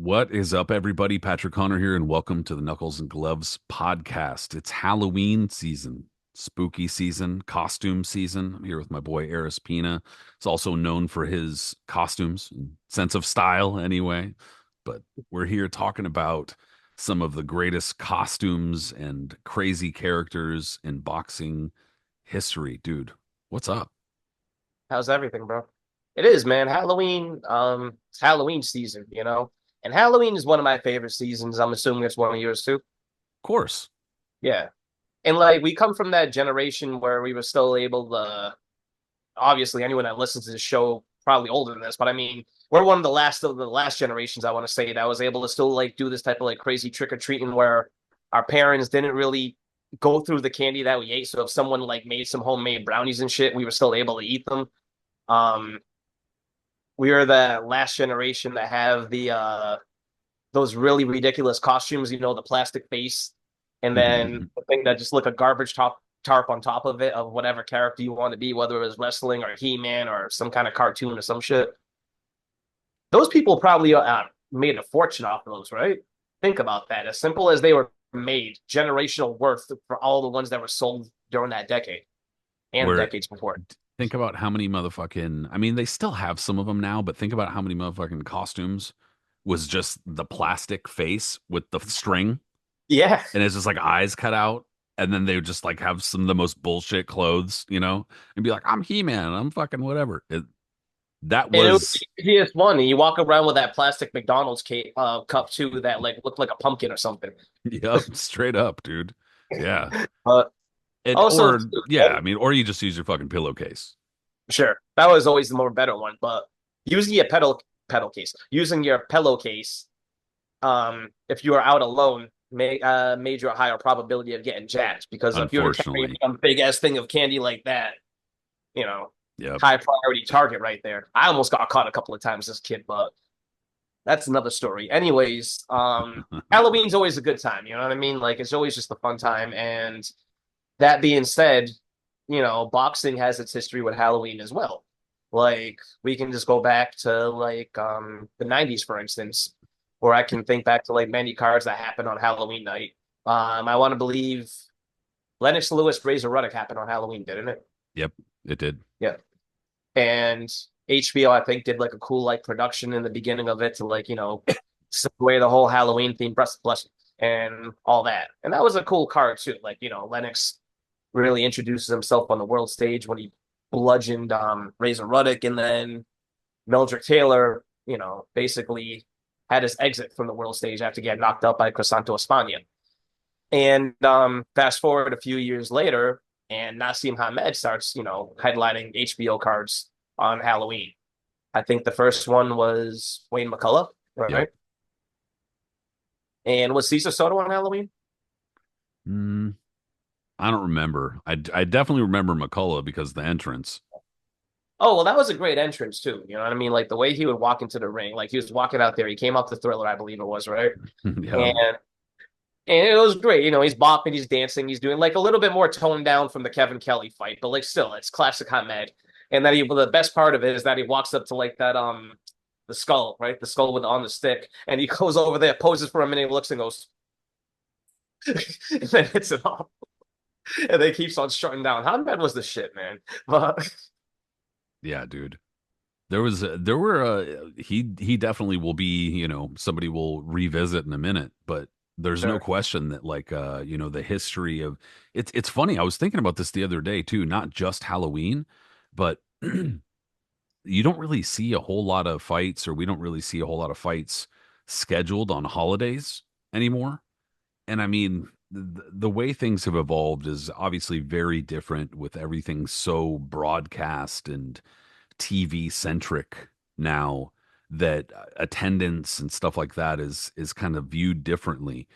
What is up, everybody? Patrick Connor here, and welcome to the Knuckles and Gloves podcast. It's Halloween season, spooky season, costume season. I'm here with my boy Aris Pina. He's also known for his costumes and sense of style, anyway. But we're here talking about some of the greatest costumes and crazy characters in boxing history. Dude, what's up? How's everything, bro? It is, man. Halloween, it's Halloween season, you know? And Halloween is one of my favorite seasons. I'm assuming it's one of yours too. Of course. Yeah. And like we come from that generation where we were still able to obviously anyone that listens to the show probably older than this, but I mean, we're one of the last generations, I want to say, that was able to still like do this type of like crazy trick or treating where our parents didn't really go through the candy that we ate. So if someone like made some homemade brownies and shit, we were still able to eat them. Um, we are the last generation that have the those really ridiculous costumes, you know, the plastic face, and then the thing that just look a garbage tarp on top of it of whatever character you want to be, whether it was wrestling or He-Man or some kind of cartoon or some shit. Those people probably made a fortune off of those, right? Think about that. As simple as they were made, generational worth for all the ones that were sold during that decade and the Where decades before. think about how many motherfucking, I mean, they still have some of them now, but think about how many motherfucking costumes was just the plastic face with the string Yeah. and it's just like eyes cut out. And then they would just like have some of the most bullshit clothes, and be like, I'm He-Man, I'm fucking whatever. That And it was was, the easiest one. And you walk around with that plastic McDonald's cup too that like looked like a pumpkin or something. yep, straight up, dude. Yeah. But And, also, or, yeah, I mean, or you just use your fucking pillowcase. sure, that was always the more better one. But using your pedal case, using your pillowcase, if you are out alone, made you a higher probability of getting jacked. Because if you're carrying Unfortunately. a big ass thing of candy like that, you know, Yep. high priority target right there. I almost got caught a couple of times as a kid, but that's another story. Anyways, Halloween's always a good time. You know what I mean? Like it's always just a fun time. And that being said, you know, boxing has its history with Halloween as well. Like we can just go back to like the 90s, for instance, where I can think back to like many cards that happened on Halloween night. I want to believe Lennox Lewis Razor Ruddock happened on Halloween, didn't it? Yep, it did. Yeah. And HBO, I think, did like a cool like production in the beginning of it to like, you know, away the whole Halloween theme, bless and all that. And that was a cool card too. Like, you know, Lennox really introduces himself on the world stage when he bludgeoned Razor Ruddock, and then Mildred Taylor, you know, basically had his exit from the world stage after getting knocked out by Crisanto Espana. And fast forward a few years later, and Nassim Hamed starts, you know, headlining HBO cards on Halloween. I think the first one was Wayne McCullough, Yep. right? And was Caesar Soto on Halloween? Mm, I don't remember. I definitely remember McCullough because of the entrance. Oh, well, that was a great entrance too. You know what I mean? Like the way he would walk into the ring, like he was walking out there. He came off the Thriller, I believe it was, right? Yeah. And it was great. You know, he's bopping, he's dancing, he's doing like a little bit more toned down from the Kevin Kelly fight, but like still, it's classic Hamed. And then well, the best part of it is that he walks up to like that the skull, right? The skull with on the stick, and he goes over there, poses for a minute, looks and goes, and then hits it off, and then keeps on shutting down. How bad was the shit, man? But Yeah, dude. There were he definitely will be, somebody will revisit in a minute, but there's no sure. question that like the history of it's funny. I was thinking about this the other day too, not just Halloween, but you don't really see a whole lot of fights, or we don't really see a whole lot of fights scheduled on holidays anymore. And I mean, the way things have evolved is obviously very different with everything so broadcast and TV centric now, that attendance and stuff like that is kind of viewed differently.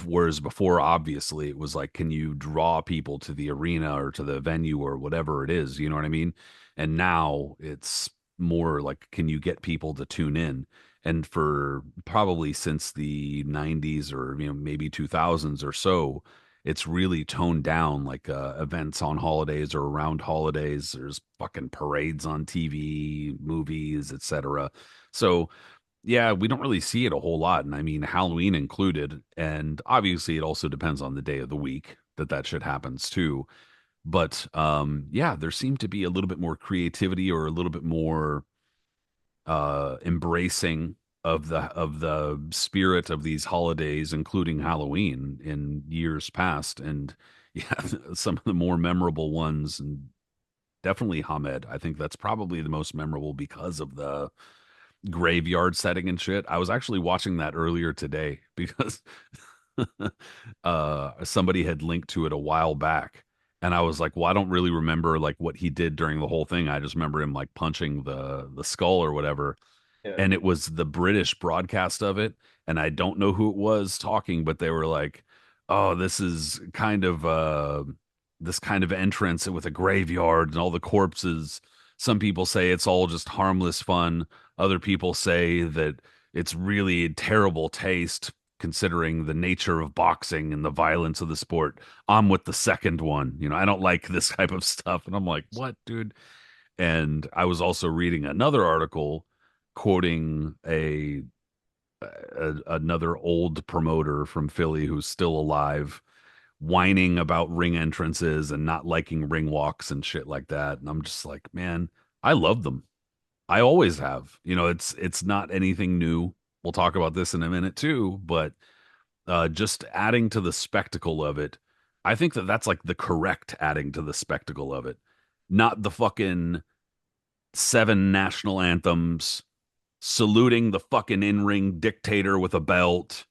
Whereas before, obviously, it was like, can you draw people to the arena or to the venue or whatever it is? You know what I mean? And now it's more like, can you get people to tune in? And for probably since the 90s, or maybe 2000s or so, it's really toned down, like events on holidays or around holidays. There's fucking parades on TV, movies, etc. So yeah, we don't really see it a whole lot, and I mean Halloween included, and obviously it also depends on the day of the week that shit happens too. But yeah, there seemed to be a little bit more creativity or a little bit more embracing of the spirit of these holidays, including Halloween, in years past. And yeah, some of the more memorable ones, and definitely Hamed. I think that's probably the most memorable because of the graveyard setting and shit. I was actually watching that earlier today because somebody had linked to it a while back. And I was like, well, I don't really remember like what he did during the whole thing. I just remember him like punching the skull or whatever, Yeah. and it was the British broadcast of it, and I don't know who it was talking, but they were like, "Oh, this is kind of this kind of entrance with a graveyard and all the corpses. Some people say it's all just harmless fun. Other people say that it's really terrible taste." Considering the nature of boxing and the violence of the sport, I'm with the second one. I don't like this type of stuff. And I'm like, what, dude? And I was also reading another article quoting another old promoter from Philly who's still alive, whining about ring entrances and not liking ring walks and shit like that. And I'm just like, man, I love them. I always have. It's not anything new. We'll talk about this in a minute too, but just adding to the spectacle of it, I think that's like the correct adding to the spectacle of it, not the fucking seven national anthems, saluting the fucking in-ring dictator with a belt.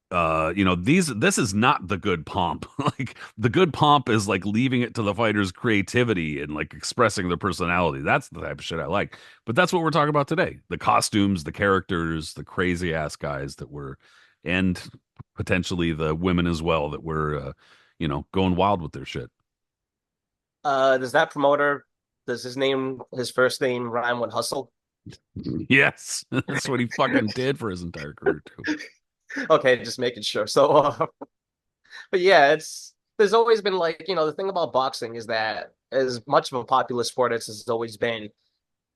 This is not the good pomp. Like the good pomp is like leaving it to the fighters' creativity and like expressing their personality. That's the type of shit I like. But that's what we're talking about today. The costumes, the characters, the crazy ass guys that were, and potentially the women as well that were going wild with their shit. Does that promoter, does his first name rhyme with hustle? Yes, that's what he fucking did for his entire career too. Okay, just making sure. So, but yeah, there's always been like, the thing about boxing is that as much of a popular sport as it's always been,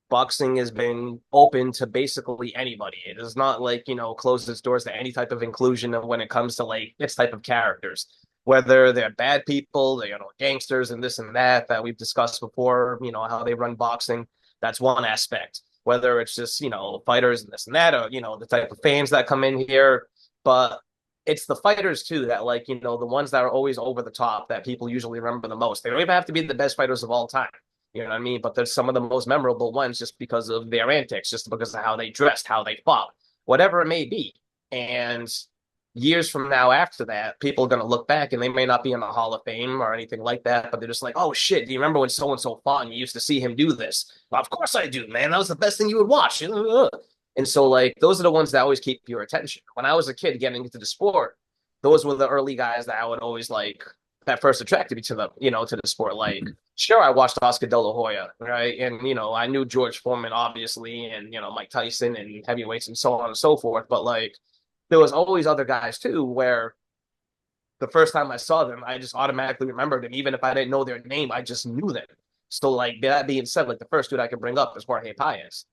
boxing has been open to basically anybody. It is not like, closed its doors to any type of inclusion when it comes to like its type of characters. Whether they're bad people, they're, gangsters and this and that we've discussed before, how they run boxing. That's one aspect. Whether it's just, fighters and this and that, or, the type of fans that come in here. But it's the fighters too that like, the ones that are always over the top that people usually remember the most. They don't even have to be the best fighters of all time. You know what I mean? But there's some of the most memorable ones just because of their antics, just because of how they dressed, how they fought, whatever it may be. And years from now, after that, people are going to look back and they may not be in the Hall of Fame or anything like that, but they're just like, oh shit, do you remember when so and so fought and you used to see him do this? Well, of course I do, man. That was the best thing you would watch. And so, like, those are the ones that always keep your attention. When I was a kid getting into the sport, those were the early guys that I would always like that first attracted me to them, to the sport. Like, sure, I watched Oscar De La Hoya, right? And, I knew George Foreman, obviously, and, Mike Tyson and heavyweights and so on and so forth. But, like, there was always other guys, too, where the first time I saw them, I just automatically remembered them. Even if I didn't know their name, I just knew them. So, like, that being said, like, the first dude I could bring up is Jorge Paez.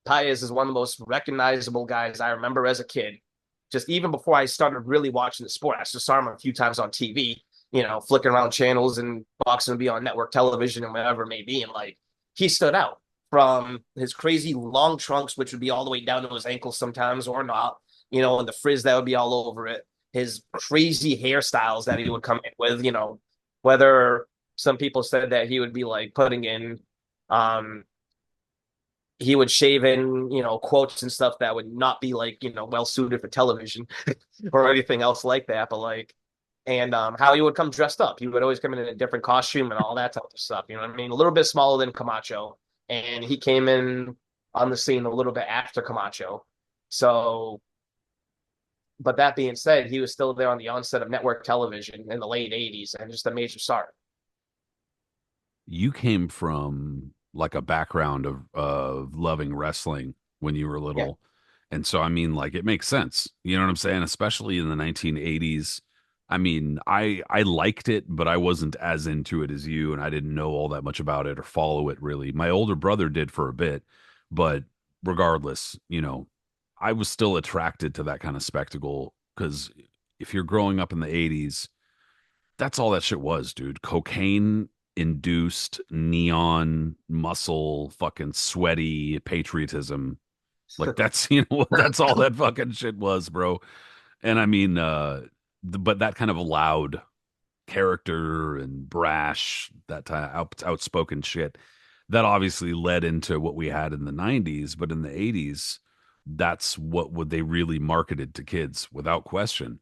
Paez is one of the most recognizable guys I remember as a kid. Just even before I started really watching the sport, I just saw him a few times on TV, flicking around channels and boxing would be on network television and whatever it may be. And like he stood out from his crazy long trunks, which would be all the way down to his ankles sometimes or not, and the frizz that would be all over it. His crazy hairstyles that he would come in with, whether some people said that he would be like putting in he would shave in, quotes and stuff that would not be like, well suited for television or anything else like that. But like, and how he would come dressed up. He would always come in a different costume and all that type of stuff. You know what I mean? A little bit smaller than Camacho. And he came in on the scene a little bit after Camacho. So, but that being said, he was still there on the onset of network television in the late 80s and just a major star. You came from like a background of loving wrestling when you were Yeah. little. And so I mean like it makes sense. You know what I'm saying? Especially in the 1980s. I mean, I liked it, but I wasn't as into it as you and I didn't know all that much about it or follow it really. My older brother did for a bit, but regardless, I was still attracted to that kind of spectacle because if you're growing up in the 80s, that's all that shit was, dude. Cocaine induced neon muscle, fucking sweaty patriotism. Like that's that's all that fucking shit was, bro. And I mean, but that kind of loud character and brash, that outspoken shit, that obviously led into what we had in the 90s. But in the 80s, that's what would they really marketed to kids without question.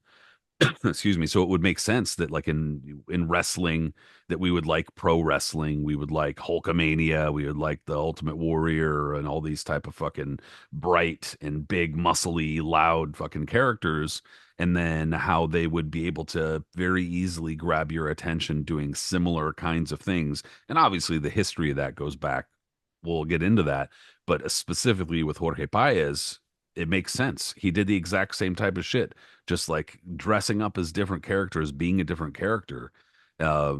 Excuse me. So it would make sense that like in wrestling that we would like pro wrestling, we would like Hulkamania, we would like the Ultimate Warrior and all these type of fucking bright and big muscly loud fucking characters, and then how they would be able to very easily grab your attention doing similar kinds of things. And obviously the history of that goes back, we'll get into that, but specifically with Jorge Paez, it makes sense. He did the exact same type of shit, just like dressing up as different characters, being a different character. Uh,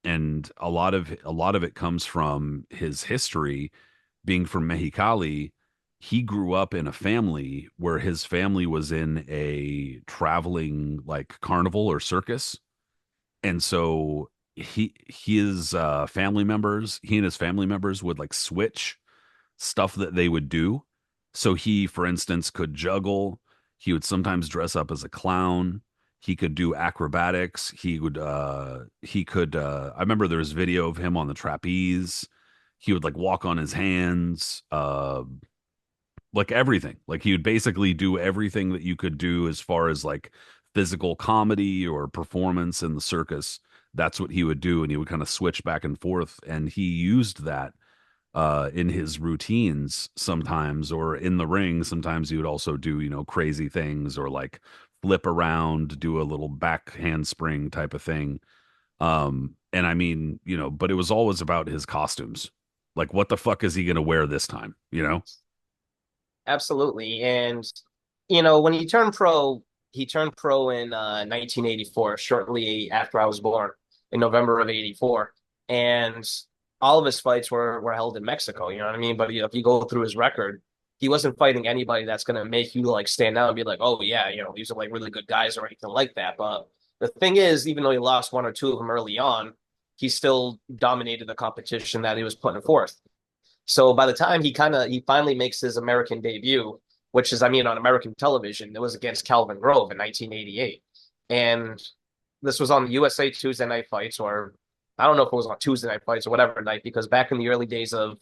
and a lot of it comes from his history being from Mexicali. He grew up in a family where his family was in a traveling like carnival or circus. And so he and his family members would like switch stuff that they would do. So he, for instance, could juggle. He would sometimes dress up as a clown. He could do acrobatics. I remember there was video of him on the trapeze. He would like walk on his hands, like everything. Like he would basically do everything that you could do as far as like physical comedy or performance in the circus. That's what he would do. And he would kind of switch back and forth. And he used that in his routines sometimes, or in the ring. Sometimes he would also do, crazy things or like flip around, do a little back handspring type of thing. And I mean, but it was always about his costumes. Like, what the fuck is he going to wear this time? Absolutely. And when he turned pro in 1984, shortly after I was born, in November of '84, and all of his fights were held in Mexico. You know what I mean? But if you go through his record, he wasn't fighting anybody that's going to make you like stand out and be like, oh yeah, these are like really good guys or anything like that. But the thing is, even though he lost one or two of them early on, he still dominated the competition that he was putting forth. So by the time he finally makes his American debut, which is, I mean, on American television, it was against Calvin Grove in 1988. And this was on the USA Tuesday Night Fights, or I don't know if it was on Tuesday Night Fights or whatever night, because back in the early days of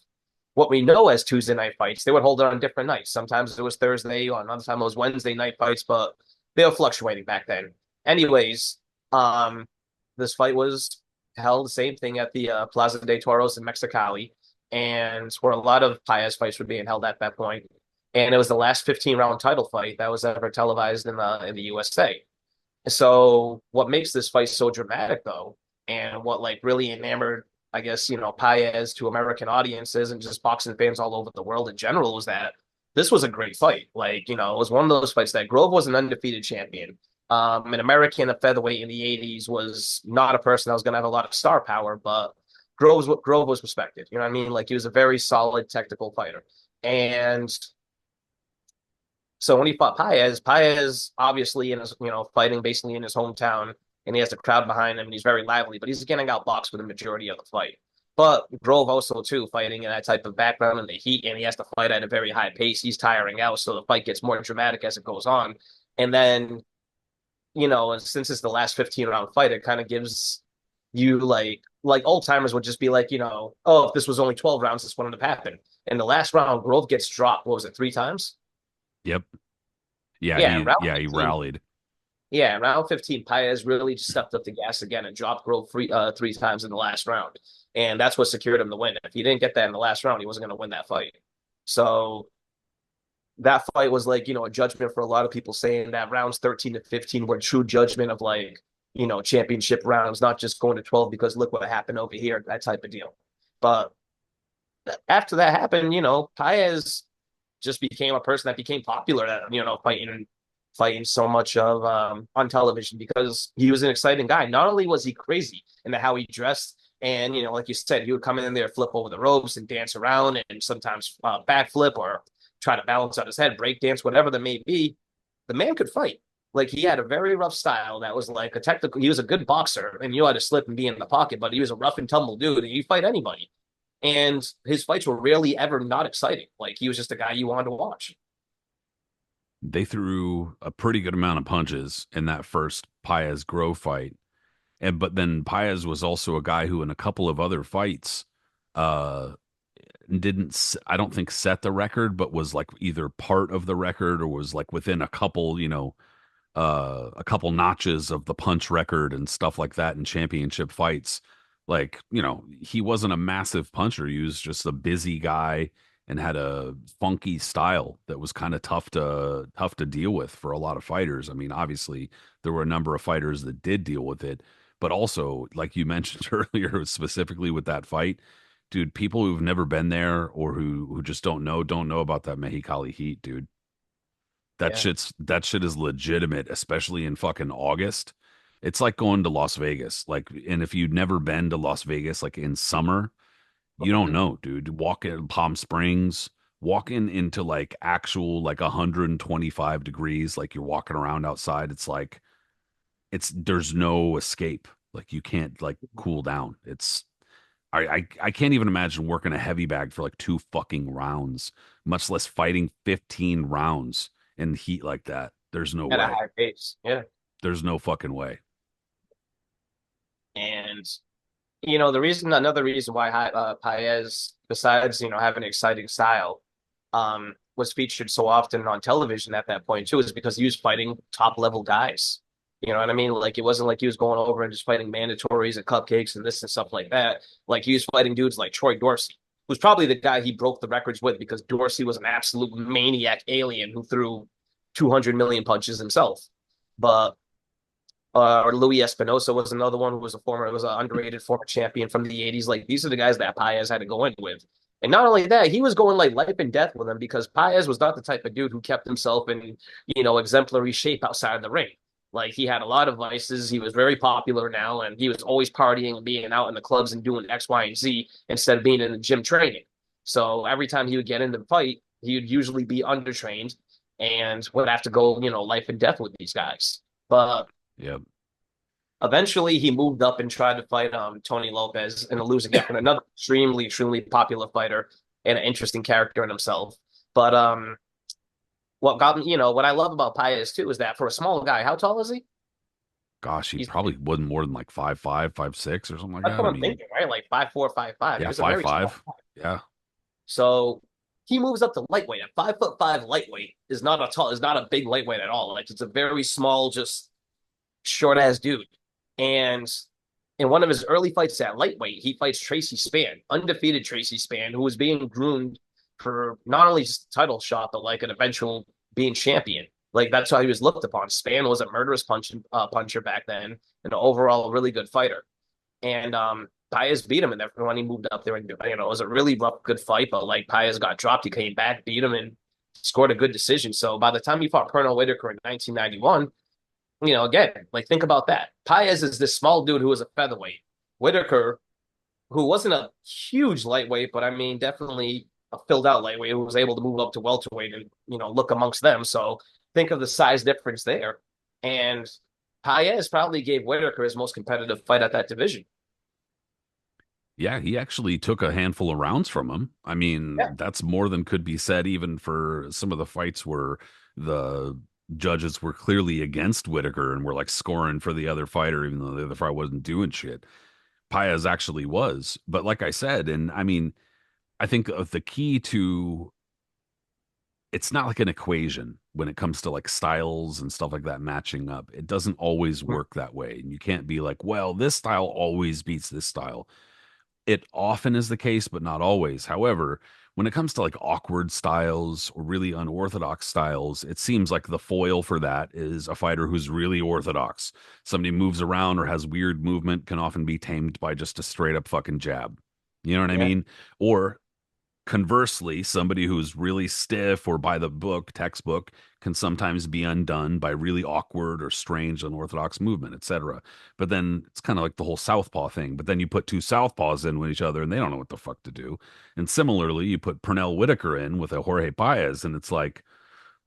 what we know as Tuesday Night Fights, they would hold it on different nights. Sometimes it was Thursday, or another time it was Wednesday Night Fights, but they were fluctuating back then. Anyways, this fight was held the same thing at the Plaza de Toros in Mexicali, and where a lot of Paez fights were being held at that point. And it was the last 15-round title fight that was ever televised in the USA. So what makes this fight so dramatic, though, and what like really enamored, I guess, Paez to American audiences and just boxing fans all over the world in general, was that this was a great fight. Like, it was one of those fights that Grove was an undefeated champion. An American at featherweight in the '80s was not a person that was going to have a lot of star power, but Grove was respected. You know what I mean? Like he was a very solid technical fighter. And so when he fought Paez obviously in his, fighting basically in his hometown, and he has the crowd behind him, and he's very lively, but he's getting outboxed for the majority of the fight. But Grove also too, fighting in that type of background in the heat, and he has to fight at a very high pace. He's tiring out, so the fight gets more dramatic as it goes on. And then, since it's the last 15-round fight, it kind of gives you like old timers would just be like, oh, if this was only 12 rounds, this wouldn't have happened. In the last round, Grove gets dropped. What was it, three times? Yep. Yeah, Yeah, he rallied. round 15, Paez really just stepped up the gas again and dropped Grove three times in the last round. And that's what secured him the win. If he didn't get that in the last round, he wasn't going to win that fight. So that fight was like, a judgment for a lot of people, saying that rounds 13 to 15 were true judgment of like, championship rounds, not just going to 12 because look what happened over here, that type of deal. But after that happened, Paez just became a person that became popular at, fighting so much of on television, because he was an exciting guy. Not only was he crazy in how he dressed, and like you said, he would come in there, flip over the ropes and dance around, and sometimes backflip or try to balance out his head, break dance, whatever that may be. The man could fight. Like he had a very rough style that was like a technical. He was a good boxer, and you had to slip and be in the pocket, but he was a rough and tumble dude, and he'd fight anybody. And his fights were rarely ever not exciting. Like he was just a guy you wanted to watch. They threw a pretty good amount of punches in that first Paez Grove fight. And but then Paez was also a guy who in a couple of other fights uh didn't, I don't think, set the record, but was like either part of the record or was like within a couple, a couple notches of the punch record and stuff like that in championship fights. Like, he wasn't a massive puncher. He was just a busy guy and had a funky style that was kind of tough to deal with for a lot of fighters. I mean, obviously there were a number of fighters that did deal with it, but also like you mentioned earlier, specifically with that fight, dude, people who've never been there or who just don't know about that Mexicali heat, dude. Yeah. That shit is legitimate, especially in fucking August. It's like going to Las Vegas. Like, and if you've never been to Las Vegas, like in summer, you don't know, dude. Walk in Palm Springs, walking into like actual like 125 degrees, like you're walking around outside. It's like there's no escape. Like you can't like cool down. I can't even imagine working a heavy bag for like 2 fucking rounds, much less fighting 15 rounds in heat like that. There's no At a way. high pace. Yeah. There's no fucking way. And another reason why Paez, besides having an exciting style, was featured so often on television at that point too, is because he was fighting top level guys. You know what I mean? Like it wasn't like he was going over and just fighting mandatories and cupcakes and this and stuff like that. Like he was fighting dudes like Troy Dorsey, who's probably the guy he broke the records with because Dorsey was an absolute maniac alien who threw 200 million punches himself. But or Louis Espinosa was another one who was an underrated former champion from the 80s. Like these are the guys that Paez had to go in with. And not only that, he was going like life and death with them because Paez was not the type of dude who kept himself in, exemplary shape outside of the ring. Like he had a lot of vices. He was very popular now, and he was always partying and being out in the clubs and doing X, Y, and Z instead of being in the gym training. So every time he would get into the fight, he would usually be undertrained and would have to go, life and death with these guys. But Yep. eventually, he moved up and tried to fight Tony Lopez in a losing effort. Another extremely, extremely popular fighter and an interesting character in himself. But what I love about Paez too is that for a small guy, how tall is he? Gosh, he He's probably wasn't more than like 5'5", 5'6", or something like That's that. what I I'm mean, thinking, right? Like 5'4", 5'5". He yeah, was a five very small five. guy. Yeah. So he moves up to lightweight. At 5'5" lightweight is not a big lightweight at all. Like it's a very small, just short ass dude. And in one of his early fights at lightweight, he fights Tracy Spann, undefeated Tracy Spann, who was being groomed for not only just a title shot, but like an eventual being champion. Like that's how he was looked upon. Spann was a murderous puncher back then, and overall a really good fighter. And Paez beat him, and when he moved up there, and it was a really rough, good fight. But like Paez got dropped, he came back, beat him, and scored a good decision. So by the time he fought Pernell Whitaker in 1991, again, like think about that. Paez is this small dude who was a featherweight. Whitaker, who wasn't a huge lightweight, but I mean, definitely a filled out lightweight who was able to move up to welterweight and, look amongst them. So think of the size difference there. And Paez probably gave Whitaker his most competitive fight at that division. Yeah, he actually took a handful of rounds from him. I Yeah. mean, that's more than could be said even for some of the fights where the judges were clearly against Whitaker and were like scoring for the other fighter, even though the other fighter wasn't doing shit. Paez actually was. But like I said, and I mean, I think of the key to, it's not like an equation when it comes to like styles and stuff like that matching up. It doesn't always work that way. And you can't be like, well, this style always beats this style. It often is the case, but not always. However, when it comes to like awkward styles or really unorthodox styles, it seems like the foil for that is a fighter who's really orthodox. Somebody moves around or has weird movement can often be tamed by just a straight up fucking jab. You know what I Yeah. mean? Or Conversely, somebody who's really stiff or by the book, textbook, can sometimes be undone by really awkward or strange unorthodox movement, etc. But then it's kind of like the whole southpaw thing. But then you put two southpaws in with each other and they don't know what the fuck to do. And similarly, you put Pernell Whitaker in with a Jorge Paez and it's like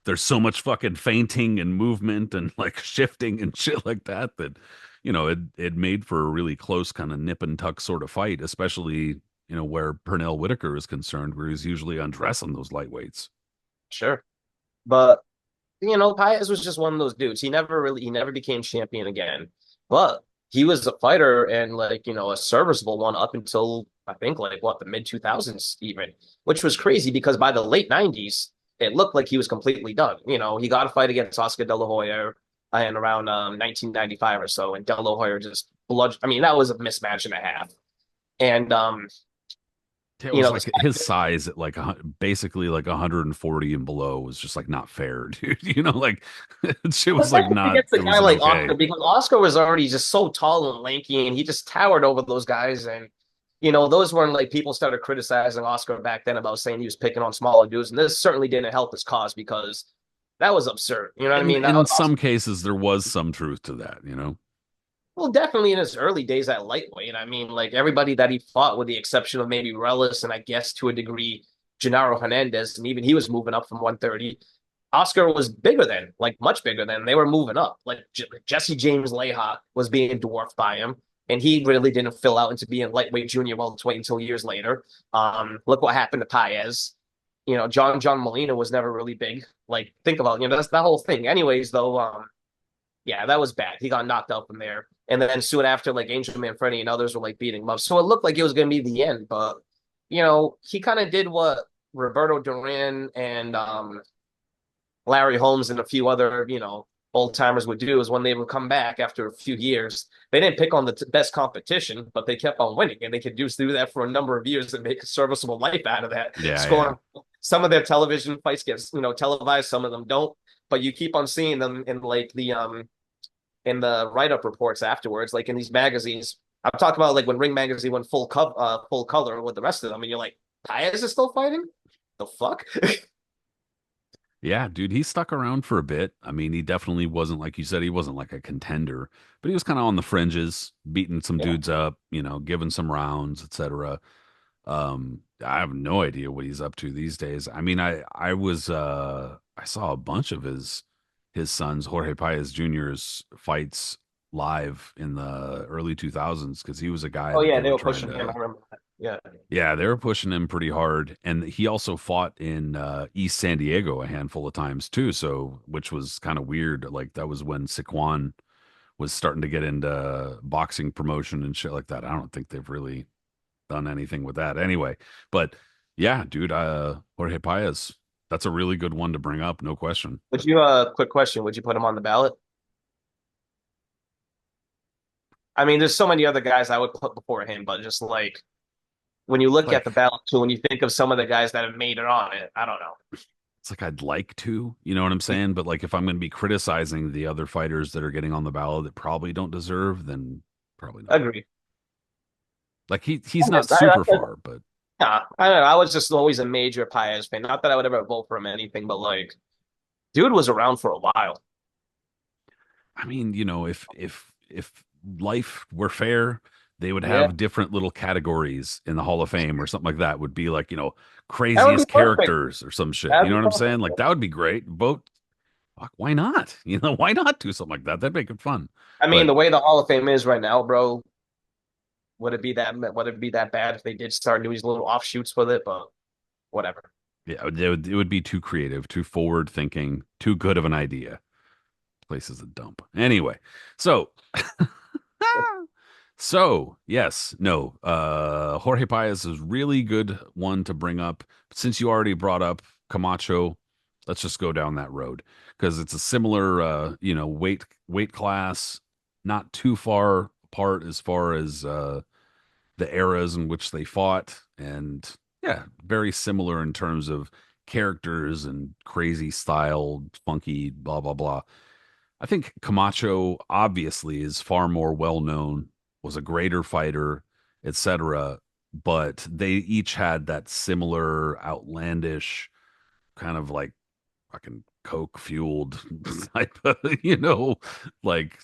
there's so much fucking feinting and movement and like shifting and shit like that that it made for a really close kind of nip and tuck sort of fight, especially where Pernell Whitaker is concerned, where he's usually undressing those lightweights. Sure. But Paez was just one of those dudes. He never became champion again. But he was a fighter and like, a serviceable one up until I think like what the mid 2000s even, which was crazy because by the late 90s, it looked like he was completely done. He got a fight against Oscar De La Hoya in around 1995 or so, and De La Hoya just bludgeoned. I mean, that was a mismatch and a half. And It was this like his size at like basically like 140 and below was just like not fair, dude. Like shit was like especially not, against a it guy wasn't like okay. Oscar, because Oscar was already just so tall and lanky, and he just towered over those guys. And those weren't like people started criticizing Oscar back then about saying he was picking on smaller dudes, and this certainly didn't help his cause because that was absurd. You know what I And mean? That in was some cases there was some truth to that. well, definitely in his early days at lightweight. I mean, like everybody that he fought, with the exception of maybe Rellis and I guess to a degree Gennaro Hernandez, and even he was moving up from 130. Oscar was bigger than, like much bigger than. They were moving up. Like Jesse James Leha was being dwarfed by him, and he really didn't fill out into being lightweight junior welterweight until years later. Look what happened to Paez. John Molina was never really big. Like think about that's that whole thing. Anyways, though, yeah, that was bad. He got knocked out from there. And then soon after, like Angel Manfredi and others were like beating him up. So it looked like it was going to be the end. But, he kind of did what Roberto Duran and Larry Holmes and a few other, old timers would do is when they would come back after a few years, they didn't pick on the best competition, but they kept on winning. And they could do that for a number of years and make a serviceable life out of that. Yeah, yeah. Scoring some of their television fights get, televised, some of them don't. But you keep on seeing them in like the write-up reports afterwards, like in these magazines. I'm talking about like when Ring Magazine went full color with the rest of them, and you're like, Paez is still fighting? The fuck? Yeah, dude, he stuck around for a bit. I mean, he definitely wasn't like you said, he wasn't like a contender, but he was kind of on the fringes, beating some Yeah. dudes up, giving some rounds, etc. I have no idea what he's up to these days. I mean, I saw a bunch of his sons, Jorge Paez Jr.'s fights live in the early 2000s because he was a guy Oh that yeah, they they were were trying pushing him. I to. remember that. Yeah. Yeah, they were pushing him pretty hard, and he also fought in East San Diego a handful of times too. So, which was kind of weird. Like that was when Saquon was starting to get into boxing promotion and shit like that. I don't think they've really done anything with that anyway. But yeah, dude, Jorge Paez, that's a really good one to bring up, no question. Would you quick question, would you put him on the ballot? I mean, there's so many other guys I would put before him, but just like when you look at the Like ballot too, when you think of some of the guys that have made it on it, I don't know. it's like I'd like to, you know what I'm saying? But like if I'm going to be criticizing the other fighters that are getting on the ballot that probably don't deserve, then probably not. Agree. Like he's I, not super far, but yeah, I don't know. I was just always a major Paez fan. Not that I would ever vote for him anything, but like, dude was around for a while. I mean, if life were fair, they would Yeah, have different little categories in the Hall of Fame or something like that. Would be like, that would be craziest perfect. characters or some shit. You That'd know be what I'm saying? perfect. Like that would be great. Vote. Fuck, why not? Why not do something like that? That'd make it fun. I mean, But the way the Hall of Fame is right now, bro, would it be that bad if they did start doing these little offshoots with it? But whatever. yeah, it would be too creative, too forward thinking, too good of an idea. Place is a dump. Anyway, so so yes, no, Jorge Paez is really good one to bring up. Since you already brought up Camacho, let's just go down that road because it's a similar weight class, not too far apart as far as the eras in which they fought, and yeah, very similar in terms of characters and crazy style, funky, blah blah blah. I think Camacho obviously is far more well known, was a greater fighter, etc. but they each had that similar outlandish kind of like fucking coke fueled type of, like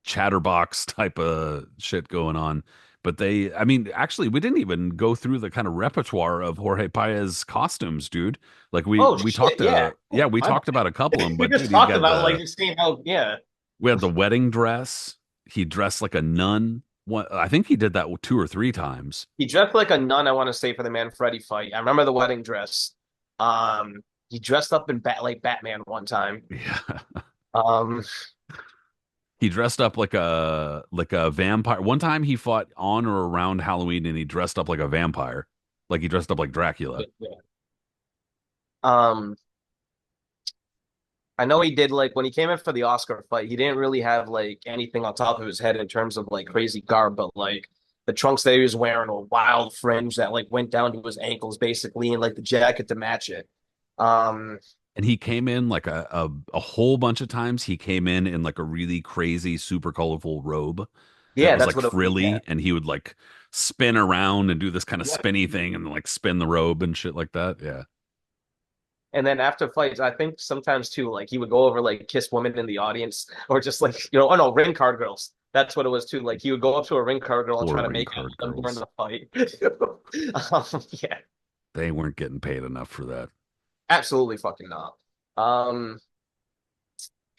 chatterbox type of shit going on. But I mean, actually, we didn't even go through the kind of repertoire of Jorge Paez's costumes, dude. Like Oh we shit, talked yeah. yeah, we My talked bad. about a couple of them, We but just dude, he's talked got about like just seeing how yeah. we had the wedding dress. He dressed like a nun. I think he did that 2 or 3 times. He dressed like a nun, I want to say, for the Manfredi fight. I remember the wedding dress. He dressed up in like Batman one time. Yeah. Um, He dressed up like a vampire. One time he fought on or around Halloween and he dressed up like a vampire. Like he dressed up like Dracula. yeah. Um, I know he did like when he came in for the Oscar fight, he didn't really have like anything on top of his head in terms of like crazy garb, but like the trunks that he was wearing a wild fringe that like went down to his ankles basically, and like the jacket to match it. Um, And he came in like a whole bunch of times. He came in like a really crazy, super colorful robe that yeah, was that's like what it was. Yeah. frilly, and he would like spin around and do this kind of Yeah. spinny thing and like spin the robe and shit like that. Yeah. And then after fights, I think sometimes too, like he would go over like kiss women in the audience, or just like oh no, ring card girls. That's what it was too. Like he would go up to a ring card girl and Poor try to ring make out card with them during girls. the fight. Yeah, They weren't getting paid enough for that. absolutely fucking not. Um,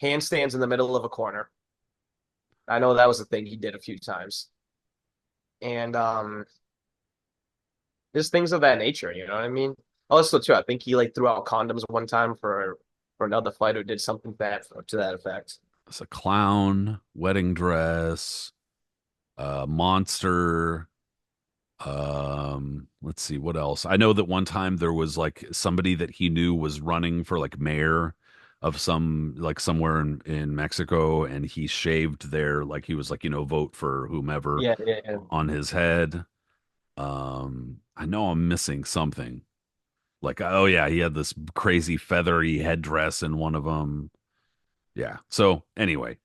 Handstands in the middle of a corner. I know that was a thing he did a few times, and just things of that nature. You know what I mean? Also, too, I think he like threw out condoms one time for another fighter who did something bad to that effect. It's a clown, wedding dress, monster. Let's see what else. I know that one time there was like somebody that he knew was running for like mayor of some like somewhere in Mexico, and he shaved their like he was like, vote for whomever Yeah, yeah, yeah. on his head. I know I'm missing something. Like, oh yeah, he had this crazy feathery headdress in one of them. Yeah. So anyway,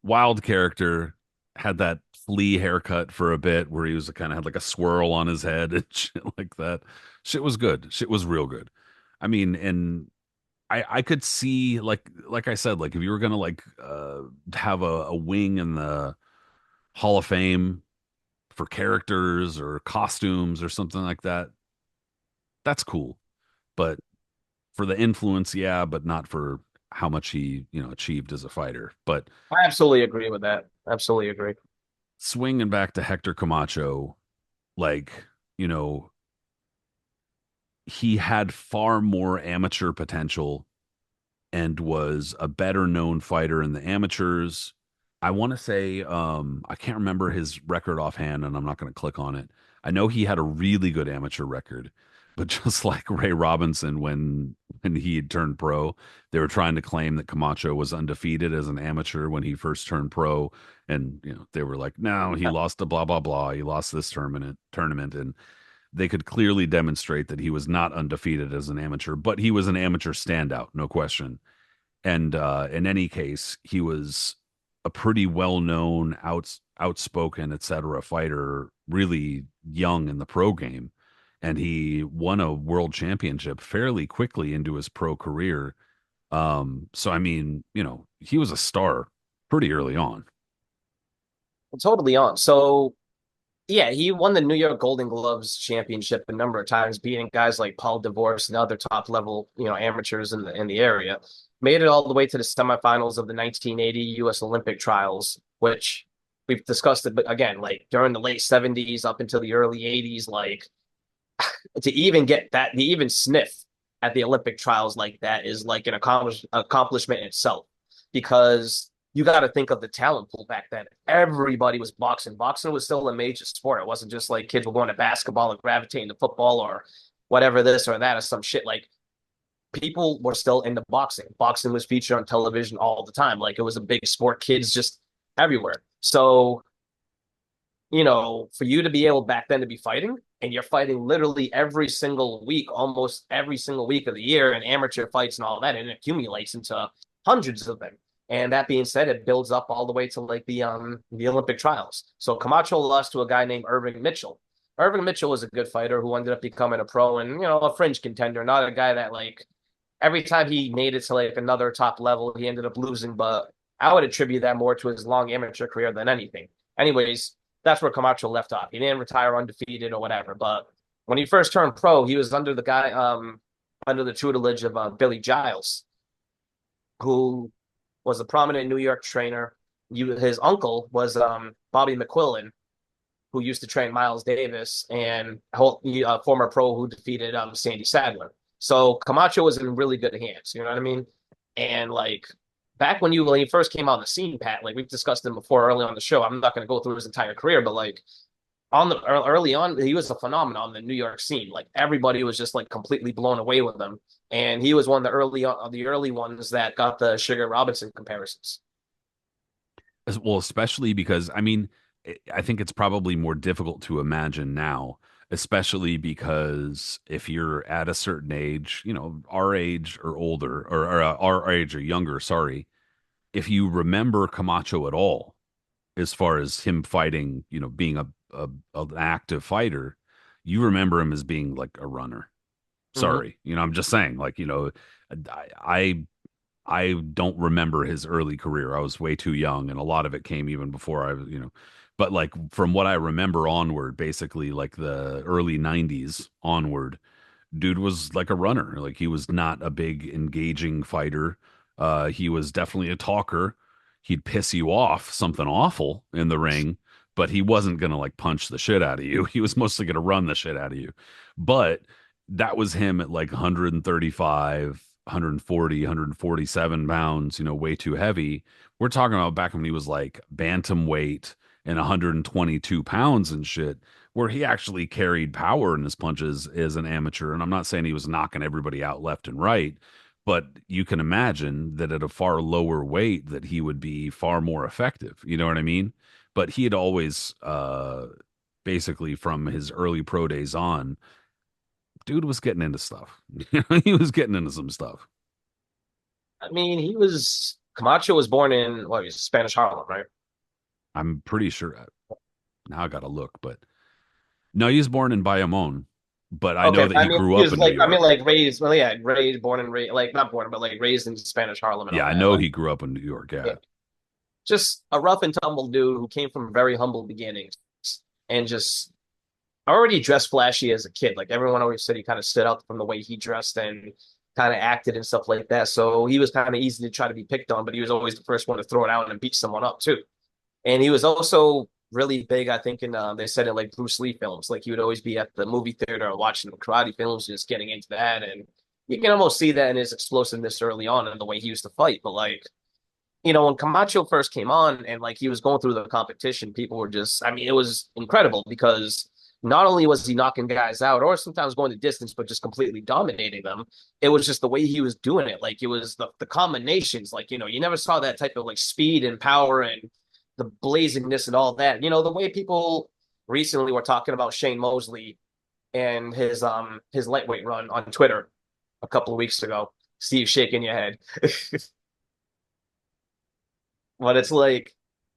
wild character, had that flea haircut for a bit where he was kind of had like a swirl on his head and shit like that. Shit was good. Shit was real good. I mean, and I could see like I said, like if you were gonna like have a wing in the Hall of Fame for characters or costumes or something like that, that's cool. But for the influence, yeah, but not for how much he, achieved as a fighter. But I absolutely agree with that. Absolutely agree. swinging back to Hector Camacho, like, you know, he had far more amateur potential and was a better known fighter in the amateurs. I want to say I can't remember his record offhand and I'm not going to click on it. I know he had a really good amateur record, but just like Ray Robinson when he had turned pro, they were trying to claim that Camacho was undefeated as an amateur when he first turned pro and they were like, "No, he lost to blah blah blah. He lost this tournament and they could clearly demonstrate that he was not undefeated as an amateur, but he was an amateur standout, no question. And in any case, he was a pretty well-known, outspoken, etc. fighter, really young in the pro game, and he won a world championship fairly quickly into his pro career. So I mean, he was a star pretty early on. Totally on. So yeah, he won the New York Golden Gloves championship a number of times, beating guys like Paul Divorce and other top level, amateurs in the area. Made it all the way to the semifinals of the 1980 U.S. Olympic trials, which we've discussed it, but again, like during the late 70s up until the early 80s, like to even get that, to even sniff at the Olympic trials like that is like an accomplishment in itself because you got to think of the talent pool back then. Everybody was boxing. Boxing was still a major sport. It wasn't just like kids were going to basketball and gravitating to football or whatever this or that or some shit. Like people were still into boxing. Boxing was featured on television all the time. Like it was a big sport. Kids just everywhere. So for you to be able back then to be fighting, and you're fighting literally every single week, almost every single week of the year, and amateur fights and all that, and it accumulates into hundreds of them. And that being said, it builds up all the way to like the Olympic trials. So Camacho lost to a guy named Irving Mitchell. Irvin Mitchell was a good fighter who ended up becoming a pro and a fringe contender, not a guy that like every time he made it to like another top level, he ended up losing. But I would attribute that more to his long amateur career than anything. Anyways, that's where Camacho left off. He didn't retire undefeated or whatever. But when he first turned pro, he was under the tutelage of Billy Giles, who was a prominent New York trainer. His uncle was Bobby McQuillan, who used to train Miles Davis and a former pro who defeated Sandy Sadler. So Camacho was in really good hands. You know what I mean? And like back when he first came on the scene, Pat, like we've discussed him before early on the show. I'm not going to go through his entire career, but like on the early on, he was a phenomenon on the New York scene. Like everybody was just like completely blown away with him, and he was one of the early ones that got the Sugar Robinson comparisons. Well, especially because I mean, I think it's probably more difficult to imagine now, especially because if you're at a certain age, our age or older, or our age or younger, sorry, if you remember Camacho at all, as far as him fighting, being an active fighter, you remember him as being like a runner. Mm-hmm. Sorry, I'm just saying, like, I I don't remember his early career. I was way too young, and a lot of it came even before I was, But like from what I remember onward, basically like the early '90s onward, dude was like a runner. Like he was not a big engaging fighter. He was definitely a talker. He'd piss you off something awful in the ring, but he wasn't gonna like punch the shit out of you. He was mostly gonna run the shit out of you. But that was him at like 135, 140, 147 pounds, way too heavy. We're talking about back when he was like bantamweight and 122 pounds and shit, where he actually carried power in his punches as an amateur. And I'm not saying he was knocking everybody out left and right, but you can imagine that at a far lower weight that he would be far more effective. You know what I mean? But he had always, basically from his early pro days on, dude was getting into stuff. He was getting into some stuff. I mean, Camacho was born in what, Spanish Harlem, right? I'm pretty sure. Now I got to look, but no, he was born in Bayamon, but I know Okay, that I he mean, grew he up was in New like, I mean, York. like raised, well, yeah, raised, born and raised, like not born, but like raised in Spanish Harlem and Yeah, all I that. know Like, he grew up in New York. yeah, Yeah. just a rough and tumble dude who came from very humble beginnings and just already dressed flashy as a kid. Like everyone always said, he kind of stood out from the way he dressed and kind of acted and stuff like that. So he was kind of easy to try to be picked on, but he was always the first one to throw it out and beat someone up too. And he was also really big, I think, in they said in like Bruce Lee films. Like he would always be at the movie theater watching the karate films, just getting into that. And you can almost see that in his explosiveness early on and the way he used to fight. But like, when Camacho first came on and like he was going through the competition, people were just, I mean, it was incredible because not only was he knocking guys out or sometimes going the distance, but just completely dominating them. It was just the way he was doing it. Like it was the combinations, like, you never saw that type of like speed and power and the blazingness and all that. The way people recently were talking about Shane Mosley and his lightweight run on Twitter a couple of weeks ago. Steve shaking your head. But it's like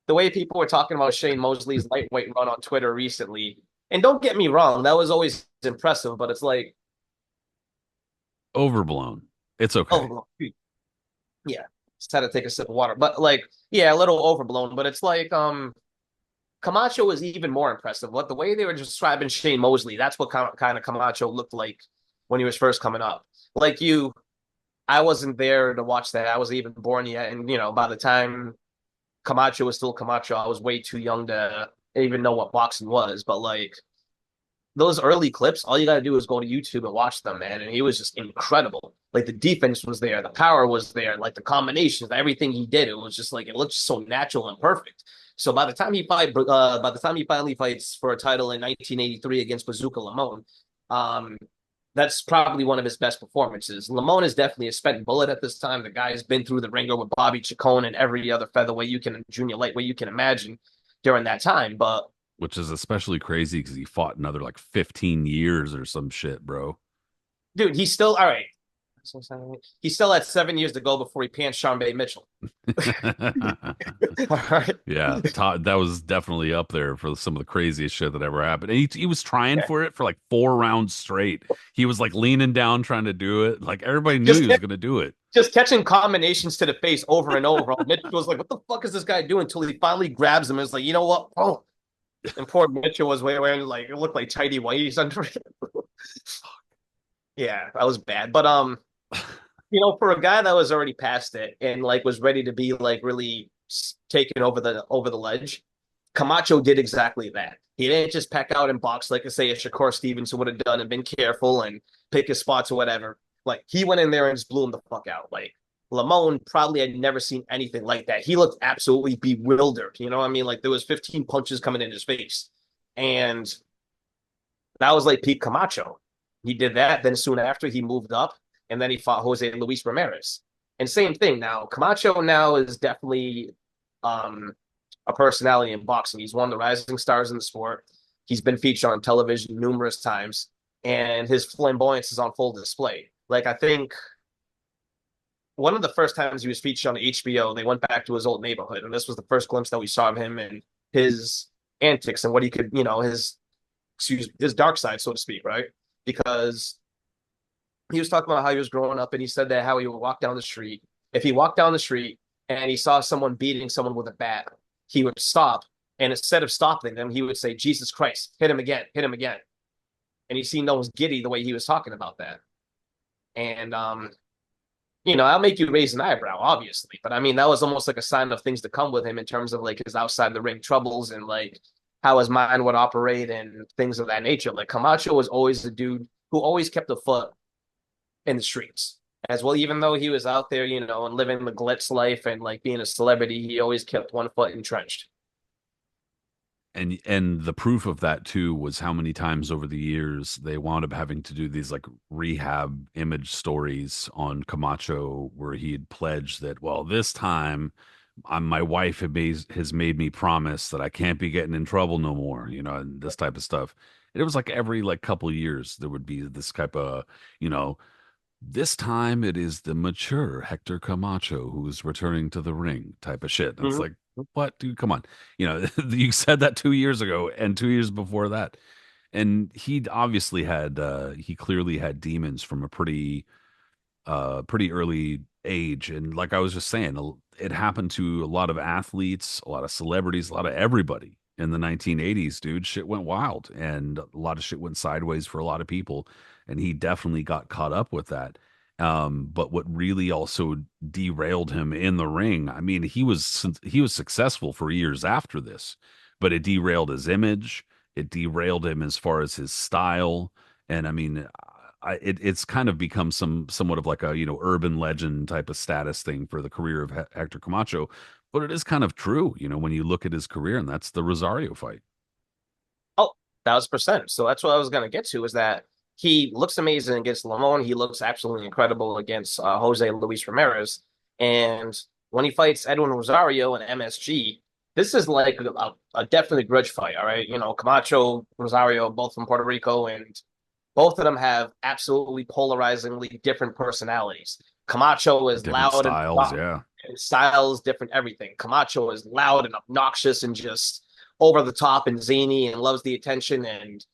the way people were talking about Shane Mosley's lightweight run on Twitter recently. And don't get me wrong, that was always impressive, but it's like, Overblown. It's okay. oh, yeah, just had to take a sip of water. But like, yeah, a little overblown, but it's like, Camacho was even more impressive. What the way they were describing Shane Mosley, that's what kind of Camacho looked like when he was first coming up. Like I wasn't there to watch that. I wasn't even born yet. And, by the time Camacho was still Camacho, I was way too young to even know what boxing was. But like those early clips, all you got to do is go to YouTube and watch them, man. And he was just incredible. Like the defense was there, the power was there, like the combinations, everything he did, it was just like it looked so natural and perfect. So by the time he finally fights for a title in 1983 against Bazooka Lamone, um, that's probably one of his best performances. Lamone is definitely a spent bullet at this time. The guy has been through the ringer with Bobby Chacon and every other featherweight junior lightweight you can imagine during that time. But Which is especially crazy because he fought another like 15 years or some shit, bro. dude, he's still all right. He still had 7 years to go before he pants Sean Mitchell. All right. Yeah, Todd, that was definitely up there for some of the craziest shit that ever happened. And he was trying Okay. for it for like 4 rounds straight. He was like leaning down trying to do it. Like everybody knew he Just was going to do it. just catching combinations to the face over and over. Mitchell was like, "What the fuck is this guy doing?" Until he finally grabs him and is like, "You know what?" Oh, and poor Mitchell was wearing like it looked like tidy whities under it. Yeah, that was bad. But for a guy that was already past it and like was ready to be like really taken over the ledge, Camacho did exactly that. He didn't just pack out and box like, say, a Shakur Stevenson would have done and been careful and pick his spots or whatever. Like, he went in there and just blew him the fuck out. Like, Lamone probably had never seen anything like that. He looked absolutely bewildered. You know what I mean? Like, there was 15 punches coming in his face. And that was like Pete Camacho. He did that. Then soon after, he moved up, and then he fought Jose Luis Ramirez. And same thing now. Camacho now is definitely a personality in boxing. He's one of the rising stars in the sport. He's been featured on television numerous times, and his flamboyance is on full display. Like, I think one of the first times he was featured on HBO, they went back to his old neighborhood, and this was the first glimpse that we saw of him and his antics and what he could, his dark side, so to speak, right? Because he was talking about how he was growing up, and he said that how he would walk down the street. If he walked down the street and he saw someone beating someone with a bat, he would stop, and instead of stopping them, he would say, "Jesus Christ, hit him again, hit him again." And he seemed almost giddy the way he was talking about that. And I'll make you raise an eyebrow, obviously, but I mean that was almost like a sign of things to come with him in terms of like his outside the ring troubles and like how his mind would operate and things of that nature. Like Camacho was always the dude who always kept a foot in the streets as well. Even though he was out there, and living the glitz life and like being a celebrity, he always kept one foot entrenched. And the proof of that too was how many times over the years they wound up having to do these like rehab image stories on Camacho where he had pledged that, well, this time my wife has made me promise that I can't be getting in trouble no more, and this type of stuff. And it was like every like couple of years there would be this type of, you know, this time it is the mature Hector Camacho who's returning to the ring type of shit. And it's Mm-hmm. like, what, dude? Come on. You said that 2 years ago and 2 years before that. And he clearly had demons from a pretty early age. And like I was just saying, it happened to a lot of athletes, a lot of celebrities, a lot of everybody in the 1980s, dude. Shit went wild and a lot of shit went sideways for a lot of people. And he definitely got caught up with that. But what really also derailed him in the ring, I mean, he was successful for years after this, but it derailed his image. It derailed him as far as his style. And I mean, it's kind of become somewhat of like a urban legend type of status thing for the career of Hector Camacho, but it is kind of true when you look at his career, and that's the Rosario fight. Oh, 1,000%. So that's what I was going to get to is that he looks amazing against Lamone. He looks absolutely incredible against Jose Luis Ramirez. And when he fights Edwin Rosario and MSG, this is like a definite grudge fight. All right. Camacho, Rosario, both from Puerto Rico, and both of them have absolutely polarizingly different personalities. Camacho is Different loud and styles, yeah. styles, different everything. Camacho is loud and obnoxious and just over the top and zany and loves the attention. And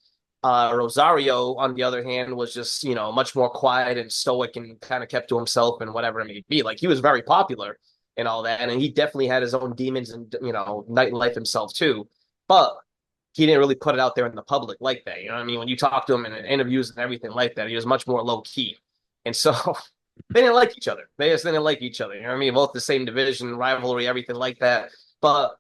Rosario, on the other hand, was just much more quiet and stoic and kind of kept to himself and whatever it may be. Like he was very popular and all that, and he definitely had his own demons and nightlife himself too. But he didn't really put it out there in the public like that. You know what I mean? When you talk to him in interviews and everything like that, he was much more low key. And so they didn't like each other. They just didn't like each other. You know what I mean? Both the same division, rivalry, everything like that. But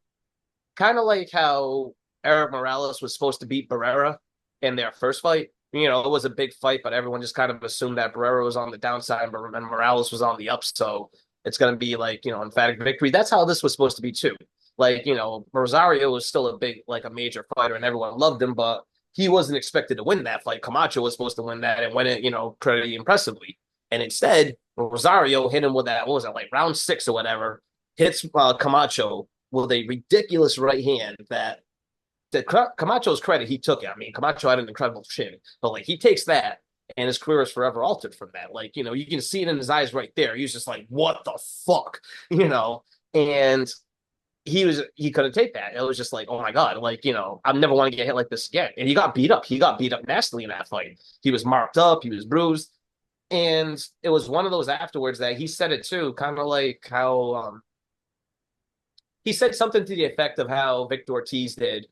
kind of like how Eric Morales was supposed to beat Barrera in their first fight. It was a big fight, but everyone just kind of assumed that Barrera was on the downside and Morales was on the up. So it's going to be like, emphatic victory. That's how this was supposed to be too. Like, Rosario was still a major fighter and everyone loved him, but he wasn't expected to win that fight. Camacho was supposed to win that and win it, pretty impressively. And instead, Rosario hit him with that, what was it, like round 6 or whatever, hits Camacho with a ridiculous right hand that Camacho's credit, he took it. I mean, Camacho had an incredible chin, but like he takes that and his career is forever altered from that. Like, you can see it in his eyes right there. He was just like, what the fuck? You know, and he couldn't take that. It was just like, oh my God, like, I never want to get hit like this again. And he got beat up. He got beat up nastily in that fight. He was marked up, he was bruised. And it was one of those afterwards that he said it too, kind of like how he said something to the effect of how Victor Ortiz did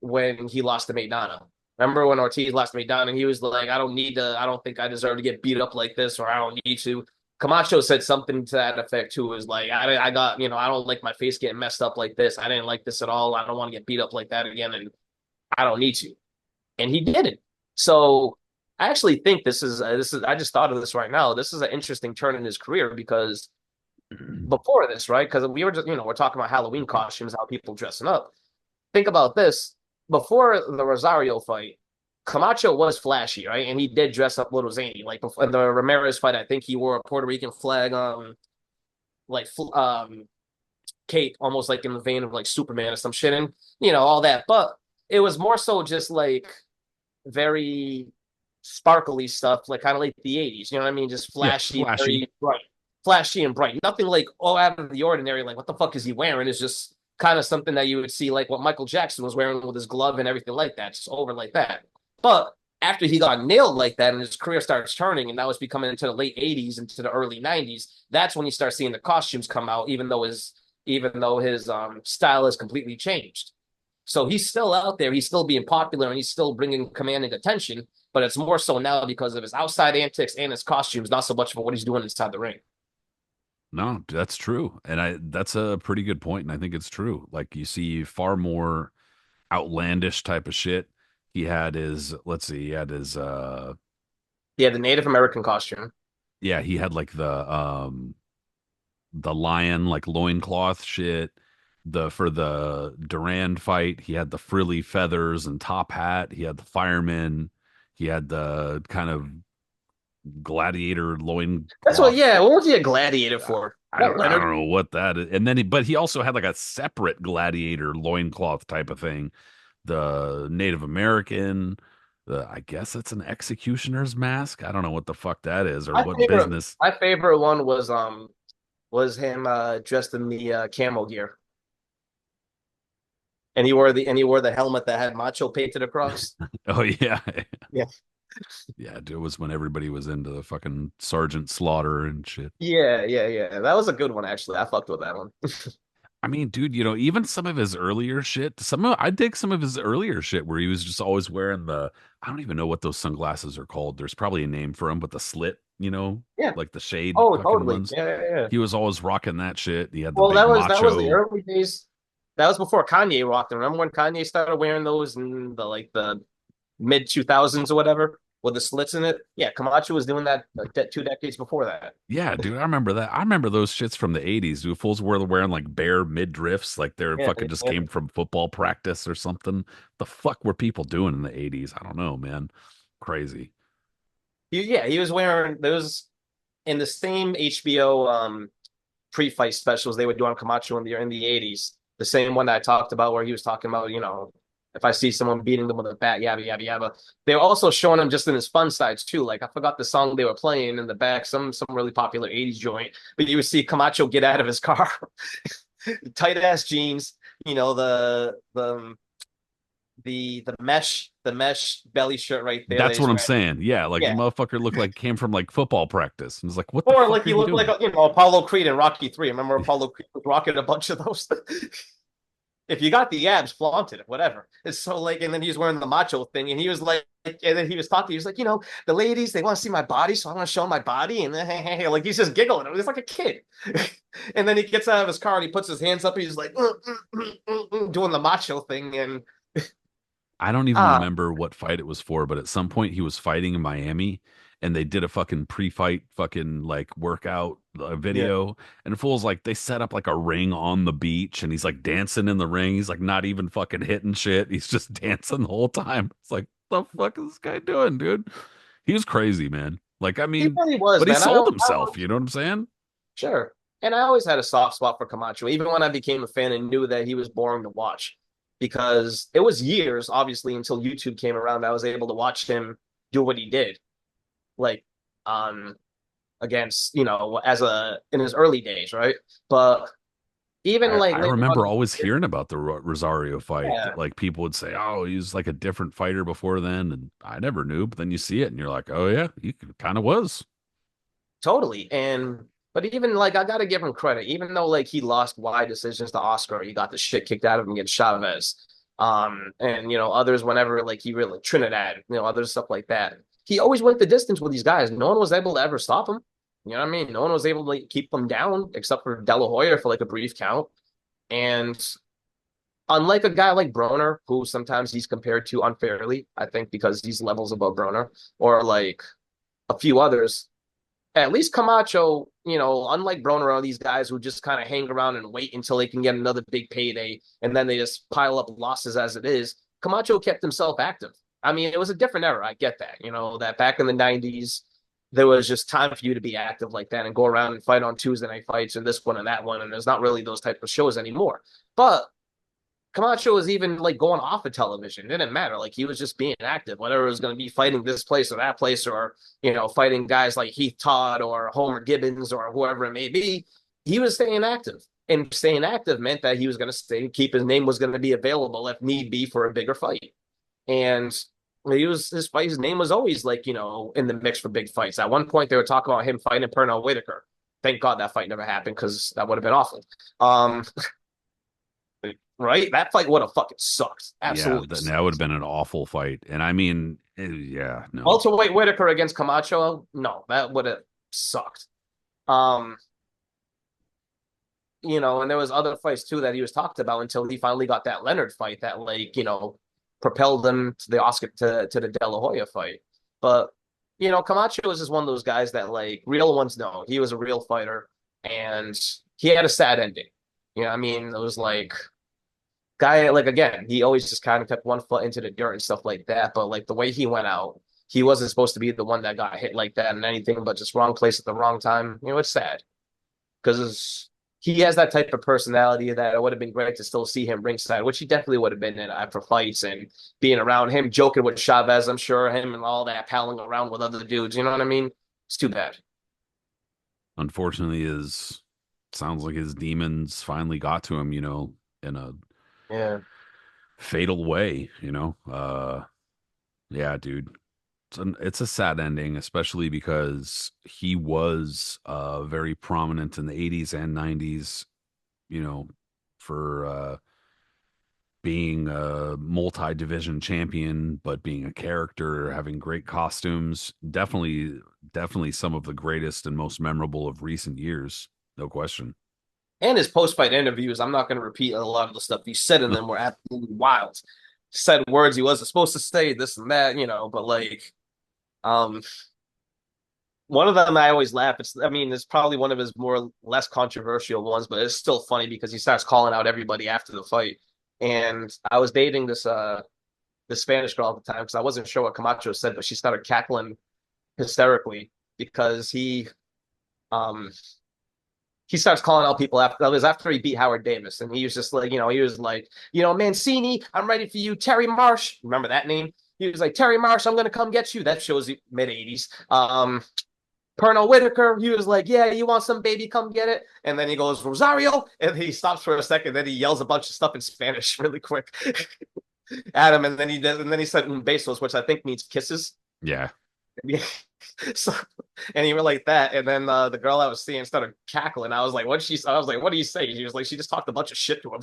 when he lost to Maidana. Remember when Ortiz lost to Maidana and he was like, I don't think I deserve to get beat up like this, or I don't need to. Camacho said something to that effect too. Was like, I got, I don't like my face getting messed up like this. I didn't like this at all. I don't want to get beat up like that again, and I don't need to. And he did it. So I actually think this is. I just thought of this right now. This is an interesting turn in his career because before this, right? Because we were just, we're talking about Halloween costumes, how people dressing up. Think about this. Before the Rosario fight, Camacho was flashy, right? And he did dress up a little zany. Like before in the Ramirez fight, I think he wore a Puerto Rican flag like cape, almost like in the vein of like Superman or some shit, and all that. But it was more so just like very sparkly stuff, like kind of like the '80s. You know what I mean? Just Yeah, flashy, flashy. very bright, flashy and bright. Nothing like out of the ordinary. Like what the fuck is he wearing? It's just kind of something that you would see, like what Michael Jackson was wearing with his glove and everything like that, just over like that. But after he got nailed like that and his career starts turning, and that was becoming into the late '80s, into the early '90s, that's when you start seeing the costumes come out, even though his style has completely changed. So he's still out there, he's still being popular, and he's still bringing commanding attention. But it's more so now because of his outside antics and his costumes, not so much for what he's doing inside the ring. No, that's true. And that's a pretty good point, and I think it's true. Like you see far more outlandish type of shit. He had his let's see, he had his Yeah, the Native American costume. yeah, he had like the lion like loincloth shit. The for the Durand fight, he had the frilly feathers and top hat. He had the fireman. He had the kind of gladiator That's what. loincloth. Yeah, what was he a gladiator for? That I Leonard. don't know what that is. And then but he also had like a separate gladiator loincloth type of thing. The Native American, I guess it's an executioner's mask. I don't know what the fuck that is or My what favorite, business. my favorite one was him dressed in the camo gear, and he wore the helmet that had macho painted across. Oh yeah. Yeah, Yeah, dude, it was when everybody was into the fucking Sergeant Slaughter and shit. yeah. That was a good one actually. I fucked with that one. I mean, dude, even some of his earlier shit, I dig some of his earlier shit where he was just always wearing I don't even know what those sunglasses are called. There's probably a name for them, but the slit, Yeah. like the shade Oh, fucking totally. ones. Yeah. He was always rocking that shit. He had the Well, big that was the macho. early days. That was before Kanye rocked them. Remember when Kanye started wearing those in the mid 2000s or whatever with the slits in it? Yeah, Camacho was doing that like 2 decades before that. Yeah, dude, I remember that. I remember those shits from the 80s. Dude, fools were wearing like bare midriffs, like they're Yeah, fucking just yeah. came from football practice or something. The fuck were people doing in the 80s? I don't know, man. Crazy. He was wearing those in the same HBO pre-fight specials they would do on Camacho in the 80s. The same one that I talked about where he was talking about, if I see someone beating them with a bat, yabba yabba yabba. They were also showing him just in his fun sides too. Like I forgot the song they were playing in the back, some really popular 80s joint. But you would see Camacho get out of his car, tight ass jeans, the mesh belly shirt right there that That's he's what I'm wearing. saying. Yeah, like the Yeah. motherfucker looked like came from like football practice. And it's like, what the Or fuck like are he you looked like doing? Apollo Creed in Rocky 3. Remember Apollo Creed was rocking a bunch of those. If you got the abs, flaunt it, whatever. It's so like, and then he was wearing the macho thing, and he was like, and then he was talking. He was like, the ladies they want to see my body, so I want to show my body, and then like he's just giggling. He's like a kid. And then he gets out of his car and he puts his hands up. He's like doing the macho thing, and I don't even ah, remember what fight it was for, but at some point he was fighting in Miami and they did a fucking pre-fight fucking like workout yeah. video and the fool's like they set up like a ring on the beach and he's like dancing in the ring. He's like not even fucking hitting shit. He's just dancing the whole time. It's like, the fuck is this guy doing, dude? He was crazy, man. Like, I He mean, really was, but he man. sold himself, you know what I'm saying? Sure. And I always had a soft spot for Camacho, even when I became a fan and knew that he was boring to watch. Because it was years, obviously, until YouTube came around, I was able to watch him do what he did. like um against, as a in his early days, right? But even like I later remember on, always hearing about the Rosario fight. yeah, Like people would say, "Oh, he was like a different fighter before then," and I never knew. But then you see it, and you're like, "Oh yeah, he kind of was." totally. And but even like I gotta give him credit, even though like he lost wide decisions to Oscar, he got the shit kicked out of him against Chavez. And others whenever like he really Trinidad, other stuff like that. He always went the distance with these guys. No one was able to ever stop him. You know what I mean? No one was able to like, keep them down except for De La Hoya for like a brief count. And unlike a guy like Broner, who sometimes he's compared to unfairly, I think because he's levels above Broner, or like a few others, at least Camacho, unlike Broner, are these guys who just kind of hang around and wait until they can get another big payday, and then they just pile up losses as it is. Camacho kept himself active. I mean, it was a different era. I get that. That back in the 90s, there was just time for you to be active like that and go around and fight on Tuesday night fights and this one and that one. And there's not really those type of shows anymore. But Camacho was even like going off of television. It didn't matter. Like he was just being active, whether it was going to be fighting this place or that place, or fighting guys like Heath Todd or Homer Gibbons or whoever it may be. He was staying active, and staying active meant that he was going to stay, keep his name was going to be available if need be for a bigger fight. And his fight. His name was always like in the mix for big fights. At one point, they were talking about him fighting Pernell Whitaker. Thank God that fight never happened because that would have been awful. Um, right? That fight would have fucking sucked. Yeah, Absolutely that would have sucked. been an awful fight. And I mean, yeah, no, Welterweight Whitaker against Camacho, no, that would have sucked. Um, and there was other fights too that he was talked about until he finally got that Leonard fight that like, propelled him to the Oscar to the De La Hoya fight. But Camacho was just one of those guys that like real ones know he was a real fighter and he had a sad ending. I mean, it was like guy like again, he always just kind of kept one foot into the dirt and stuff like that. But like the way he went out, he wasn't supposed to be the one that got hit like that and anything, but just wrong place at the wrong time. It's sad because he has that type of personality that it would have been great to still see him ringside, which he definitely would have been in after fights and being around him, joking with Chavez. I'm sure him and all that, palling around with other dudes. You know what I mean? It's too bad. unfortunately, is sounds like his demons finally got to him. In a Yeah. fatal way. Yeah, dude. It's a sad ending, especially because he was very prominent in the 80s and 90s, you know, for being a multi-division champion, but being a character, having great costumes. Definitely some of the greatest and most memorable of recent years, no question. And his post-fight interviews, I'm not going to repeat a lot of the stuff he said in them were absolutely wild. Said words he wasn't supposed to say, this and that, but like um one of them I always laugh. It's probably one of his more less controversial ones, but it's still funny because he starts calling out everybody after the fight. And I was dating this Spanish girl at the time because I wasn't sure what Camacho said, but she started cackling hysterically because um he starts calling out people after it was after he beat Howard Davis, and he was just like, he was like, Mancini, I'm ready for you. Terry Marsh, remember that name? He was like, Terry Marsh, I'm gonna come get you. That shows mid 80s. Pernell Whitaker, he was like, yeah, you want some baby, come get it. And then he goes, Rosario, and he stops for a second, then he yells a bunch of stuff in Spanish really quick at him, and then he said besos, which I think means kisses. Yeah. Yeah. So, and he were like that, and then the girl I was seeing started cackling. I was like, "What?" I was like, "What do you say?" She was like, "She just talked a bunch of shit to him."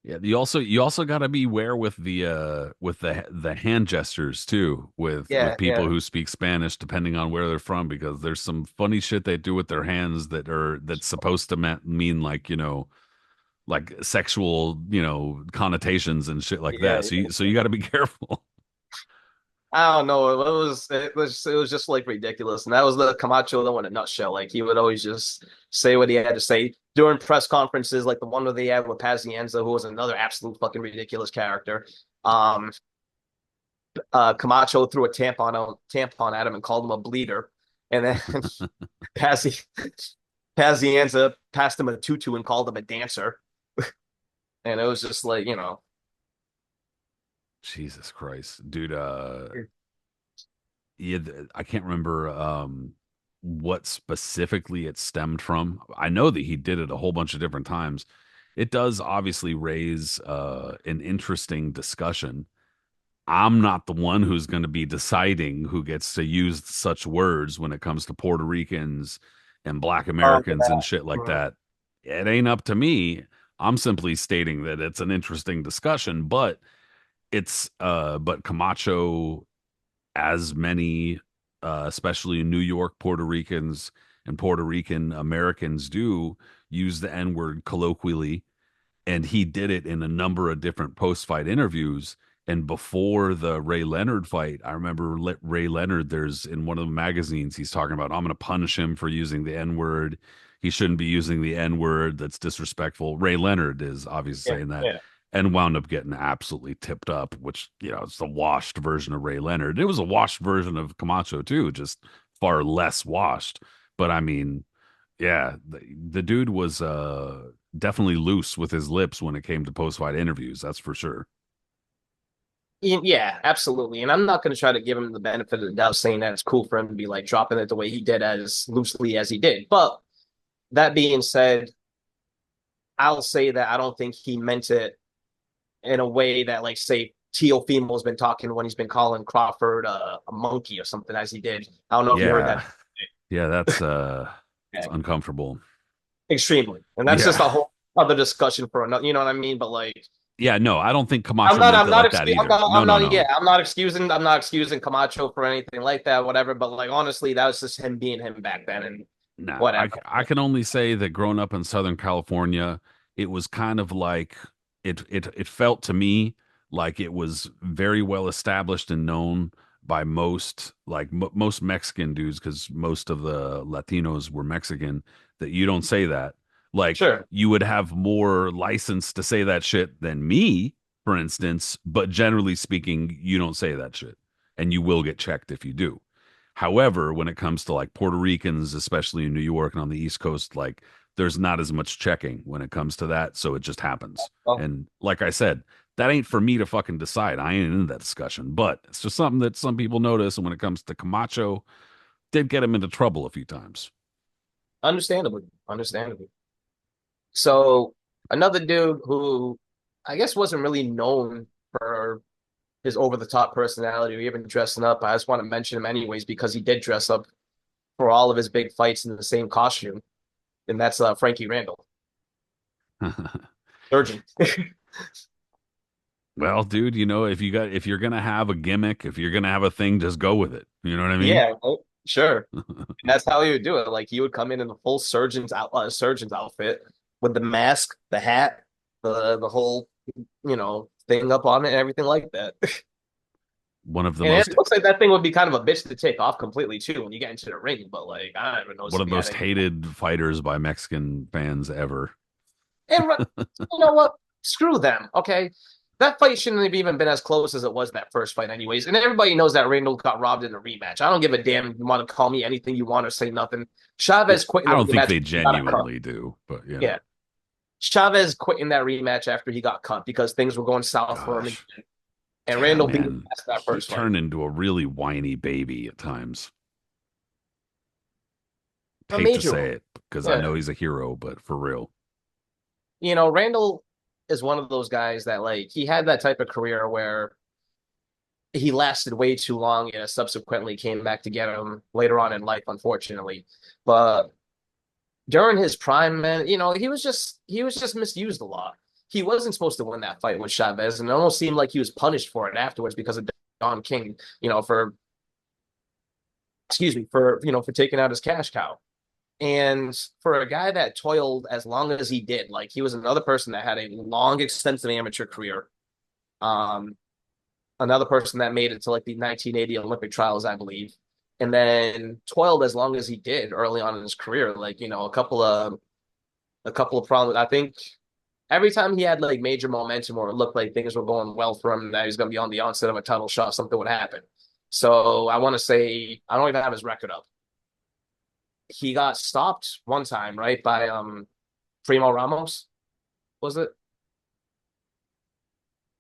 Yeah, you also got to beware with the hand gestures too with Yeah, people yeah, who speak Spanish depending on where they're from because there's some funny shit they do with their hands that's supposed to mean like sexual connotations and shit like yeah, that. So yeah. you got to be careful. I don't know. It was just like ridiculous, and that was the Camacho though in a nutshell. Like he would always just say what he had to say during press conferences, like the one that they had with Pazienza, who was another absolute fucking ridiculous character. Um, Camacho threw a tampon at him and called him a bleeder, and then Pazzi Pazienza passed him a tutu and called him a dancer, and it was just like Jesus Christ, dude. yeah, I can't remember what specifically it stemmed from. I know that he did it a whole bunch of different times. It does obviously raise an interesting discussion. I'm not the one who's going to be deciding who gets to use such words when it comes to Puerto Ricans and Black Americans and shit like Mhm. that. It ain't up to me. I'm simply stating that it's an interesting discussion, but but Camacho, as many especially New York Puerto Ricans and Puerto Rican Americans do, use the N-word colloquially, and he did it in a number of different post-fight interviews. And before the Ray Leonard fight, I remember Ray Leonard, there's in one of the magazines, he's talking about, I'm going to punish him for using the N word. He shouldn't be using the N word. That's disrespectful. Ray Leonard is obviously Yeah, saying that, yeah. and wound up getting absolutely tipped up, which, it's the washed version of Ray Leonard. It was a washed version of Camacho, too, just far less washed. But I mean, yeah, the dude was definitely loose with his lips when it came to post fight interviews. That's for sure. Yeah, absolutely. And I'm not going to try to give him the benefit of the doubt saying that it's cool for him to be like dropping it the way he did, as loosely as he did. But that being said, I'll say that I don't think he meant it in a way that, like, say, Teofimo's been talking when he's been calling Crawford a monkey or something, as he did. I don't know if you heard that. Yeah, yeah, it's Yeah, uncomfortable. extremely. And that's just Yeah, a whole other discussion for another, you know what I mean? But like, yeah. No, I don't think Camacho meant it like that either. No, no, no. I'm not excusing Camacho for anything like that, whatever. But like, honestly, that was just him being him back then, and No, whatever. I can only say that growing up in Southern California, it was kind of like it felt to me like it was very well established and known by most, like most Mexican dudes, because most of the Latinos were Mexican, that you don't say that. Like Sure. you would have more license to say that shit than me, for instance, but generally speaking, you don't say that shit, and you will get checked if you do. However, when it comes to like Puerto Ricans, especially in New York and on the East Coast, like there's not as much checking when it comes to that. So it just happens. Well, And like I said, that ain't for me to fucking decide. I ain't in that discussion, but it's just something that some people notice. And when it comes to Camacho, did get him into trouble a few times. understandably, understandably. So another dude who I guess wasn't really known for his over the top personality or even dressing up. I just want to mention him anyways because he did dress up for all of his big fights in the same costume, and that's Frankie Randall, surgeon. Well, dude, if you're gonna have a gimmick, if you're gonna have a thing, just go with it. You know what I mean? Yeah, well, sure. And that's how he would do it. Like he would come in the full surgeon's outfit with the mask, the hat, the whole thing up on it and everything like that. One of the And it most looks like that thing would be kind of a bitch to take off completely too when you get into the ring. But like, I don't even know one if of the he had most any. hated fighters by Mexican fans ever. And you know what? Screw them. Okay, that fight shouldn't have even been as close as it was that first fight, anyways. And everybody knows that Randall got robbed in the rematch. I don't give a damn. You want to call me anything you want or say nothing. Chavez quit in I the don't think rematch. they He got a cut. genuinely do, but Yeah, Chavez quit in that rematch after he got cut because things were going south for him again. gosh. And Yeah, Randall beat him man, past that he first fight. turned into a really whiny baby at times. A Hate to major say one. it because I Yeah. know he's a hero, but for real. Randall is one of those guys that like he had that type of career where he lasted way too long and subsequently came back to get him later on in life, unfortunately. But during his prime, man, he was just misused a lot. He wasn't supposed to win that fight with Chavez, and it almost seemed like he was punished for it afterwards because of Don King, for excuse me, for taking out his cash cow. And for a guy that toiled as long as he did, like he was another person that had a long, extensive amateur career. Um, Another person that made it to like the 1980 Olympic trials, I believe, and then toiled as long as he did early on in his career. Like a couple of problems. I think every time he had like major momentum or it looked like things were going well for him, that he was going to be on the onset of a title shot, something would happen. So I want to say I don't even have his record up. He got stopped one time, right, by Primo Ramos, was it?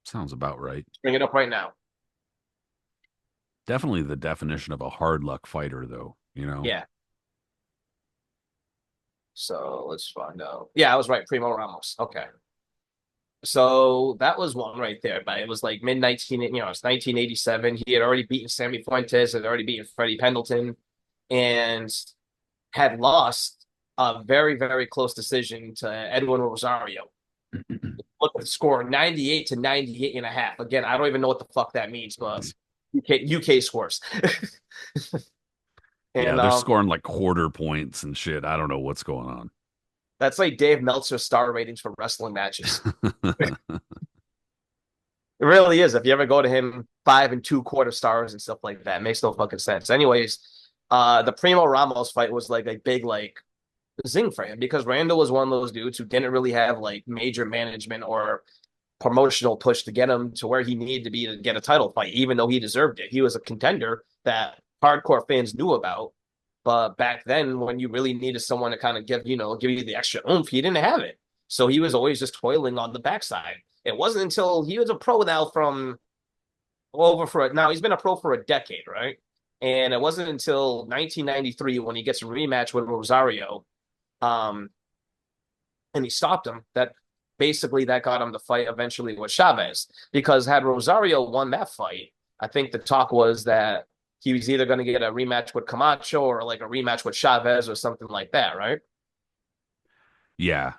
Sounds about right. Bring it up right now. Definitely the definition of a hard luck fighter, though, Yeah. So let's find out. Yeah, I was right. Primo Ramos. Okay. So that was one right there, but it was like mid 19, it's 1987. He had already beaten Sammy Fuentes, had already beaten Freddie Pendleton, and had lost a very, very close decision to Edwin Rosario. Look at the score 98 to 98 and a half. Again, I don't even know what the fuck that means, but UK scores. Yeah, And they're scoring like quarter points and shit. I don't know what's going on. that's like Dave Meltzer's star ratings for wrestling matches. It really is. If you ever go to him, 5 2/4 stars and stuff like that, it makes no fucking sense. Anyways, the Primo Ramos fight was like a big like zing for him because Randall was one of those dudes who didn't really have like major management or promotional push to get him to where he needed to be to get a title fight, even though he deserved it. He was a contender that hardcore fans knew about. But back then, when you really needed someone to kind of give you the extra oomph, he didn't have it. So he was always just toiling on the backside. It wasn't until he was a pro now from over for now he's been a pro for a decade, right? And it wasn't until 1993 when he gets a rematch with Rosario, um, and he stopped him. That got him the fight eventually with Chavez. Because had Rosario won that fight, I think the talk was that he was either going to get a rematch with Camacho or like a rematch with Chavez or something like that, right? Yeah.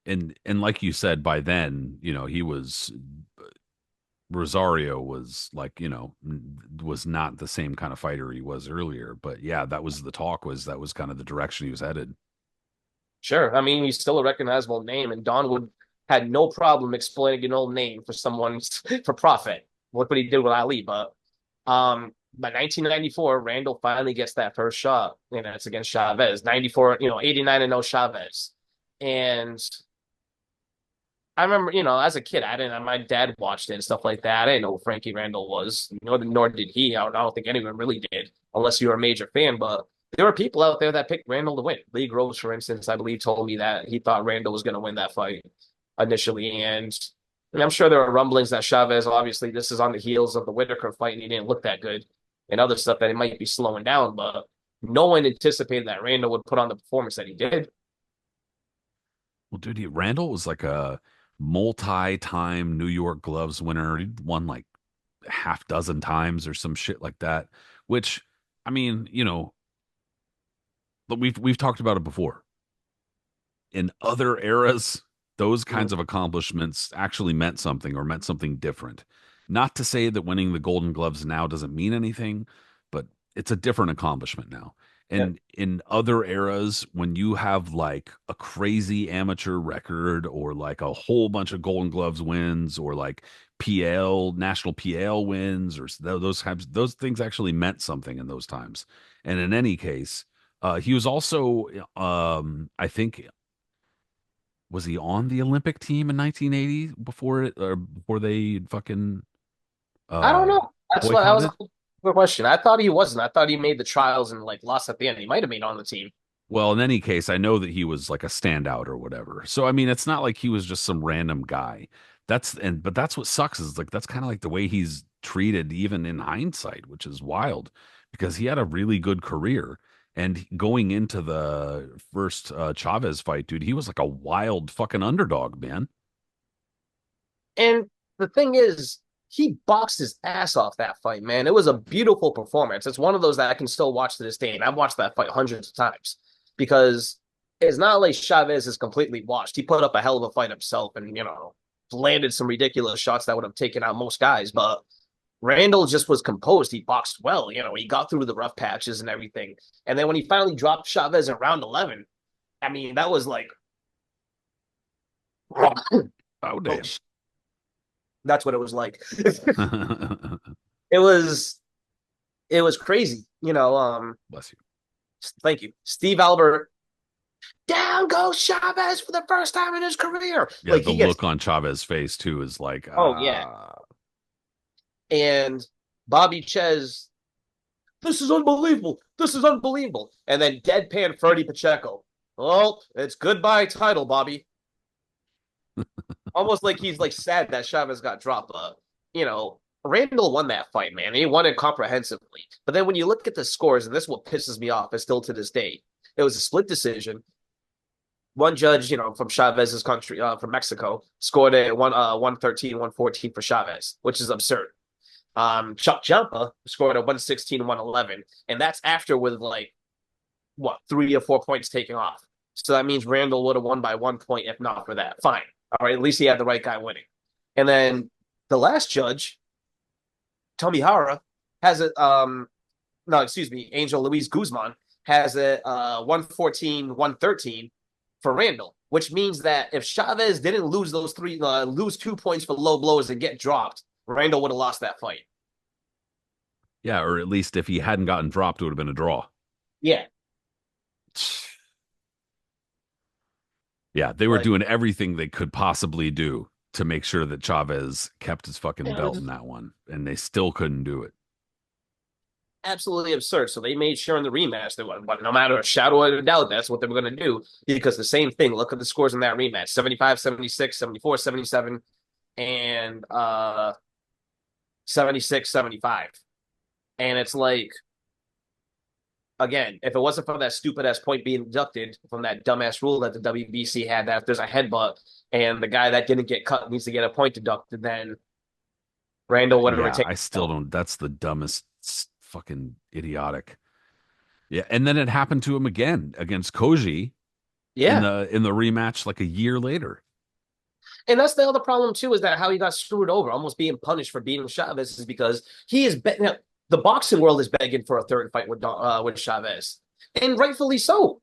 And like you said, by then, he was Rosario was like, was not the same kind of fighter he was earlier. But yeah, that was the talk was that was kind of the direction he was headed. Sure. I mean, he's still a recognizable name, and Don Wood had no problem exploiting an old name for someone for profit. Look what he did with Ali. But by 1994, Randall finally gets that first shot, and it's against Chavez. 94, 89 and 0 Chavez. And I remember, as a kid, I didn't. My dad watched it and stuff like that. I didn't know who Frankie Randall was, nor did he. I don't think anyone really did, unless you were a major fan. But there were people out there that picked Randall to win. Lee Groves, for instance, I believe, told me that he thought Randall was going to win that fight initially, and I'm sure there are rumblings that Chavez, obviously, this is on the heels of the Whitaker fight, and he didn't look that good, and other stuff that he might be slowing down. But no one anticipated that Randall would put on the performance that he did. Well, dude, Randall was like a multi-time New York Gloves winner. He won like half dozen times or some shit like that, which I mean, but we've talked about it before. In other eras, those kinds Mm, of accomplishments actually meant something or meant something different. Not to say that winning the Golden Gloves now doesn't mean anything, but it's a different accomplishment now. yeah. And in other eras, when you have like a crazy amateur record or like a whole bunch of Golden Gloves wins or like PL, national PL wins or those types, those things actually meant something in those times. And in any case, he was also, I think, was he on the Olympic team in 1980 before it or before they fucking I don't uh know. That was a boycotted? good question. I thought he wasn't. I thought he made the trials and like lost at the end. He might have made on the team. Well, in any case, I know that he was like a standout or whatever. So I mean, it's not like he was just some random guy. But that's what sucks is like that's kind of like the way he's treated even in hindsight, which is wild because he had a really good career. And going into the first Chavez fight, dude, he was like a wild fucking underdog, man. And the thing is, he boxed his ass off that fight, man. It was a beautiful performance. It's one of those that I can still watch to this day. And I've watched that fight hundreds of times because it's not like Chavez is completely washed. He put up a hell of a fight himself and, landed some ridiculous shots that would have taken out most guys. But Randall just was composed. He boxed well. He got through the rough patches and everything. And then when he finally dropped Chavez in round 11, I mean, that was like, Oh oh, damn. that's what it was like. it was it was crazy. Bless you. Thank you. Steve Albert, down goes Chavez for the first time in his career. Yeah, Like the he gets, look on Chavez's face too is like, oh yeah. And Bobby Ches, this is unbelievable. This is unbelievable. And then deadpan Freddie Pacheco. Oh, it's goodbye title, Bobby. Almost like he's like sad that Chavez got dropped. You know, Randall won that fight, man. He won it comprehensively. But then when you look at the scores, and this is what pisses me off, is still to this day, it was a split decision. One judge, from Chavez's country, from Mexico, scored a 113, 114 for Chavez, which is absurd. Chuck Champa scored a 116, 111, and that's after with like what 3 or 4 points taken off. So that means Randall would have won by 1 point if not for that. Fine, all right. At least he had the right guy winning. And then the last judge, Tomihara, has it. No, excuse me, Angel Luis Guzman has a 114, 113 for Randall, which means that if Chavez didn't lose those lose 2 points for low blows and get dropped, Randall would have lost that fight. Yeah, or at least if he hadn't gotten dropped, it would have been a draw. Yeah. Yeah, they were Like, doing everything they could possibly do to make sure that Chavez kept his fucking belt in that one, and they still couldn't do it. absolutely absurd. So they made sure in the rematch that but no matter a shadow of a doubt, that's what they were going to do. Because the same thing, look at the scores in that rematch 75, 76, 74, 77, and 76, 75. And it's like, again, if it wasn't for that stupid ass point being deducted from that dumbass rule that the WBC had, that if there's a headbutt and the guy that didn't get cut needs to get a point deducted, then Randall would have Yeah, retained. I still don't. That's the dumbest, fucking idiotic. Yeah, and then it happened to him again against Koji Yeah. in the rematch like a year later. And that's the other problem too, is that how he got screwed over, almost being punished for beating Chavez, is because he is the boxing world is begging for a third fight with Chavez, and rightfully so.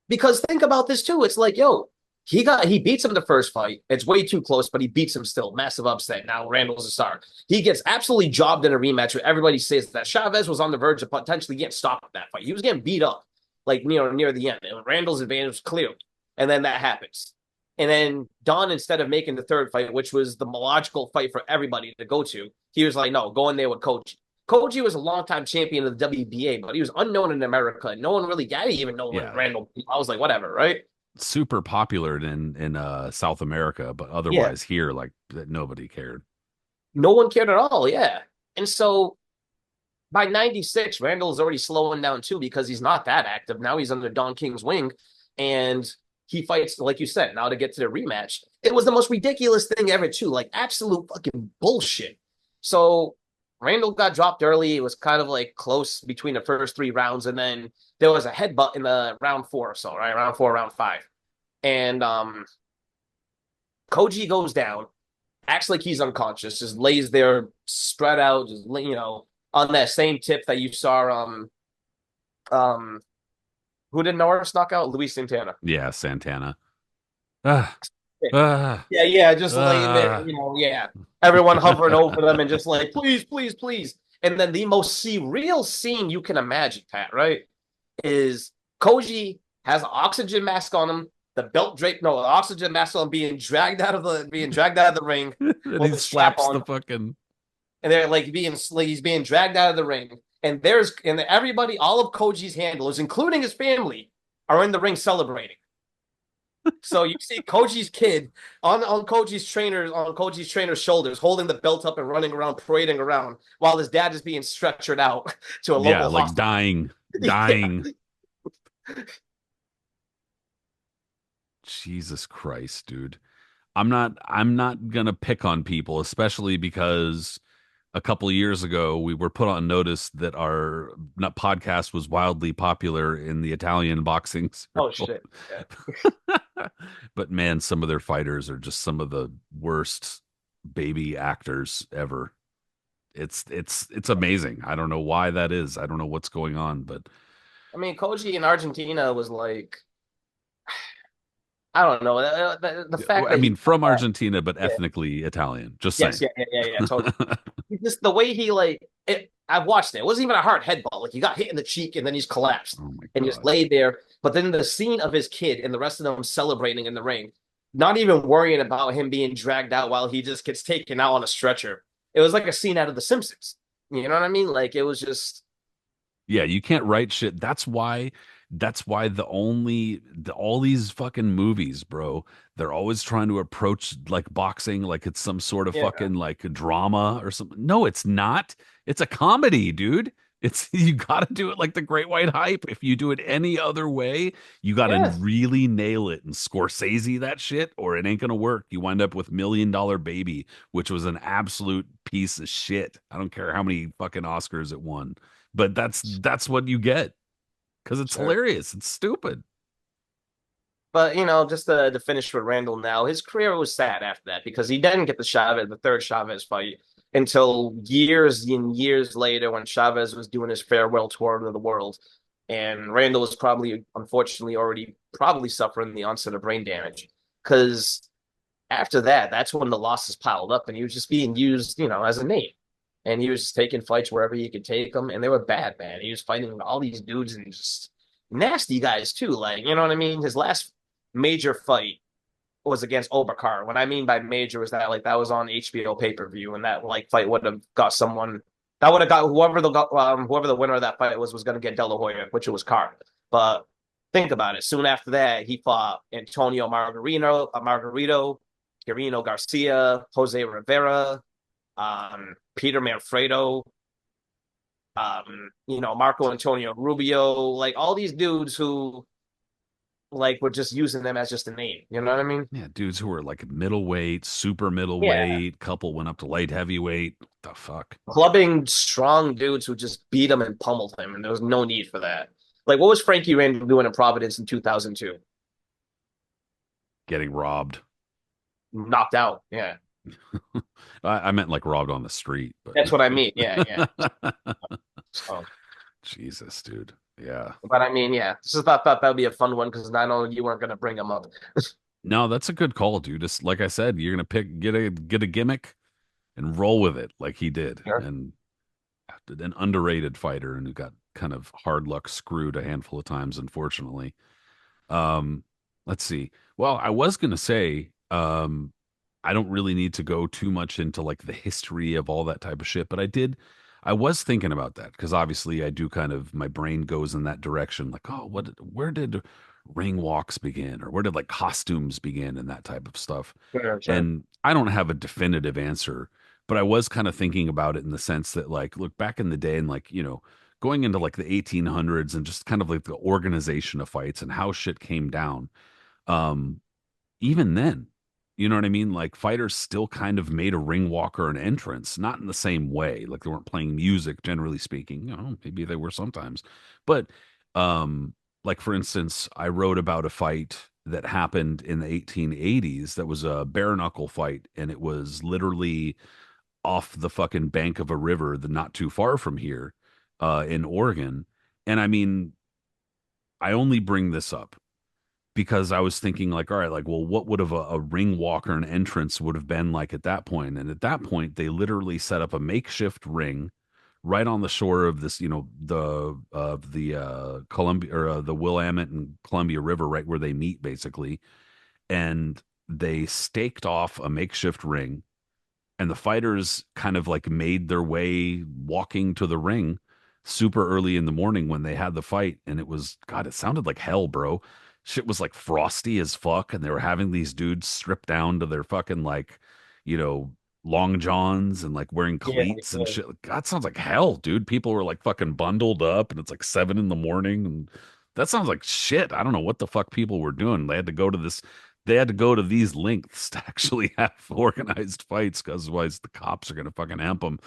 Because think about this too, it's like, yo, he beats him the first fight. It's way too close, but he beats him still. Massive upset. Now Randall's a star. He gets absolutely jobbed in a rematch where everybody says that Chavez was on the verge of potentially getting stopped in that fight. He was getting beat up like near the end. And Randall's advantage was clearly. And then that happens. And then Don, instead of making the third fight, which was the logical fight for everybody to go to, he was like, no, go in there with Koji. Koji was a longtime champion of the WBA, but he was unknown in America. No one really, I didn't even know when Yeah, Randall. I was like, whatever, right? super popular in South America, but Yeah, otherwise here, like that nobody cared. no one cared at all. Yeah, and so by '96, Randall's already slowing down too because he's not that active now. He's under Don King's wing, and he fights like you said. Now to get to the rematch, it was the most ridiculous thing ever too. Like absolute fucking bullshit. So Randall got dropped early. It was kind of like close between the first 3 rounds, and then there was a headbutt in the round 4 or so, right? Round 4, round 5. And Koji goes down, acts like he's unconscious, just lays there spread out, just on that same tip that you saw. Um, who did Norris knock out? Luis Santana. Yeah, Santana. Ah, ah, Yeah, yeah, just laying there, ah. yeah. Everyone hovering over them and just like, please, please, please. And then the most real scene you can imagine, Pat, right? Is Koji has an oxygen mask on him, the belt drape, no, the oxygen mask on him being dragged out of the ring And with he the strap slaps the on, fucking. and they're like he's being dragged out of the ring. And everybody, all of Koji's handlers, including his family, are in the ring celebrating. So you see Koji's kid on Koji's trainer's shoulders, holding the belt up and running around, parading around, while his dad is being stretchered out to a Yeah, local like hospital. dying, Yeah. dying. Jesus Christ, dude. I'm not gonna pick on people, especially because a couple of years ago we were put on notice that our not podcast was wildly popular in the Italian boxing Oh circle. shit. Yeah. But man, some of their fighters are just some of the worst baby actors ever. It's amazing. I don't know why that is. I don't know what's going on, but I mean, Koji in Argentina was like, I don't know, the fact I that he, mean from Argentina, but yeah, ethnically Italian. Just yes, saying. yeah, totally. Just the way he like it. I've watched it. It wasn't even a hard headbutt. Like he got hit in the cheek and then he's collapsed Oh my and just God. laid there. But then the scene of his kid and the rest of them celebrating in the ring, not even worrying about him being dragged out while he just gets taken out on a stretcher. It was like a scene out of The Simpsons. You know what I mean? Like it was just Yeah, you can't write shit. That's why That's why all these fucking movies, bro, they're always trying to approach like boxing like it's some sort of Yeah, fucking like drama or something. No, it's not. It's a comedy, dude. It's you got to do it like the Great White Hype. If you do it any other way, you got to yeah, really nail it and Scorsese that shit, or it ain't gonna work. You wind up with $1 Million Baby, which was an absolute piece of shit. I don't care how many fucking Oscars it won, but that's what you get because it's sure. hilarious. It's stupid. But just to finish with Randall now, his career was sad after that because he didn't get the third Chavez fight until years and years later when Chavez was doing his farewell tour of the world. And Randall was probably, unfortunately, already probably suffering the onset of brain damage. Because after that, that's when the losses piled up and he was just being used, as a name. And he was just taking fights wherever he could take them, and they were bad, man. He was fighting all these dudes and just nasty guys too. Like, you know what I mean? His last major fight was against Obakar. What I mean by major was that like that was on HBO pay-per-view, and that like fight would have got someone that would have got whoever the winner of that fight was going to get De La Hoya, which it was Carr. But think about it. Soon after that, he fought Antonio Margarito, Quirino Garcia, Jose Rivera, Peter Manfredo, Marco Antonio Rubio, like all these dudes who like we're just using them as just a name. You know what I mean? Yeah, dudes who were like middleweight, super Yeah. middleweight, couple went up to light heavyweight. What the fuck? Clubbing strong dudes who just beat him and pummeled him, and there was no need for that. Like, what was Frankie Randall doing in Providence in 2002? Getting robbed. Knocked out. Yeah. I meant like robbed on the street, That's what I mean. Yeah, yeah. but So, Jesus, dude. Yeah. but I mean, yeah. Just thought that would be a fun one because I know you weren't going to bring him up. No, that's a good call, dude. Just like I said, you're gonna get a gimmick and roll with it like he did. Sure. And an underrated fighter and who got kind of hard luck screwed a handful of times, unfortunately. Um, let's see. Well, I was gonna say, I don't really need to go too much into like the history of all that type of shit, but I was thinking about that because obviously I do kind of my brain goes in that direction, like, oh, where did ring walks begin, or where did like costumes begin and that type of stuff. Sure, sure. And I don't have a definitive answer, but I was kind of thinking about it in the sense that like, look back in the day and like, going into like the 1800s and just kind of like the organization of fights and how shit came down. Um, Even then, you know what I mean? Like fighters still kind of made a ring walker an entrance, not in the same way. Like they weren't playing music, generally speaking. Maybe they were sometimes. But like for instance, I wrote about a fight that happened in the 1880s that was a bare knuckle fight, and it was literally off the fucking bank of a river, not too far from here, in Oregon. And I mean, I only bring this up because I was thinking like, all right, like, well, what would have a ring walker and entrance would have been like at that point? And at that point, they literally set up a makeshift ring right on the shore of this, the Columbia or the Willamette and Columbia River, right where they meet, basically. And they staked off a makeshift ring, and the fighters kind of like made their way walking to the ring super early in the morning when they had the fight. And it was, God, it sounded like hell, bro. Shit was like frosty as fuck, and they were having these dudes stripped down to their fucking like, you know long johns and like wearing Yeah, cleats and yeah. shit. God, sounds like hell, dude. People were like fucking bundled up, and it's like 7 in the morning, and that sounds like shit. I don't know what the fuck people were doing. They had to go to these lengths to actually have organized fights, because otherwise the cops are gonna fucking amp them.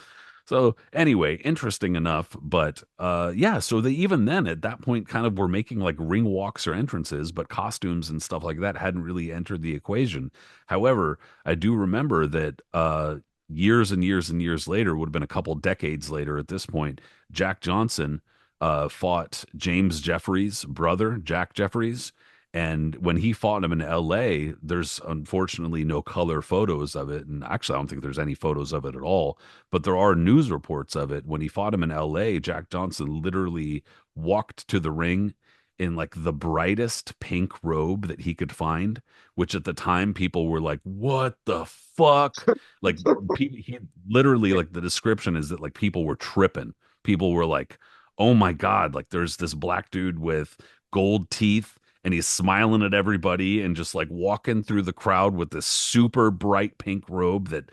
So anyway, interesting enough, but yeah, so they even then at that point kind of were making like ring walks or entrances, but costumes and stuff like that hadn't really entered the equation. However, I do remember that years and years and years later, would have been a couple decades later at this point, Jack Johnson fought James Jeffries' brother, Jack Jeffries. And when he fought him in LA, there's unfortunately no color photos of it. And actually, I don't think there's any photos of it at all, but there are news reports of it. When he fought him in LA, Jack Johnson literally walked to the ring in like the brightest pink robe that he could find, which at the time people were like, "What the fuck?" Like he literally, like, the description is that like people were tripping. People were like, "Oh my God, like there's this black dude with gold teeth, and he's smiling at everybody and just like walking through the crowd with this super bright pink robe that,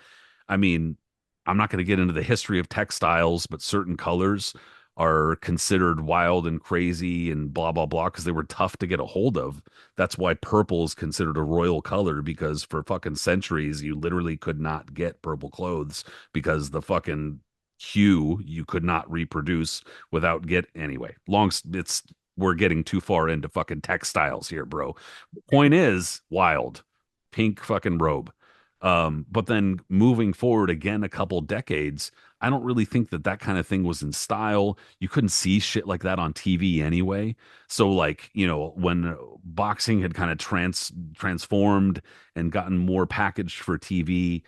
I mean, I'm not going to get into the history of textiles, but certain colors are considered wild and crazy and blah blah blah because they were tough to get a hold of. That's why purple is considered a royal color, because for fucking centuries you literally could not get purple clothes because the fucking hue you could not reproduce without get anyway. It's we're getting too far into fucking textiles here, bro. Point is, wild. Pink fucking robe. But then moving forward again a couple decades, I don't really think that that kind of thing was in style. You couldn't see shit like that on TV anyway. So like, when boxing had kind of transformed and gotten more packaged for TV,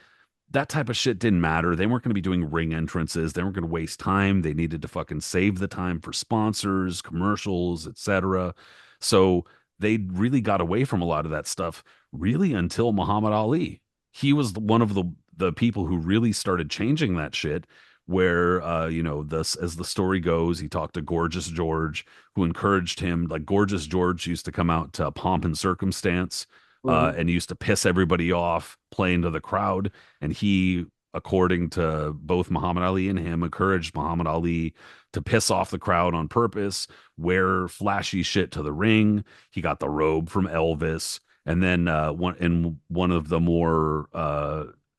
that type of shit didn't matter. They weren't going to be doing ring entrances. They weren't going to waste time. They needed to fucking save the time for sponsors, commercials, etc. So they really got away from a lot of that stuff really until Muhammad Ali. He was one of the people who really started changing that shit. Where this, as the story goes, he talked to Gorgeous George, who encouraged him. Like Gorgeous George used to come out to Pomp and Circumstance, Hmm. and used to piss everybody off playing to the crowd. And he, according to both Muhammad Ali and him, encouraged Muhammad Ali to piss off the crowd on purpose, wear flashy shit to the ring. He got the robe from Elvis. And then one of the more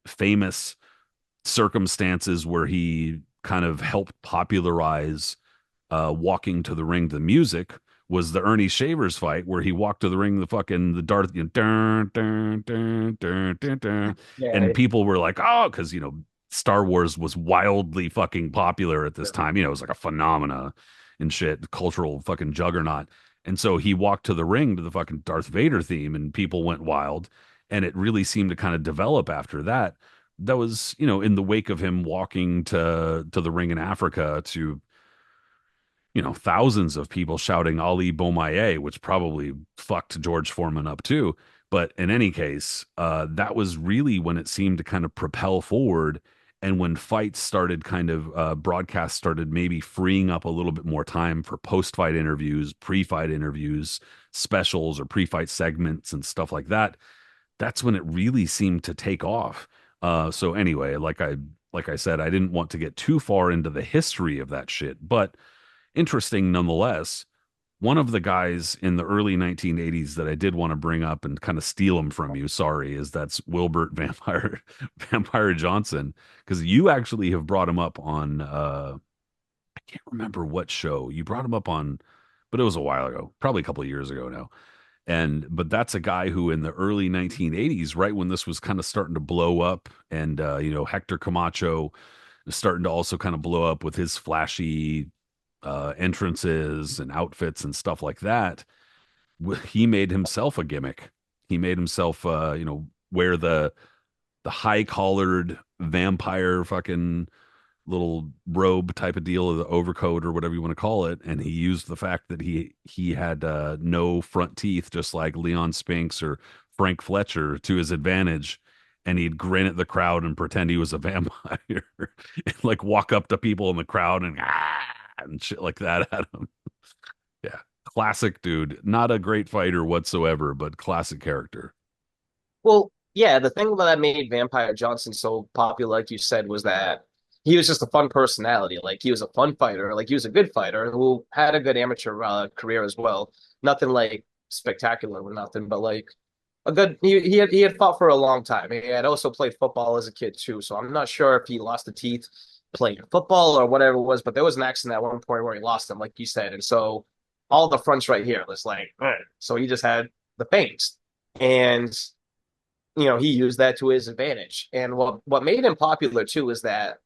famous circumstances where he kind of helped popularize walking to the ring, the music, was the Ernie Shavers fight where he walked to the ring, the Darth, dun, dun, dun, dun, dun, dun, Yeah. and people were like, oh, because Star Wars was wildly fucking popular at this time. It was like a phenomena and shit, cultural fucking juggernaut. And so he walked to the ring to the fucking Darth Vader theme, and people went wild. And it really seemed to kind of develop after that. That was, in the wake of him walking to the ring in Africa to thousands of people shouting Ali Bomaye, which probably fucked George Foreman up too. But in any case, that was really when it seemed to kind of propel forward. And when fights started broadcast started maybe freeing up a little bit more time for post fight interviews, pre fight interviews, specials or pre fight segments and stuff like that. That's when it really seemed to take off. So anyway, like I said, I didn't want to get too far into the history of that shit, but interesting nonetheless. One of the guys in the early 1980s that I did want to bring up and kind of steal him from you, sorry, is that's Wilbert Vampire Vampire Johnson, because you actually have brought him up on I can't remember what show you brought him up on, but it was a while ago, probably a couple of years ago now. And but that's a guy who in the early 1980s, right when this was kind of starting to blow up, and Hector Camacho is starting to also kind of blow up with his flashy entrances and outfits and stuff like that. He made himself a gimmick. He made himself, wear the high collared vampire fucking little robe type of deal, or the overcoat or whatever you want to call it. And he used the fact that he had no front teeth, just like Leon Spinks or Frank Fletcher, to his advantage. And he'd grin at the crowd and pretend he was a vampire, and like walk up to people in the crowd and shit like that at him. Yeah, classic dude. Not a great fighter whatsoever, but classic character. Well, yeah, the thing that made Vampire Johnson so popular, like you said, was that he was just a fun personality. Like he was a fun fighter. Like he was a good fighter who had a good amateur career as well. Nothing like spectacular or nothing, but like a good. He had fought for a long time. He had also played football as a kid too. So I'm not sure if he lost the teeth playing football or whatever it was, but there was an accident at one point where he lost them, like you said, and so all the fronts right here was like, so he just had the feints. And he used that to his advantage. And what made him popular too is that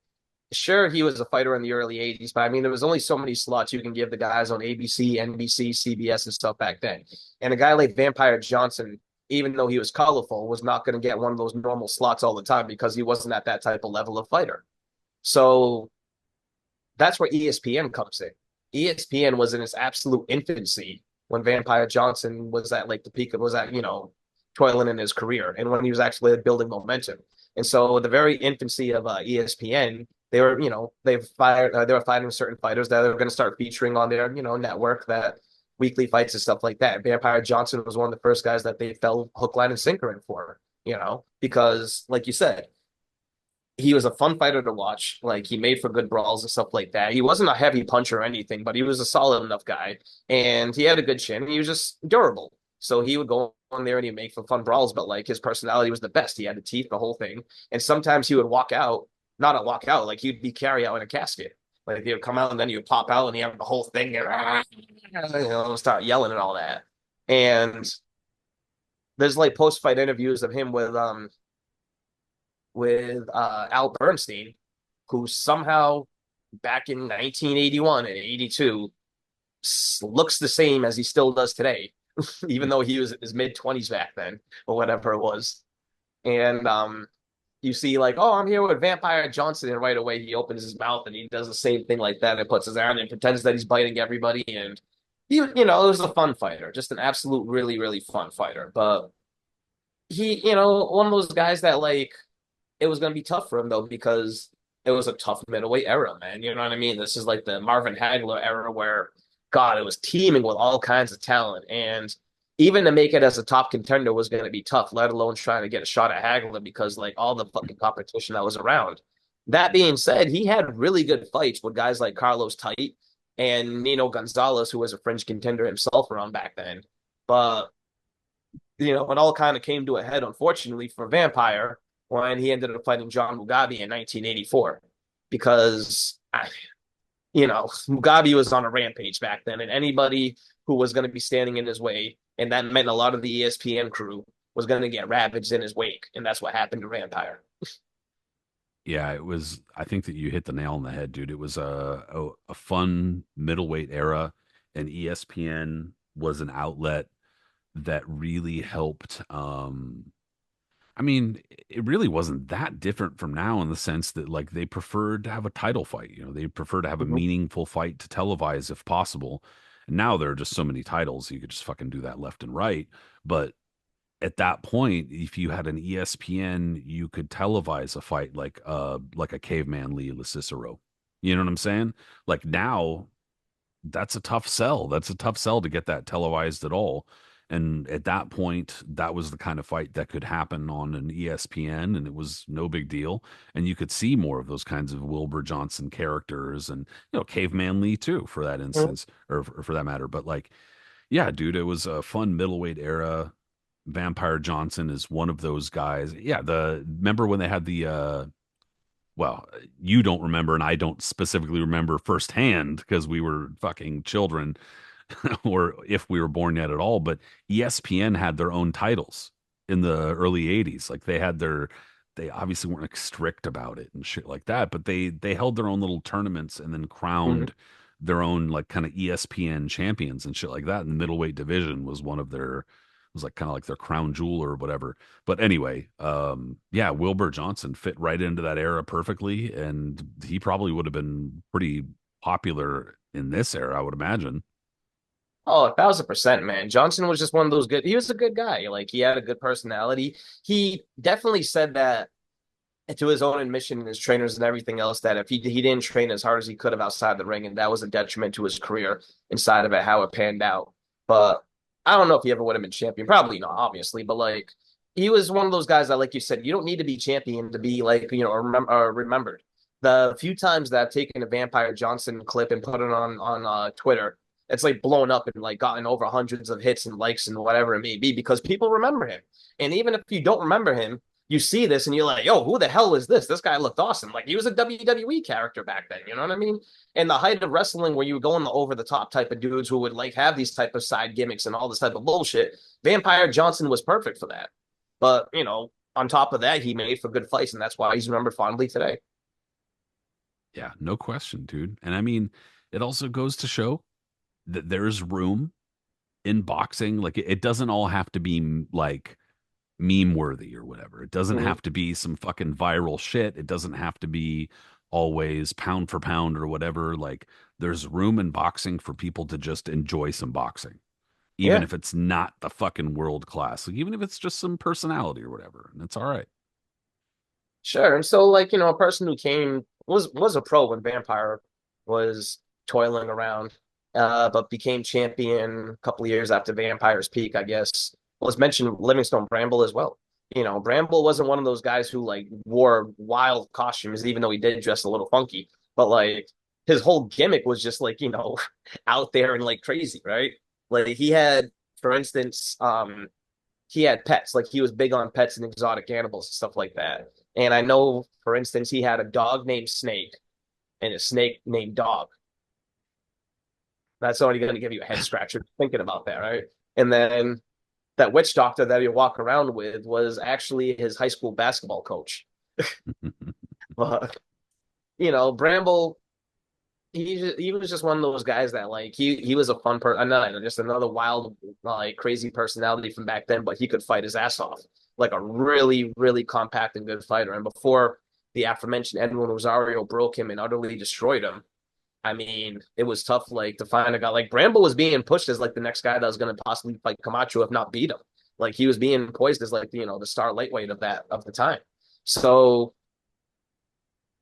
sure he was a fighter in the early 80s, but I mean there was only so many slots you can give the guys on ABC, NBC, CBS and stuff back then. And a guy like Vampire Johnson, even though he was colorful, was not going to get one of those normal slots all the time because he wasn't at that type of level of fighter. So that's where ESPN comes in. ESPN was in its absolute infancy when Vampire Johnson was at like the peak of was at toiling in his career and when he was actually building momentum. And so the very infancy of ESPN, they were they were fighting certain fighters that are going to start featuring on their network that weekly fights and stuff like that. Vampire Johnson was one of the first guys that they fell hook, line, and sinker in for, because like you said, he was a fun fighter to watch. Like he made for good brawls and stuff like that. He wasn't a heavy puncher or anything, but he was a solid enough guy, and he had a good chin. He was just durable. So he would go on there and he'd make for fun brawls, but like his personality was the best. He had the teeth, the whole thing. And sometimes he would walk out, not a walk out, like he'd be carry out in a casket. Like he would come out and then he would pop out and he had the whole thing and start yelling and all that. And there's like post fight interviews of him with Al Bernstein, who somehow back in 1981 and 82 looks the same as he still does today, even though he was in his mid 20s back then or whatever it was. And you see, like, oh, I'm here with Vampire Johnson, and right away he opens his mouth and he does the same thing like that and puts his arm and pretends that he's biting everybody. And it was a fun fighter, just an absolute, really, really fun fighter. But one of those guys that like it was going to be tough for him though because it was a tough middleweight era, man. You know what I mean? This is like the Marvin Hagler era where, God, it was teeming with all kinds of talent, and even to make it as a top contender was going to be tough. Let alone trying to get a shot at Hagler because like all the fucking competition that was around. That being said, he had really good fights with guys like Carlos Tait and Nino Gonzalez, who was a fringe contender himself around back then. But it all kind of came to a head, unfortunately, for Vampire when he ended up fighting John Mugabe in 1984 because, Mugabe was on a rampage back then, and anybody who was going to be standing in his way, and that meant a lot of the ESPN crew, was going to get ravaged in his wake, and that's what happened to Vampire. Yeah, it was. I think that you hit the nail on the head, dude. It was a fun middleweight era, and ESPN was an outlet that really helped. I mean, it really wasn't that different from now in the sense that like they preferred to have a title fight. They prefer to have a Mm-hmm. meaningful fight to televise if possible. And now there are just so many titles, you could just fucking do that left and right. But at that point, if you had an ESPN, you could televise a fight like a caveman Lee Cicero. You know what I'm saying? Like now, that's a tough sell. That's a tough sell to get that televised at all. And at that point, that was the kind of fight that could happen on an ESPN, and it was no big deal. And you could see more of those kinds of Wilbur Johnson characters, and Caveman Lee too, for that instance, or for that matter. But like, yeah, dude, it was a fun middleweight era. Vampire Johnson is one of those guys. Yeah, the remember when they had the well, you don't remember, and I don't specifically remember firsthand because we were fucking children, or if we were born yet at all. But ESPN had their own titles in the early '80s. Like they obviously weren't like, strict about it and shit like that, but they held their own little tournaments and then Mm-hmm. crowned their own like kind of ESPN champions and shit like that. And the middleweight division was one of their was like kind of like their crown jewel or whatever. But anyway, yeah, Wilbur Johnson fit right into that era perfectly, and he probably would have been pretty popular in this era, I would imagine. Oh, 1,000%, man. Johnson was just one of those good. He was a good guy. Like he had a good personality. He definitely said that to his own admission and his trainers and everything else that if he didn't train as hard as he could have outside the ring, and that was a detriment to his career inside of it, how it panned out. But I don't know if he ever would have been champion. Probably not, obviously. But like he was one of those guys that, like you said, you don't need to be champion to be like remembered. The few times that I've taken a Vampire Johnson clip and put it on Twitter, it's like blown up and like gotten over hundreds of hits and likes and whatever it may be because people remember him. And even if you don't remember him, you see this and you're like, yo, who the hell is this? This guy looked awesome. Like he was a WWE character back then. You know what I mean? And the height of wrestling where you were going the over the top type of dudes who would like have these type of side gimmicks and all this type of bullshit. Vampire Johnson was perfect for that. But, on top of that, he made for good fights, and that's why he's remembered fondly today. Yeah, no question, dude. And I mean, it also goes to show that there's room in boxing. Like it doesn't all have to be like meme worthy or whatever. It doesn't Mm-hmm. have to be some fucking viral shit. It doesn't have to be always pound for pound or whatever. Like there's room in boxing for people to just enjoy some boxing, even Yeah, if it's not the fucking world class. Like even if it's just some personality or whatever, and it's all right. sure. And so, like, a person who came was a pro when Vampire was toiling around. but became champion a couple of years after Vampire's Peak, I guess. Well, let's mention Livingstone Bramble as well. Bramble wasn't one of those guys who like wore wild costumes, even though he did dress a little funky. But like his whole gimmick was just like, out there and like crazy, right? Like he had, for instance, he had pets. Like he was big on pets and exotic animals and stuff like that. And I know, for instance, he had a dog named Snake and a snake named Dog. That's already going to give you a head scratcher thinking about that, right? And then that witch doctor that he walk around with was actually his high school basketball coach. But Bramble, he was just one of those guys that like he was a fun person, another just another wild like crazy personality from back then, but he could fight his ass off like a really really compact and good fighter. And before the aforementioned Edwin Rosario broke him and utterly destroyed him, I mean, it was tough, like to find a guy like Bramble was being pushed as like the next guy that was going to possibly fight Camacho, if not beat him. Like he was being poised as like the star lightweight of the time. So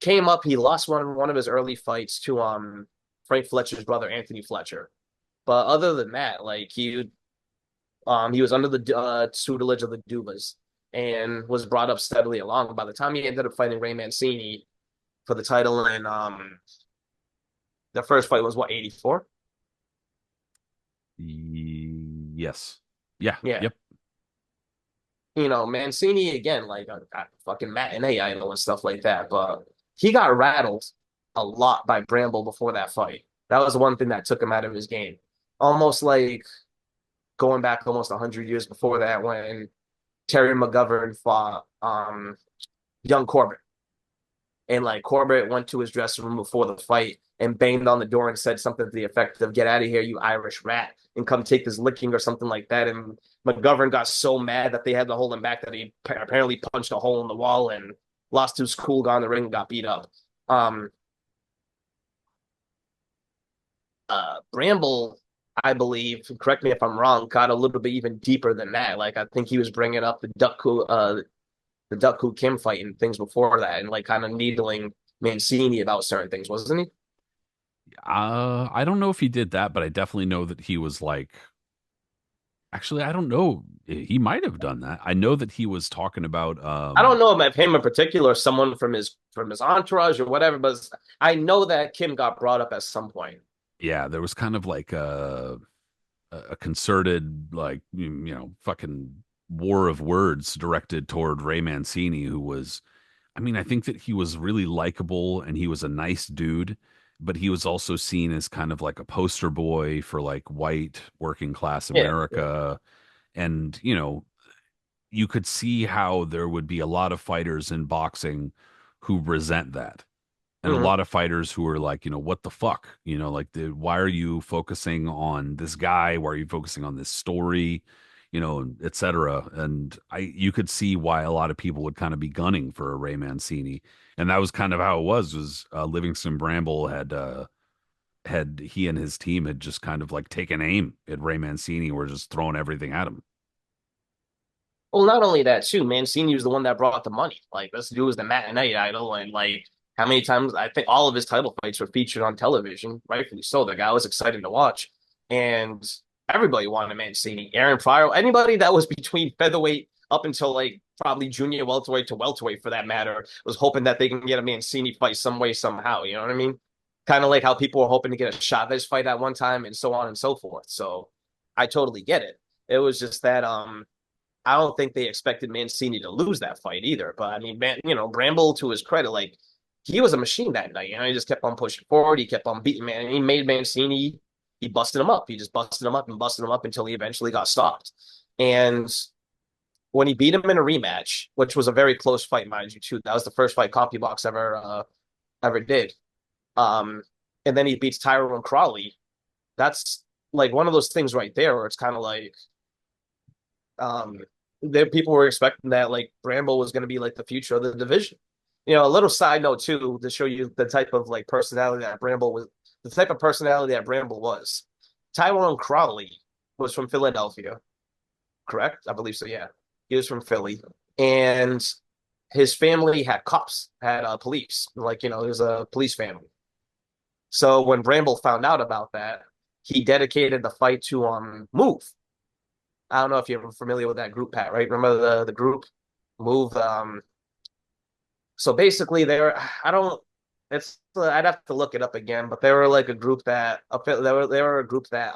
came up, he lost one of his early fights to Frank Fletcher's brother Anthony Fletcher. But other than that, like he was under the tutelage of the Dubas and was brought up steadily along. By the time he ended up fighting Ray Mancini for the title in the first fight was what, 84? Yes. Yeah. Yeah. Yep. Mancini again, like a fucking matinee idol and stuff like that. But he got rattled a lot by Bramble before that fight. That was the one thing that took him out of his game. Almost like going back almost 100 years before that when Terry McGovern fought young Corbett. And like Corbett went to his dressing room before the fight and banged on the door and said something to the effect of "Get out of here, you Irish rat, and come take this licking" or something like that. And McGovern got so mad that they had to hold him back that he apparently punched a hole in the wall and lost his cool, got in the ring, and got beat up. Um, Bramble, I believe, correct me if I'm wrong, got a little bit even deeper than that. Like I think he was bringing up the Duck Who Kim fight and things before that, and like kind of needling Mancini about certain things, wasn't he? I don't know if he did that, but I definitely know that he was like, actually, I don't know. He might have done that. I know that he was talking about, I don't know if him in particular, someone from his entourage or whatever, but I know that Kim got brought up at some point. yeah, there was kind of like a concerted, like, fucking war of words directed toward Ray Mancini, who was, I mean, I think that he was really likable and he was a nice dude, but he was also seen as kind of like a poster boy for like white working class Yeah, yeah. America. And, you could see how there would be a lot of fighters in boxing who resent that. And a Mm-hmm. lot of fighters who are like, what the fuck? Like, why are you focusing on this guy? Why are you focusing on this story? Et cetera. And you could see why a lot of people would kind of be gunning for a Ray Mancini. And that was kind of how it was Livingston Bramble had he and his team had just kind of like taken aim at Ray Mancini, were just throwing everything at him. Well, not only that too, Mancini was the one that brought the money. Like this dude was the matinee idol, and like how many times I think all of his title fights were featured on television, rightfully so. The guy was exciting to watch, and everybody wanted Mancini. Aaron Pryor, anybody that was between featherweight up until like probably junior welterweight to welterweight for that matter, was hoping that they can get a Mancini fight some way somehow. You know what I mean? Kind of like how people were hoping to get a Chavez fight at one time, and so on and so forth. So I totally get it. It was just that I don't think they expected Mancini to lose that fight either. But I mean, man, Bramble, to his credit, like he was a machine that night. He just kept on pushing forward. He kept on beating man. He made Mancini. He busted him up. He just busted him up and busted him up until he eventually got stopped. And when he beat him in a rematch, which was a very close fight, mind you, too. That was the first fight Compubox ever did. Um, and then he beats Tyrone Crawley. That's like one of those things right there where it's kind of like um, there people were expecting that like Bramble was going to be like the future of the division. A little side note too to show you the type of like personality that Bramble was, the type of personality that Bramble was. Tyrone Crawley was from Philadelphia, correct? I believe so. Yeah, he was from Philly, and his family had cops, had police. Like, it was a police family. So when Bramble found out about that, he dedicated the fight to Move. I don't know if you're familiar with that group, Pat, right? Remember the group Move? So basically, they're I don't. It's I'd have to look it up again, but they were like a group that they were a group that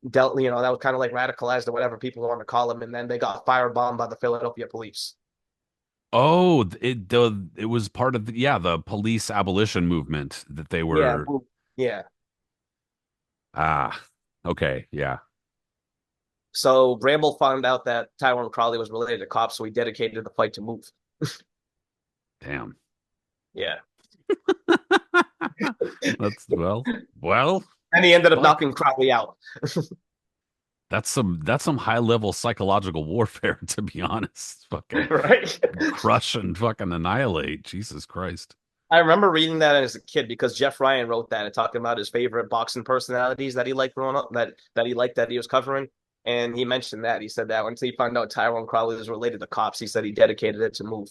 dealt that was kind of like radicalized or whatever people want to call them, and then they got firebombed by the Philadelphia police. Oh, it was part of the police abolition movement that they Yeah, were. Move. Yeah. Ah, okay, yeah, So Bramble found out that Tyrone Crowley was related to cops, so he dedicated the fight to Move. damn. Yeah, That's well, and he ended up fuck. knocking Crowley out. That's some high level psychological warfare, to be honest. Fucking Right. crush and fucking annihilate. Jesus Christ. I remember reading that as a kid because Jeff Ryan wrote that and talking about his favorite boxing personalities that he liked growing up, that he liked that he was covering. And he mentioned that. He said that once he found out Tyrone Crowley was related to cops, he said he dedicated it to Move.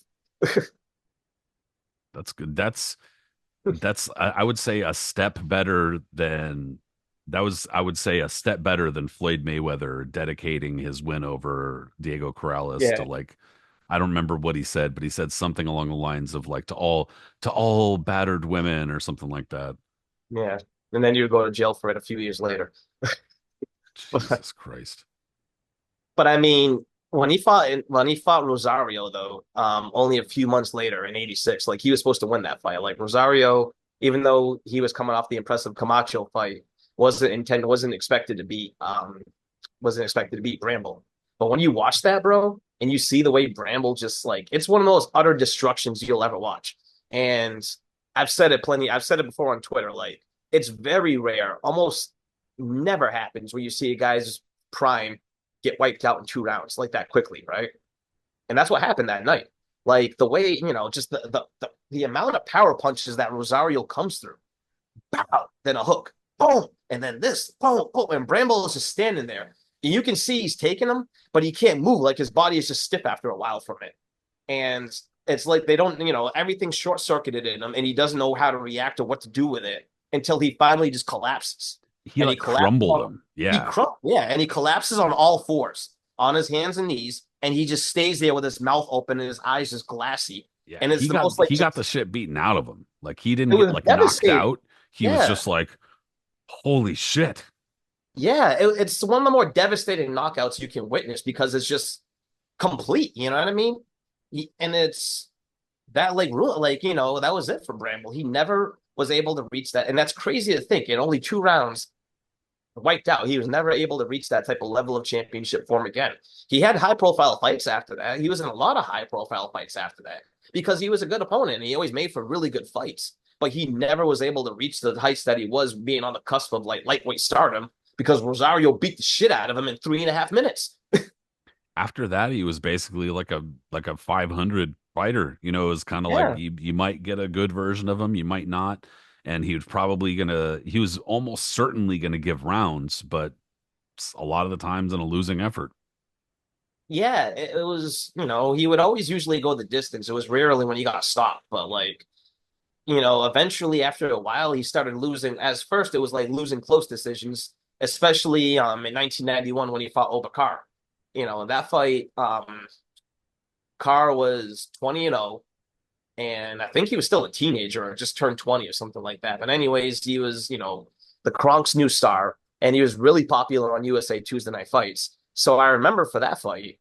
That's good. That's I would say a step better than that was I would say a step better than Floyd Mayweather dedicating his win over Diego Corrales to Yeah, like I don't remember what he said, but he said something along the lines of like to all battered women or something like that. yeah. And then you would go to jail for it a few years later. Jesus Christ. But I mean, when he fought Rosario though, only a few months later in '86, like he was supposed to win that fight. Like Rosario, even though he was coming off the impressive Camacho fight, wasn't expected to beat Bramble. But when you watch that, bro, and you see the way Bramble just like it's one of those utter destructions you'll ever watch. And I've said it before on Twitter, like it's very rare, almost never happens where you see a guy's prime get wiped out in 2 rounds like that quickly, right? And that's what happened that night. Like the way, just the amount of power punches that Rosario comes through. Pow, then a hook, boom, and then this, boom, boom, and Bramble is just standing there. And you can see he's taking him, but he can't move. Like his body is just stiff after a while from it. And it's like they don't, everything's short circuited in him, and he doesn't know how to react or what to do with it until he finally just collapses. He And he like collapses crumbled on him. Yeah. yeah, and he collapses on all fours, on his hands and knees, and he just stays there with his mouth open and his eyes just glassy. Yeah. And it's He the got most like he got just the shit beaten out of him. Like he didn't it get was like knocked devastating. out. He was Yeah. just like, holy shit. Yeah, it's one of the more devastating knockouts you can witness because it's just complete. You know what I mean? And it's that that was it for Bramble. He never was able to reach that, and that's crazy to think. In only 2 rounds, wiped out. He was never able to reach that type of level of championship form again. He had high profile fights after that. He was in a lot of high profile fights after that because he was a good opponent and he always made for really good fights. But he never was able to reach the heights that he was being on the cusp of like lightweight stardom because Rosario beat the shit out of him in 3.5 minutes. After that, he was basically like a 500 fighter. It was kind of like Yeah. you might get a good version of him, you might not. And he was almost certainly gonna give rounds, but a lot of the times in a losing effort. Yeah, it was, he would always usually go the distance. It was rarely when he got stopped, but like eventually after a while, he started losing. As first, it was like losing close decisions, especially in 1991 when he fought Obakar. In that fight, Carr was 20-0, and I think he was still a teenager or just turned 20 or something like that. But anyways, he was, the Kronk's new star, and he was really popular on USA Tuesday Night Fights. So I remember for that fight,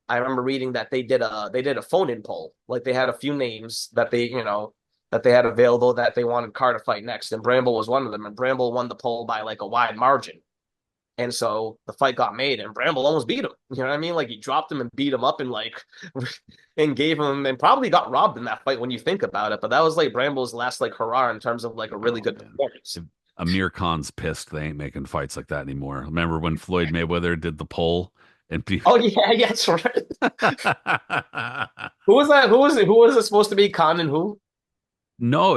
I remember reading that they did a phone in poll. Like they had a few names that they had available that they wanted Carr to fight next, and Bramble was one of them. And Bramble won the poll by like a wide margin. And so the fight got made, and Bramble almost beat him. You know what I mean? Like he dropped him and beat him up, and like and gave him, and probably got robbed in that fight when you think about it. But that was like Bramble's last like hurrah in terms of like a really Oh good man. performance. If Amir Khan's pissed they ain't making fights like that anymore. Remember when Floyd Mayweather did the poll and Oh yeah, yeah, that's right. Who was that? Who was it? Who was it supposed to be? Khan and who? No,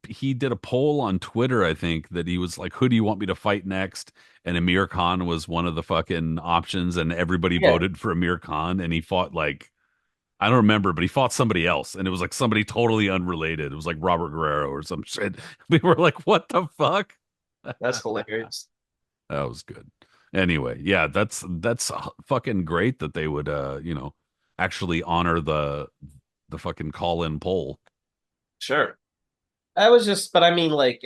he did a poll on Twitter, I think, that he was like, who do you want me to fight next? And Amir Khan was one of the fucking options, and everybody Yeah, voted for Amir Khan, and he fought like I don't remember, but he fought somebody else, and it was like somebody totally unrelated. It was like Robert Guerrero or some shit. We were like, what the fuck? That's hilarious. That was good. Anyway, yeah, that's fucking great that they would actually honor the fucking call-in poll. Sure. I was just, but I mean, like,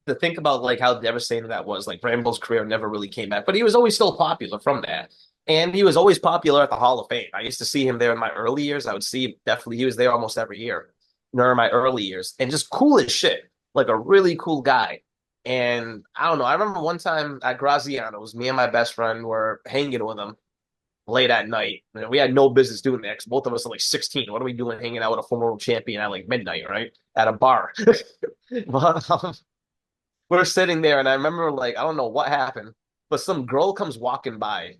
to think about like how devastating that was. Like Bramble's career never really came back, but he was always still popular from that, and he was always popular at the Hall of Fame. I used to see him there in my early years. I would see him, definitely he was there almost every year during my early years, and just cool as shit, like a really cool guy. And I don't know. I remember one time at Graziano's, me and my best friend were hanging with him late at night. You know, we had no business doing that because both of us are like 16. What are we doing hanging out with a former world champion at like midnight, right? At a bar. But we're sitting there, and I remember like I don't know what happened, but some girl comes walking by,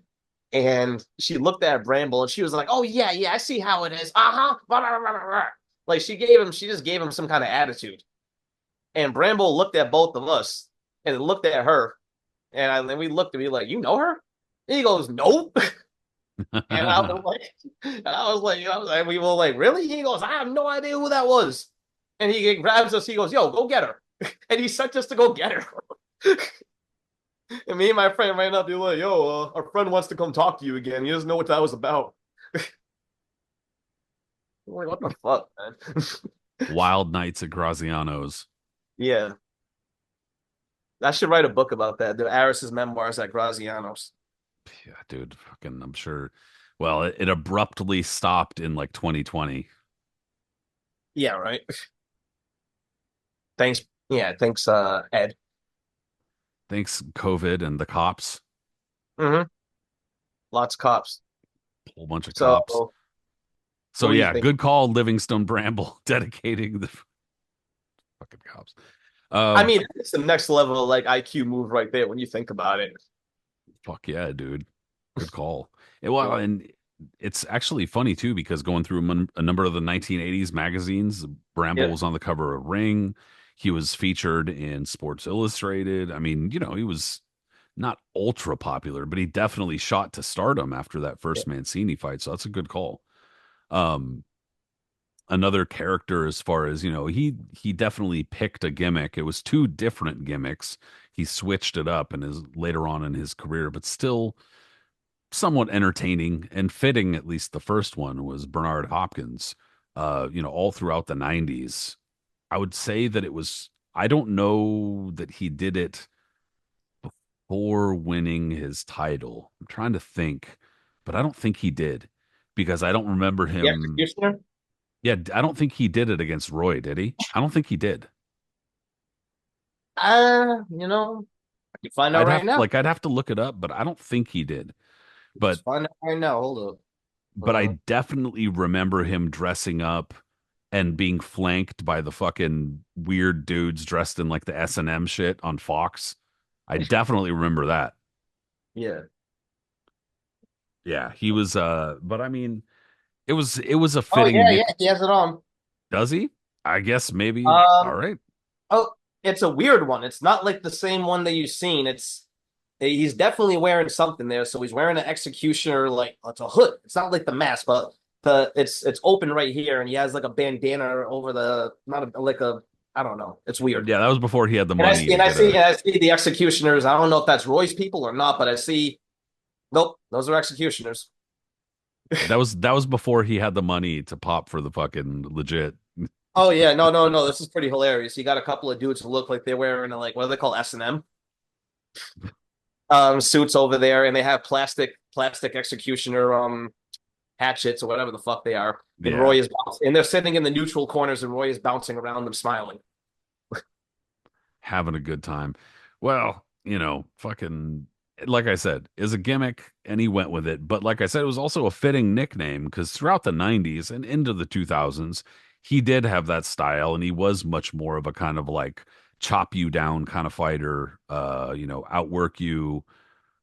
and she looked at Bramble, and she was like, "Oh yeah, yeah, I see how it is. Uh huh." Like she just gave him some kind of attitude, and Bramble looked at both of us and looked at her, and we looked at me like, "You know her?" And he goes, "Nope." And I was like, we were like, "Really?" He goes, "I have no idea who that was." And he grabs us. He goes, "Yo, go get her." And he sent us to go get her. And me and my friend ran up. He was like, "Yo, our friend wants to come talk to you again. He doesn't know what that was about." I'm like, what the fuck, man? Wild Nights at Graziano's. Yeah, I should write a book about that. The Aris's memoirs at Graziano's. Yeah, dude, fucking, I'm sure. Well, it abruptly stopped in like 2020. Yeah, right. Thanks. Yeah, thanks, Ed. Thanks, COVID and the cops, Mm-hmm. Lots of cops. a whole bunch of cops. So, So what do you yeah, think? good call, Livingstone Bramble, dedicating the fucking cops. I Um, mean, it's the next level like IQ move right there when you think about it. Fuck yeah, dude. Good call. Well, Yeah. and it's actually funny too because going through a number of the 1980s magazines, Bramble Yeah. was on the cover of Ring. He was featured in Sports Illustrated. I mean, he was not ultra popular, but he definitely shot to stardom after that Yeah. first Mancini fight. So that's a good call. Um, Another character as far as, he definitely picked a gimmick. It was two different gimmicks. He switched it up and is later on in his career, but still somewhat entertaining and fitting. At least the first one was Bernard Hopkins. All throughout the 90s. I would say that it was, I don't know that he did it before winning his title. I'm trying to think, but I don't think he did because I don't remember The him. executioner? Yeah, I don't think he did it against Roy, did he? I don't think he did. You find out right now. I'd have to look it up, but I don't think he did. But Just find out right now. Hold up. I Uh, definitely remember him dressing up and being flanked by the fucking weird dudes dressed in like the S&M shit on Fox. I definitely remember that. yeah. Yeah, he was but I mean, it was a Oh fitting yeah, yeah. nick. He has it on. Does he? I guess maybe. All Um. right. Oh, it's a weird one. It's not like the same one that you've seen. He's definitely wearing something there. So he's wearing an executioner, like it's a hood. It's not like the mask, but it's open right here, and he has like a bandana over the not a, like a I don't know. It's weird. Yeah, that was before he had the And I money see to and I get see a and I see the executioners. I don't know if that's Roy's people or not, but I see nope, those are executioners. that was before he had the money to pop for the fucking legit. Oh yeah, no, no, no. This is pretty hilarious. You got a couple of dudes who look like they're wearing like what do they call S&M suits over there, and they have plastic executioner hatchets or whatever the fuck they are. And Yeah, Roy is and they're sitting in the neutral corners, and Roy is bouncing around them, smiling. having a good time. Well, fucking like I said, is a gimmick and he went with it. But like I said, it was also a fitting nickname because throughout the 90s and into the 2000s, he did have that style and he was much more of a kind of like chop you down kind of fighter, outwork you,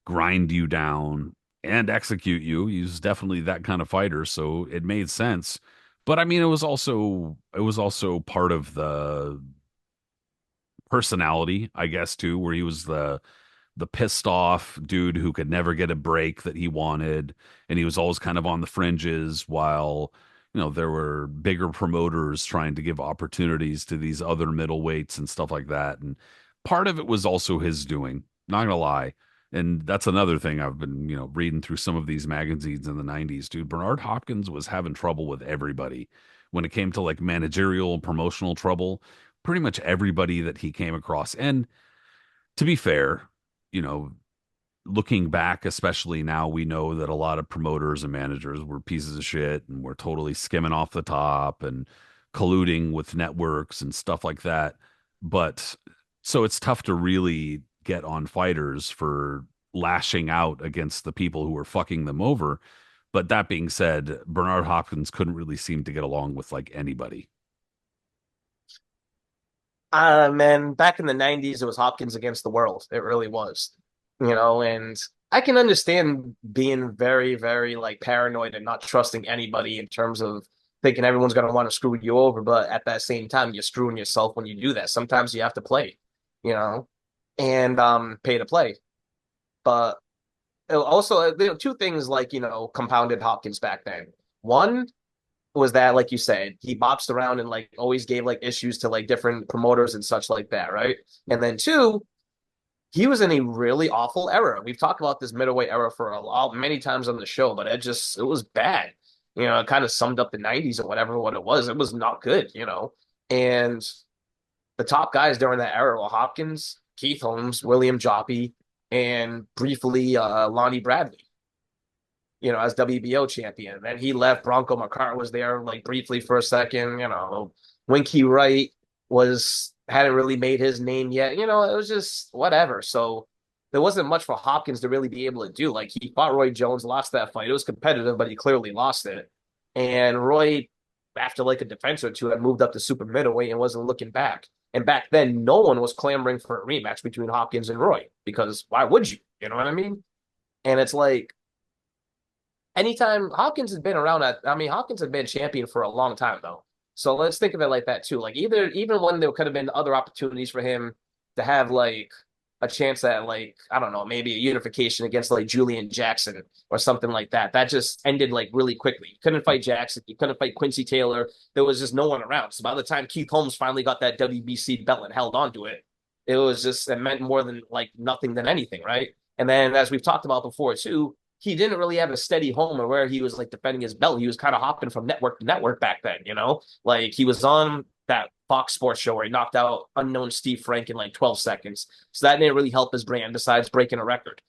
grind you down and execute you. He's definitely that kind of fighter, so it made sense. But I mean, it was also part of the personality, I guess, too, where he was the pissed off dude who could never get a break that he wanted, and he was always kind of on the fringes while there were bigger promoters trying to give opportunities to these other middleweights and stuff like that. And part of it was also his doing, not gonna lie. And that's another thing I've been, reading through some of these magazines in the 90s, dude. Bernard Hopkins was having trouble with everybody when it came to like managerial and promotional trouble. Pretty much everybody that he came across. And to be fair, you know, looking back, especially now, we know that a lot of promoters and managers were pieces of shit and were totally skimming off the top and colluding with networks and stuff like that. But so it's tough to really get on fighters for lashing out against the people who were fucking them over. But that being said, Bernard Hopkins couldn't really seem to get along with like anybody. Man, back in the 90s, it was Hopkins against the world. It really was, and I can understand being very, very like paranoid and not trusting anybody in terms of thinking everyone's going to want to screw you over. But at that same time, you're screwing yourself when you do that. Sometimes you have to play, you know, and pay to play. But also, two things like, compounded Hopkins back then. One was that, like you said, he boxed around and like always gave like issues to like different promoters and such like that, right? And then two, he was in a really awful era. We've talked about this middleweight era for a lot, many times on the show, but it was bad. It kind of summed up the 90s or whatever what it was. It was not good. And the top guys during that era were Hopkins, Keith Holmes, William Joppy, and briefly Lonnie Bradley, as WBO champion. Then he left. Bronco McCart was there like briefly for a second. Winky Wright hadn't really made his name yet. It was just whatever. So there wasn't much for Hopkins to really be able to do. Like he fought Roy Jones, lost that fight. It was competitive, but he clearly lost it. And Roy, after like a defense or two, had moved up to super middleweight and wasn't looking back. And back then, no one was clamoring for a rematch between Hopkins and Roy because why would you? You know what I mean? And it's like anytime Hopkins has been around Hopkins had been champion for a long time though. So let's think of it like that too. Like even when there could have been other opportunities for him to have like a chance at like, I don't know, maybe a unification against like Julian Jackson or something like that. That just ended like really quickly. You couldn't fight Jackson, you couldn't fight Quincy Taylor. There was just no one around. So by the time Keith Holmes finally got that WBC belt and held on to it, it meant more than like nothing than anything, right? And then as we've talked about before too, he didn't really have a steady home or where he was like defending his belt. He was kind of hopping from network to network back then. Like he was on that Fox Sports show where he knocked out unknown Steve Frank in like 12 seconds. So that didn't really help his brand besides breaking a record.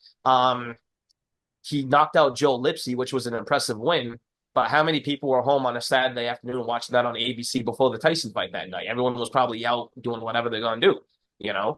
He knocked out Joe Lipsy, which was an impressive win. But how many people were home on a Saturday afternoon watching that on ABC before the Tyson fight that night? Everyone was probably out doing whatever they're going to do, you know?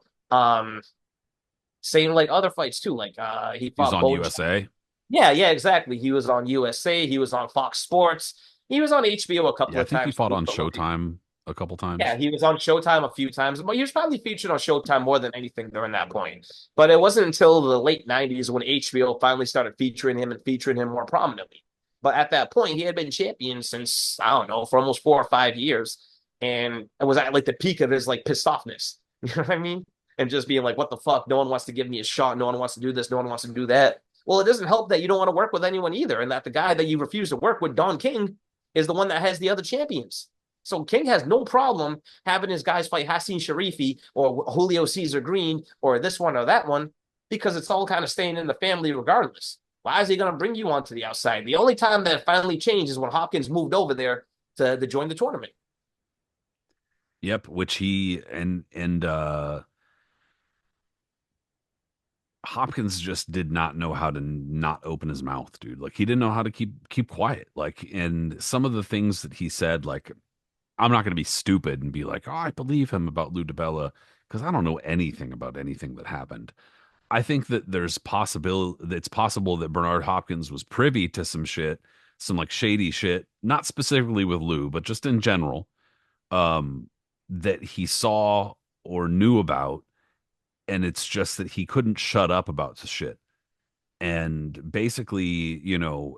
Same like other fights too. Like he He was fought on Bo. USA. Yeah, exactly. He was on USA. He was on Fox Sports. He was on HBO a couple Yeah, I of think he times fought too. on Showtime a couple Yeah, times. he was on Showtime a few times. But he was probably featured on Showtime more than anything during that point. But it wasn't until the late 90s when HBO finally started featuring him and featuring him more prominently. But at that point, he had been champion since, I don't know, for almost 4 or 5 years. And it was at like the peak of his like pissed offness. You know what I mean? And just being like, what the fuck? No one wants to give me a shot. No one wants to do this. No one wants to do that. Well, it doesn't help that you don't want to work with anyone either, and that the guy that you refuse to work with, Don King, is the one that has the other champions. So King has no problem having his guys fight Hassan Sharifi or Julio Cesar Green or this one or that one because it's all kind of staying in the family regardless. Why is he going to bring you onto the outside? The only time that finally changed is when Hopkins moved over there to join the tournament. Yep, which he and Hopkins just did not know how to not open his mouth, dude. Like he didn't know how to keep quiet. Like and some of the things that he said, like I'm not going to be stupid and be like, "Oh, I believe him about Lou DiBella," because I don't know anything about anything that happened. I think that it's possible that Bernard Hopkins was privy to some shit, some like shady shit, not specifically with Lou, but just in general, um, that he saw or knew about, and it's just that he couldn't shut up about the shit. And basically,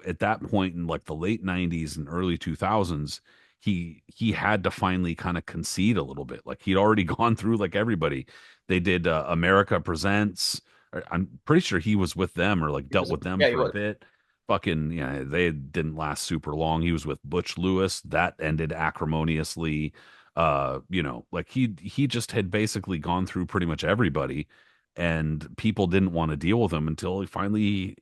at that point in like the late 90s and early 2000s, he had to finally kind of concede a little bit. Like he'd already gone through like everybody. They did America Presents. I'm pretty sure he was with them or like dealt with them Yeah, he for a was. bit. Fucking, yeah, they didn't last super long. He was with Butch Lewis. That ended acrimoniously. Like he just had basically gone through pretty much everybody, and people didn't want to deal with him until he finally,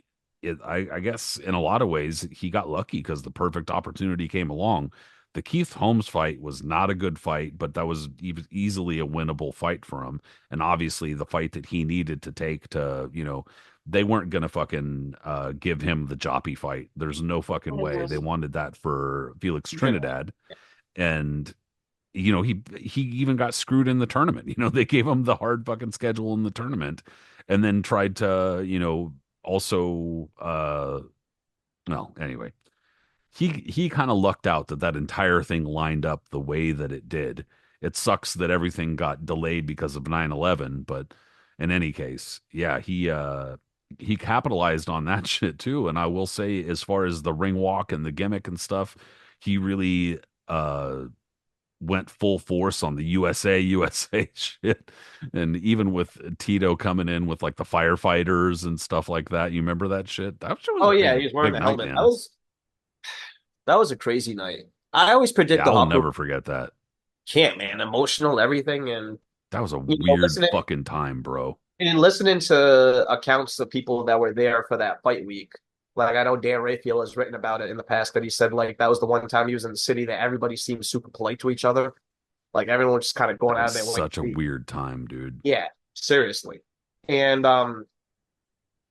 I guess in a lot of ways he got lucky because the perfect opportunity came along. The Keith Holmes fight was not a good fight, but that was easily a winnable fight for him. And obviously the fight that he needed to take to, they weren't gonna fucking give him the Joppy fight. There's no fucking way. They wanted that for Felix Trinidad. And he even got screwed in the tournament. They gave him the hard fucking schedule in the tournament, and then tried to, also, well, anyway, he kind of lucked out that that entire thing lined up the way that it did. It sucks that everything got delayed because of 9/11, but in any case, yeah, he capitalized on that shit too. And I will say, as far as the ring walk and the gimmick and stuff, he really went full force on the USA shit. And even with Tito coming in with like the firefighters and stuff like that, you remember that shit? That shit was Oh a yeah, big he was wearing big the night, helmet. man. That was a crazy night. I always predict Yeah, the I'll Hawk Group never forget that. can't, man. Emotional, everything, and That was a weird listening fucking time, bro. and listening to accounts of people that were there for that fight week. Like I know Dan Raphael has written about it in the past that he said like that was the one time he was in the city that everybody seemed super polite to each other. Like everyone was just kind of going That out was of their way. such a weird time, dude. Yeah, seriously. And what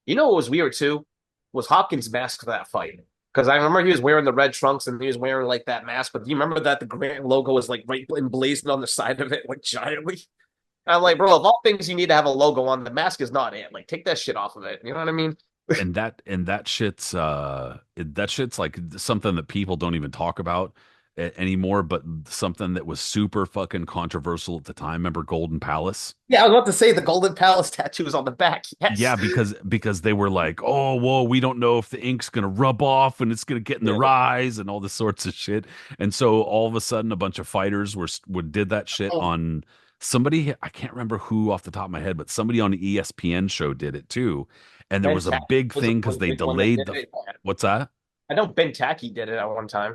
was weird too was Hopkins' mask for that fight. Because I remember he was wearing the red trunks and he was wearing like that mask. But do you remember that the Grant logo was like right emblazoned on the side of it, like giantly? I'm like, bro, of all things you need to have a logo on, the mask is not it. Like, take that shit off of it. You know what I mean? And that shit's that shit's like something that people don't even talk about anymore, but something that was super fucking controversial at the time. Remember Golden Palace? Yeah, I was about to say the Golden Palace tattoos on the back. Yes. Yeah, because they were like, oh, whoa, we don't know if the ink's gonna rub off and it's gonna get in Yeah. their eyes and all this sorts of shit. And so all of a sudden, a bunch of fighters did that shit Oh, on somebody. I can't remember who off the top of my head, but somebody on the ESPN show did it too. And there Ben was a Tacky big was a thing because really they big one that delayed did the it. what's that? I know Ben Tacky did it at one time.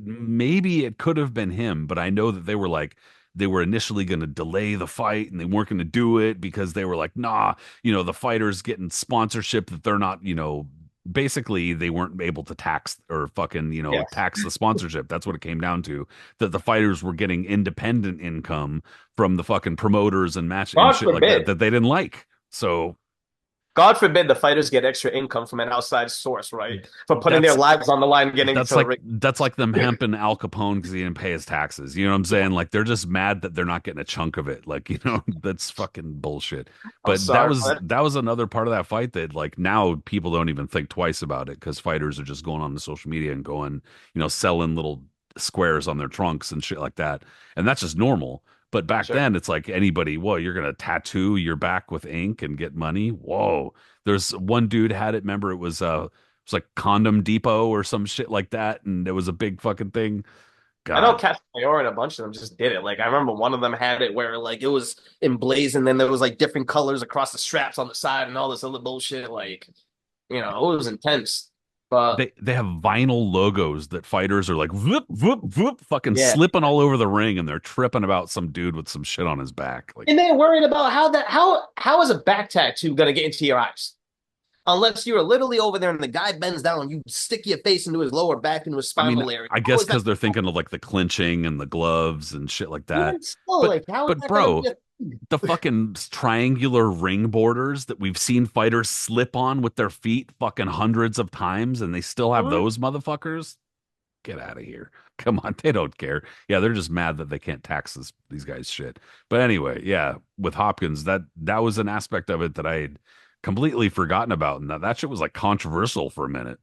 Maybe it could have been him, but I know that they were initially going to delay the fight and they weren't going to do it because they were like, nah, the fighters getting sponsorship that they're not, basically they weren't able to tax or fucking, Yeah. tax the sponsorship. That's what it came down to. That the fighters were getting independent income from the fucking promoters and match and God shit like that forbid. that they didn't like. So God forbid the fighters get extra income from an outside source, right? For putting their that's lives on the line getting That's into the like ring. that's like them hemping Al Capone because he didn't pay his taxes. You know what I'm saying? Like they're just mad that they're not getting a chunk of it. Like, that's fucking bullshit. I'm But that sorry, was but that was another part of that fight that like now people don't even think twice about it because fighters are just going on the social media and going, selling little squares on their trunks and shit like that. And that's just normal. But back sure. then it's like anybody, whoa, you're gonna tattoo your back with ink and get money? Whoa. There's one dude had it, remember it was like Condom Depot or some shit like that, and it was a big fucking thing. I know God, Castagnoli and a bunch of them just did it. Like I remember one of them had it where like it was emblazoned, then there was like different colors across the straps on the side and all this other bullshit. Like, it was intense. But they have vinyl logos that fighters are like whoop whoop whoop fucking yeah. slipping all over the ring, and they're tripping about some dude with some shit on his back. Like, And they're worried about how is a back tattoo gonna get into your eyes? Unless you're literally over there and the guy bends down, you stick your face into his lower back, into his I mean, spinal area. I How guess is that? because they're thinking of like the clinching and the gloves and shit like that. Even still, But like, how is but that gonna bro, be a the fucking triangular ring borders that we've seen fighters slip on with their feet fucking hundreds of times, and they still have thing? those motherfuckers. Get out of here. Come on, they don't care. Yeah, they're just mad that they can't tax these guys shit. But anyway, yeah, with Hopkins, that was an aspect of it that I had completely forgotten about, and that shit was like controversial for a minute.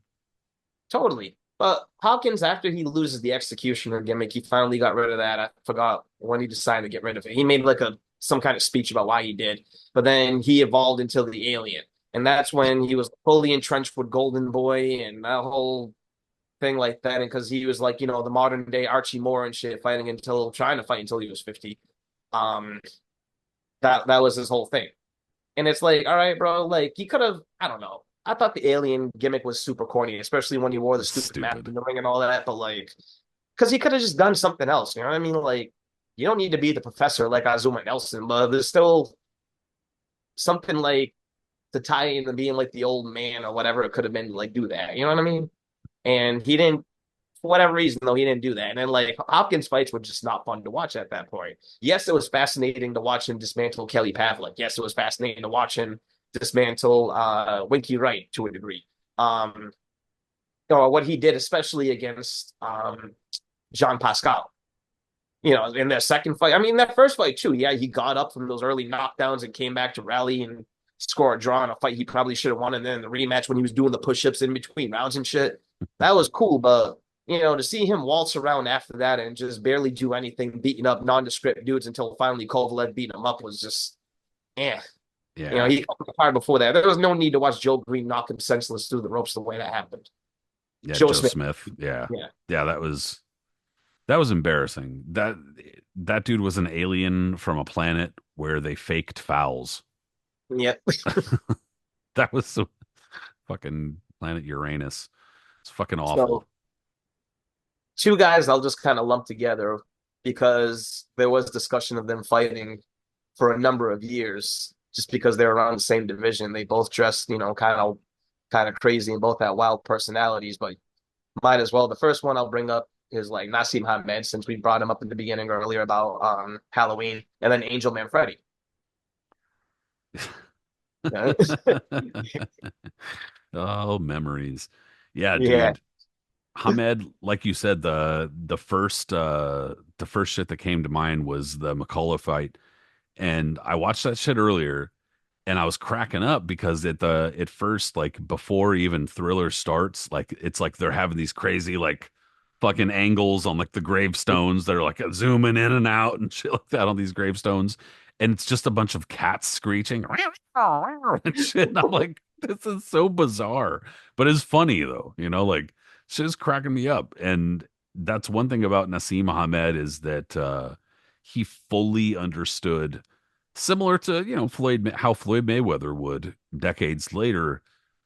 Totally. But Hopkins, after he loses the executioner gimmick, he finally got rid of that. I forgot when he decided to get rid of it. He made like some kind of speech about why he did. But then he evolved into the alien. And that's when he was fully entrenched with Golden Boy and that whole thing like that. And because he was like, the modern day Archie Moore and shit, trying to fight until he was 50. Um, that was his whole thing. And it's like, all right, bro, like he could have, I don't know. I thought the alien gimmick was super corny, especially when he wore the It's stupid mask stupid. in the ring and all that. But like, because he could have just done something else. You know what I mean? Like, you don't need to be the professor like Azuma Nelson, but there's still something like to tie into being like the old man or whatever it could have been to like do that. You know what I mean? And he didn't, for whatever reason, though, he didn't do that. And then like Hopkins fights were just not fun to watch at that point. Yes, it was fascinating to watch him dismantle Kelly Pavlik. Yes, it was fascinating to watch him dismantle Winky Wright to a degree. Um, or what he did, especially against Jean Pascal. You know, in their second fight. I mean, that first fight too. Yeah, he got up from those early knockdowns and came back to rally and score a draw in a fight he probably should have won. And then the rematch when he was doing the push-ups in between rounds and shit, that was cool. But you know, to see him waltz around after that and just barely do anything, beating up nondescript dudes until finally Kovalev beat him up was just, eh. You know, Yeah. he got fired before that. There was no need to watch Joe Green knock him senseless through the ropes the way that happened. Yeah, Joe Joe Smith, Smith. Yeah. yeah, Yeah, that was embarrassing. That dude was an alien from a planet where they faked fouls. yeah. That was so fucking planet Uranus. It's fucking So awful. two guys I'll just kind of lump together because there was discussion of them fighting for a number of years just because they were around the same division. They both dressed, you know, kind of crazy and both had wild personalities, but might as well. The first one I'll bring up is like Nassim Hamed, since we brought him up in the beginning earlier about Halloween, and then Angel Manfredi. Yeah. Oh, memories. Yeah, Yeah. dude. Hamed, like you said, the first shit that came to mind was the McCullough fight. And I watched that shit earlier and I was cracking up because at first, like before even Thriller starts, like it's like they're having these crazy like fucking angles on like the gravestones. They're like zooming in and out and shit like that on these gravestones. And it's just a bunch of cats screeching and shit. And I'm like, this is so bizarre. But it's funny though, you know, like shit is cracking me up. And that's one thing about Nassim Ahmed is that he fully understood, similar to how Floyd Mayweather would decades later,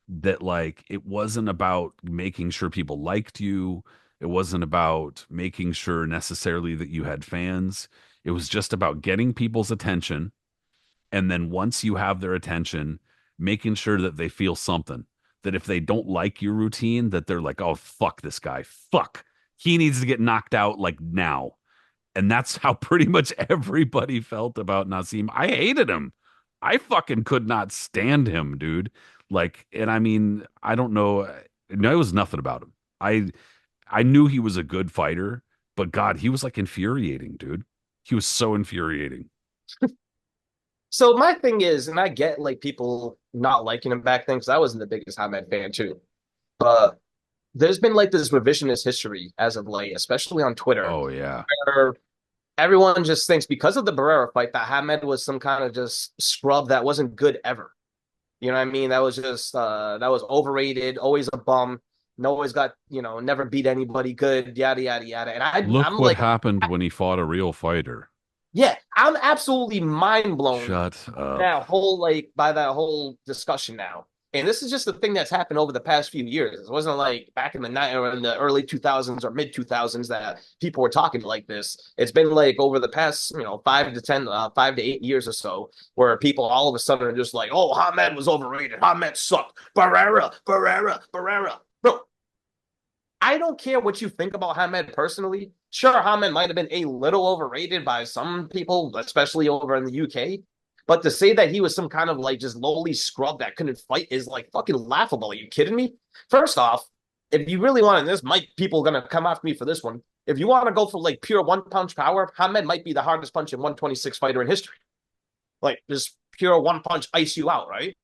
that like it wasn't about making sure people liked you, it wasn't about making sure necessarily that you had fans. It was just about getting people's attention, and then once you have their attention, making sure that they feel something, that if they don't like your routine, that they're like, oh fuck this guy, fuck, he needs to get knocked out like now. And that's how pretty much everybody felt about Nassim. I hated him. I fucking could not stand him, dude. Like, and I mean, I don't know. No, it was nothing about him. I knew he was a good fighter, but God, he was like infuriating, dude. He was so infuriating. So my thing is, and I get like people not liking him back then because I wasn't the biggest Hamed fan too, but there's been like this revisionist history as of late, especially on Twitter, Oh yeah. where everyone just thinks because of the Barrera fight that Hamed was some kind of just scrub that wasn't good ever. You know what I mean? That was just that was overrated, always a bum, always got, you know, never beat anybody good, yada yada yada. And Look I'm what like, happened when he fought a real fighter. yeah, I'm absolutely mind blown Shut up. that whole like by that whole discussion now. And this is just the thing that's happened over the past few years. It wasn't like back in the night or in the early 2000s or mid 2000s that people were talking like this. It's been like over the past, you know, 5 to 8 years or so, where people all of a sudden are just like, "Oh, Hamed was overrated. Hamed sucked. Barrera, Barrera, Barrera." Bro, I don't care what you think about Hamed personally. Sure, Hamed might have been a little overrated by some people, especially over in the UK. But to say that he was some kind of like just lowly scrub that couldn't fight is like fucking laughable. Are you kidding me? First off, if you really want, and this might people gonna come after me for this one. If you want to go for like pure one punch power, Hamed might be the hardest punch in 126 fighter in history. Like just pure one punch ice you out, right?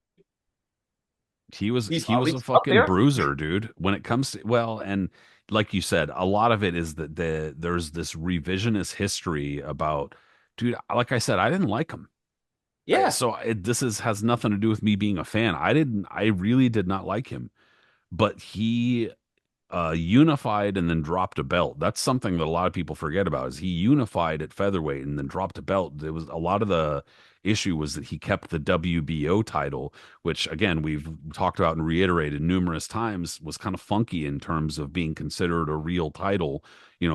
He's He was a obviously up fucking there. bruiser, dude. When it comes to, well, and like you said, a lot of it is that there's this revisionist history about, dude. Like I said, I didn't like him. Yeah. This is has nothing to do with me being a fan. I really did not like him, but he unified and then dropped a belt. That's something that a lot of people forget about. Is he unified at featherweight and then dropped a belt? There was a lot of the issue was that he kept the WBO title, which again we've talked about and reiterated numerous times was kind of funky in terms of being considered a real title,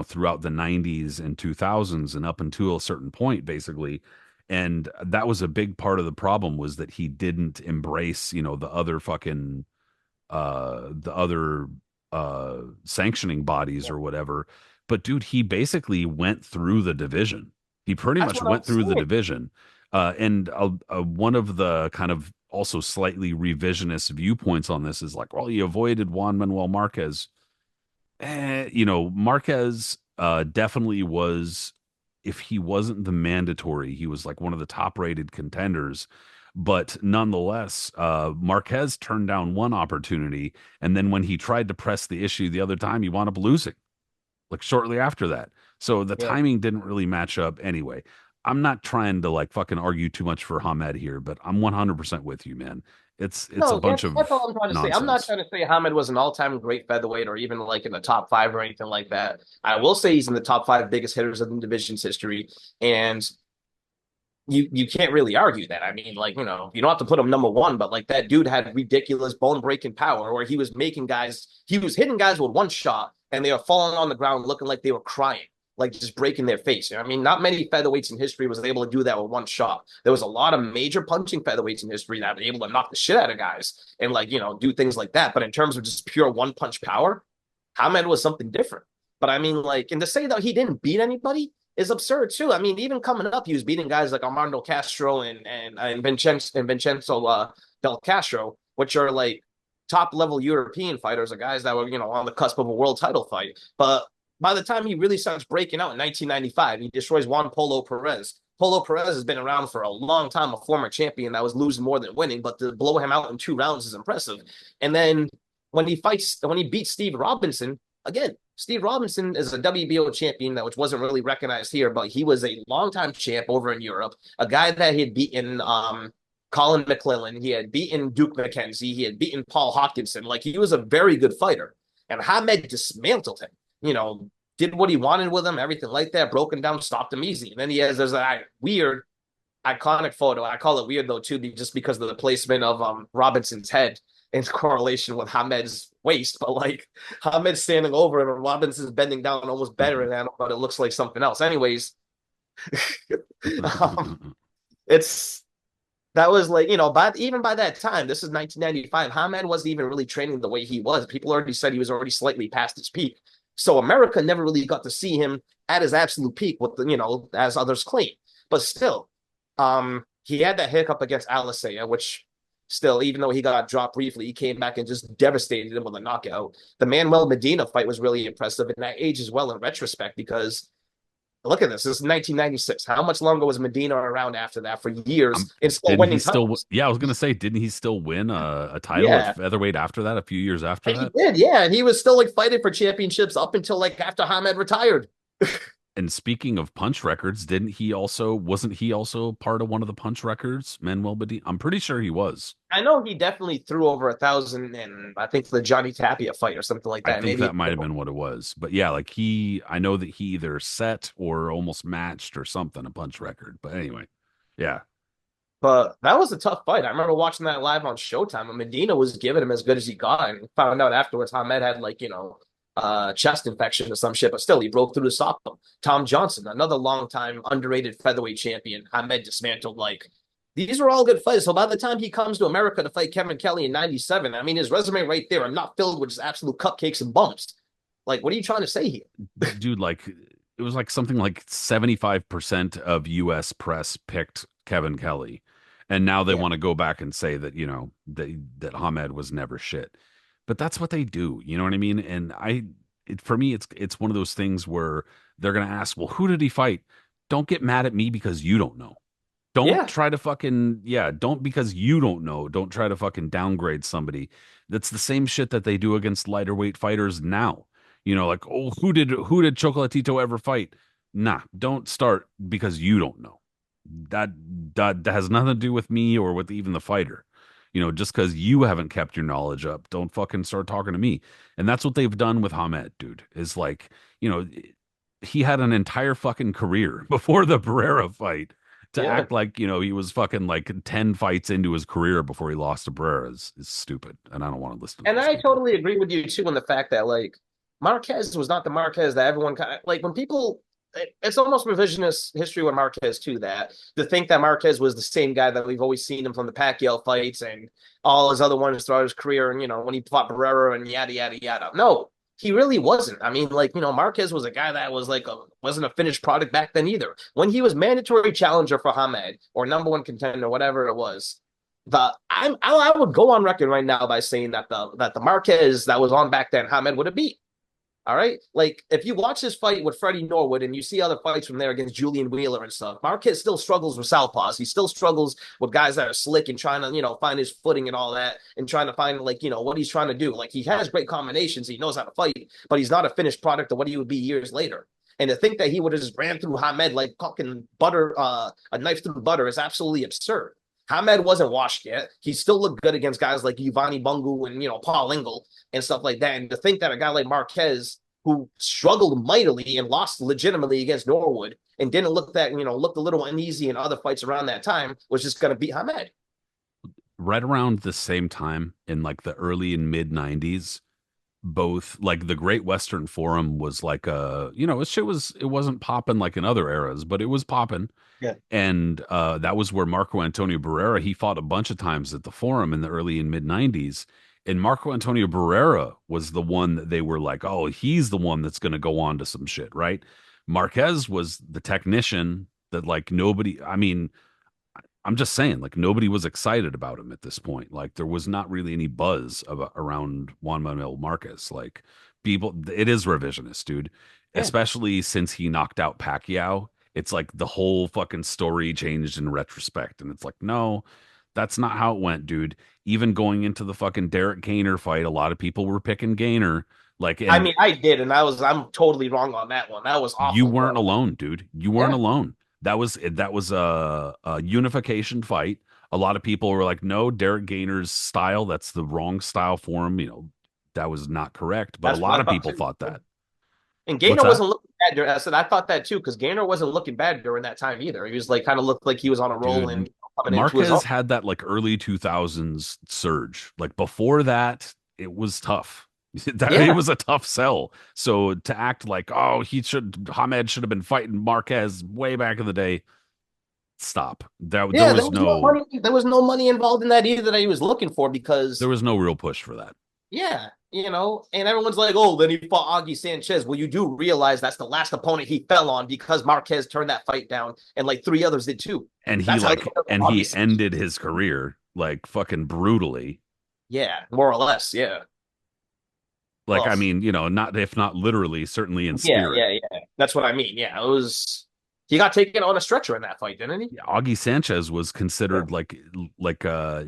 throughout the 90s and 2000s and up until a certain point, basically. And that was a big part of the problem was that he didn't embrace, the other sanctioning bodies or whatever. But dude, he basically went through the division. He pretty That's much what I'm went through the saying. division. And one of the kind of also slightly revisionist viewpoints on this is like, well, he avoided Juan Manuel Marquez. Marquez definitely was, if he wasn't the mandatory, he was like one of the top rated contenders. But nonetheless, Marquez turned down one opportunity. And then when he tried to press the issue the other time, he wound up losing like shortly after that. So the Yeah. timing didn't really match up anyway. I'm not trying to like fucking argue too much for Hamed here, but I'm 100% with you, man. It's a No, bunch that's of all I'm trying to say. I'm not nonsense. trying to say Hamid was an all-time great featherweight or even like in the top five or anything like that. I will say he's in the top five biggest hitters of the division's history, and you can't really argue that. I mean, like, you don't have to put him number one, but like that dude had ridiculous bone-breaking power where he was hitting guys with one shot and they were falling on the ground looking like they were crying, like just breaking their face. I mean, not many featherweights in history was able to do that with one shot. There was a lot of major punching featherweights in history that were able to knock the shit out of guys and like, do things like that. But in terms of just pure one punch power, Hamed was something different. But I mean, like, and to say that he didn't beat anybody is absurd too. I mean, even coming up, he was beating guys like Armando Castro and Vincenzo Del Castro, which are like top level European fighters, or guys that were on the cusp of a world title fight. But by the time he really starts breaking out in 1995, he destroys Juan Polo Perez. Polo Perez has been around for a long time, a former champion that was losing more than winning, but to blow him out in 2 rounds is impressive. And then when he beats Steve Robinson, again, Steve Robinson is a WBO champion that which wasn't really recognized here, but he was a longtime champ over in Europe, a guy that he had beaten Colin McClellan, he had beaten Duke McKenzie, he had beaten Paul Hopkinson. Like he was a very good fighter. And Hamed dismantled him, did what he wanted with him, everything like that, broke him down, stopped him easy. And then there's a weird iconic photo. I call it weird though too, just because of the placement of Robinson's head in correlation with Hamed's waist. But like Hamed's standing over him and Robinson's bending down almost better than him, but it looks like something else. Anyways, um, it's that was like but even by that time, this is 1995. Hamed wasn't even really training the way he was. People already said he was already slightly past his peak. So America never really got to see him at his absolute peak, with as others claim. But still, he had that hiccup against Alisea, which still, even though he got dropped briefly, he came back and just devastated him with a knockout. The Manuel Medina fight was really impressive in that age as well, in retrospect, because look at this. This is 1996. How much longer was Medina around after that? For Um, years and still didn't he winning still? titles. Yeah, I was gonna say, didn't he still win a title at Yeah. featherweight after that? A few years after And he that. did, yeah. And he was still like fighting for championships up until like after Hamed retired. And speaking of punch records, didn't he also? Wasn't he also part of one of the punch records? Manuel Badin. I'm pretty sure he was. I know he definitely threw over 1,000 and I think the Johnny Tapia fight or something like I that. think Maybe that might have been what it was. But yeah, like I know that he either set or almost matched or something a punch record. But anyway, yeah. but that was a tough fight. I remember watching that live on Showtime, and Medina was giving him as good as he got, and found out afterwards Hamed had like chest infection or some shit, but still he broke through to stop him. Tom Johnson, another long time underrated featherweight champion, Hamed dismantled. Like these were all good fights. So by the time he comes to America to fight Kevin Kelly in '97, I mean his resume right there, I'm not filled with just absolute cupcakes and bumps. Like what are you trying to say here? Dude, like it was like something like 75% of US press picked Kevin Kelly. And now they Yeah, want to go back and say that, that Hamed was never shit. But that's what they do, you know what I mean? And for me it's one of those things where they're going to ask, "Well, who did he fight?" Don't get mad at me because you don't know. Don't yeah, try to fucking, yeah, don't, because you don't know, don't try to fucking downgrade somebody. That's the same shit that they do against lighter weight fighters now. Like, oh, who did Chocolatito ever fight? Nah, don't start because you don't know. That has nothing to do with me or with even the fighter. Just because you haven't kept your knowledge up, don't fucking start talking to me. And that's what they've done with Hamed, dude. Is like, you know, he had an entire fucking career before the Barrera fight to Yeah. act like, he was fucking like 10 fights into his career before he lost to Barrera is stupid. And I don't want to listen to And those I people. totally agree with you too in the fact that like Marquez was not the Marquez that everyone kind of like when people it's almost revisionist history with Marquez too, that to think that Marquez was the same guy that we've always seen him from the Pacquiao fights and all his other ones throughout his career, and when he fought Barrera and yada yada yada. No, he really wasn't. I mean, like, Marquez was a guy that was like wasn't a finished product back then either. When he was mandatory challenger for Hamed or number one contender, whatever it was, I would go on record right now by saying that the Marquez that was on back then, Hamed would have beat. All right. Like, if you watch this fight with Freddie Norwood and you see other fights from there against Julian Wheeler and stuff, Marquez still struggles with southpaws. He still struggles with guys that are slick and trying to, find his footing and all that and trying to find, like, what he's trying to do. Like, he has great combinations. He knows how to fight, but he's not a finished product of what he would be years later. And to think that he would have just ran through Hamed like fucking butter, a knife through butter is absolutely absurd. Hamed wasn't washed yet. He still looked good against guys like Giovanni Bungu and, Paul Engel and stuff like that. And to think that a guy like Marquez, who struggled mightily and lost legitimately against Norwood and didn't look that, looked a little uneasy in other fights around that time, was just going to beat Hamed. Right around the same time in like the early and mid 90s, both like the Great Western Forum was like it wasn't popping like in other eras, but it was popping. Yeah. And that was where Marco Antonio Barrera, he fought a bunch of times at the Forum in the early and mid 90s. And Marco Antonio Barrera was the one that they were like, oh, he's the one that's going to go on to some shit, right? Marquez was the technician that like nobody, I mean, I'm just saying, like nobody was excited about him at this point. Like there was not really any buzz around Juan Manuel Marquez. Like people, it is revisionist, dude. Yeah. Especially since he knocked out Pacquiao. It's like the whole fucking story changed in retrospect, and it's like, no, that's not how it went, dude. Even going into the fucking Derek Gainer fight, a lot of people were picking Gainer. Like, I and mean, I did, and I'm totally wrong on that one. That was you awful. weren't alone, dude. You weren't Yeah. alone. That was a unification fight. A lot of people were like, "No, Derek Gainer's style. That's the wrong style for him." That was not correct. But a That's what lot I of thought people too. thought that. And What's Gaynor that, wasn't looking bad during. I said I thought that too because Gaynor wasn't looking bad during that time either. He was like kind of looked like he was on a roll dude? and coming into his own. Marquez had that like early 2000s surge. Like before that, it was tough. That it Yeah, was a tough sell. So to act like, oh, Hamed should have been fighting Marquez way back in the day. Stop. There yeah. was no There was no money involved in that either that he was looking for there because was no real push for that. yeah, and everyone's like, oh, then he fought Augie Sanchez. Well, you do realize that's the last opponent he fell on because Marquez turned that fight down, and like three others did too. And he That's how he like ended up with and Augie he Sanchez. ended his career like fucking brutally. Yeah, more or less. Yeah. Like I Oh, mean, not if not literally, certainly in yeah, spirit. yeah, yeah. That's what I mean. Yeah, it was. He got taken on a stretcher in that fight, didn't he? Yeah, Augie Sanchez was Yeah. considered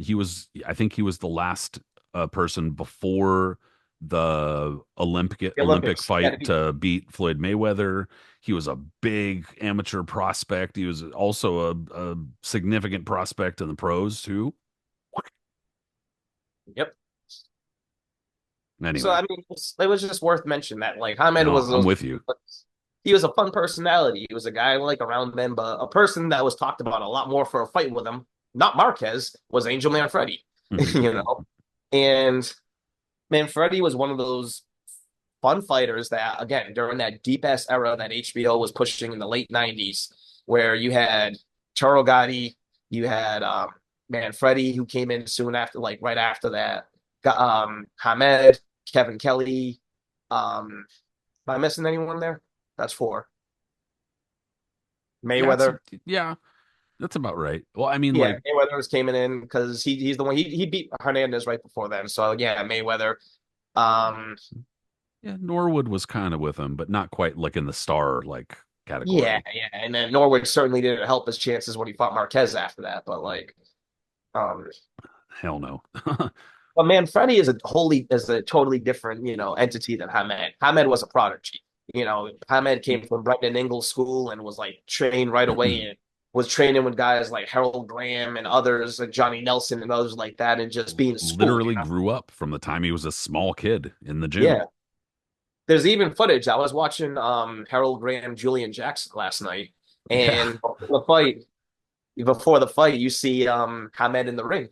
he was, I think he was the last person before the The Olympic Olympics. Yeah, fight to beat Floyd Mayweather. He was a big amateur prospect. He was also a significant prospect in the pros too. yep. So Anyway, I mean, it was just worth mentioning that like Hamed no, was I'm with you. he was a fun personality. He was a guy like around men, but a person that was talked about a lot more for a fight with him, not Marquez, was Angel Manfredi. you know, and Manfredi was one of those fun fighters that, again, during that deep ass era that HBO was pushing in the late '90s, where you had Charles Gotti, you had Manfredi, who came in soon after, like right after that, got Hamed, Kevin Kelly. Am I missing anyone there? That's four. Yeah, Mayweather. yeah, that's about right. Well, I mean, Yeah, like, Mayweather was came in because he's the one he beat Hernandez right before then. So yeah, Mayweather. Um, yeah, Norwood was kind of with him, but not quite like in the star like yeah, category. yeah, and then Norwood certainly didn't help his chances when he fought Marquez after that. But like, um, Hell no. but Manfredi is a totally different entity than Hamed. Hamed was a prodigy. Hamed came from Brendan Ingles School and was like trained right away and was training with guys like Harold Graham and others, like Johnny Nelson and others like that, and just being schooled, Literally grew up from the time he was a small kid in the gym. Yeah. There's even footage. I was watching Harold Graham, Julian Jackson last night, Yeah. and before the fight, you see Hamed in the ring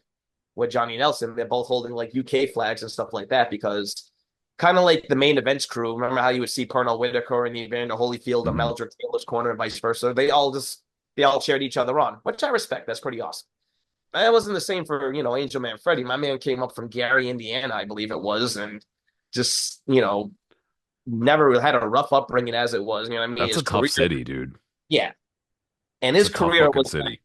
with Johnny Nelson. They're both holding like UK flags and stuff like that because kind of like the main events crew. Remember how you would see Pernell Whitaker in the Evander Holyfield or Mhm. Meldrick Taylor's corner and vice versa. They all cheered each other on, which I respect. That's pretty awesome. That wasn't the same for Angel Man Freddy. My man came up from Gary, Indiana, I believe it was, and just never really had a rough upbringing as it was. You know what I mean? That's His a tough career, city, dude. yeah, and It's his a tough career fucking was city.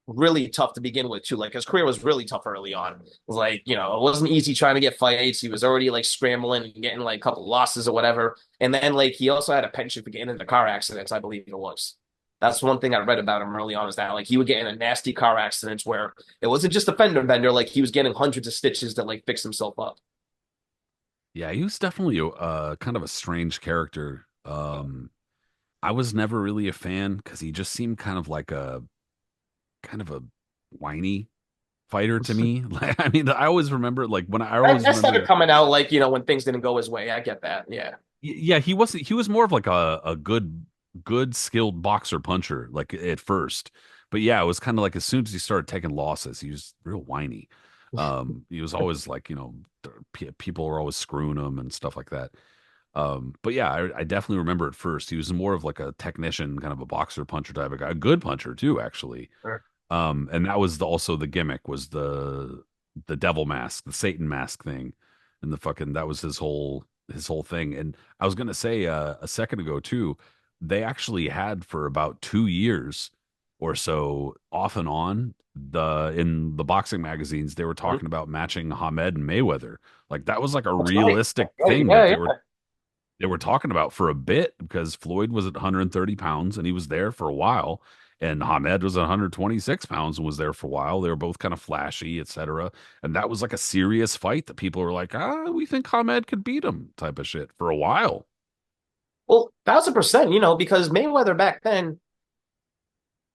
really tough to begin with too. Like his career was really tough early on. It was like, it wasn't easy trying to get fights. He was already like scrambling and getting like a couple losses or whatever. And then like he also had a penchant for getting into car accidents, I believe it was. That's one thing I read about him early on is that like he would get in a nasty car accidents where it wasn't just a fender bender, like he was getting hundreds of stitches to like fix himself up. Yeah, he was definitely kind of a strange character. I was never really a fan because he just seemed kind of a whiny fighter to me. Like, I mean, I always remember like when I That, always that started remember. coming out like, when things didn't go his way. I get that. Yeah. Yeah, he wasn't. He was more of like a good skilled boxer puncher like at first, but yeah, it was kind of like as soon as he started taking losses, he was real whiny. He was always like people were always screwing him and stuff like that. But yeah, I definitely remember at first he was more of like a technician, kind of a boxer puncher type of guy, a good puncher too, actually. Sure. And that was also the gimmick was the devil mask, the Satan mask thing, and the fucking that was his whole thing. And I was gonna say a second ago too, they actually had for about 2 years or so, off and on, the in the boxing magazines they were Mhm. talking about matching Hamed and Mayweather. Like that was like a That's right. realistic That's right. thing that Yeah, they yeah. were talking about for a bit because Floyd was at 130 pounds and he was there for a while. And Hamed was 126 pounds and was there for a while. They were both kind of flashy, etc. And that was like a serious fight that people were like, we think Hamed could beat him type of shit for a while. Well, 1,000%, because Mayweather back then,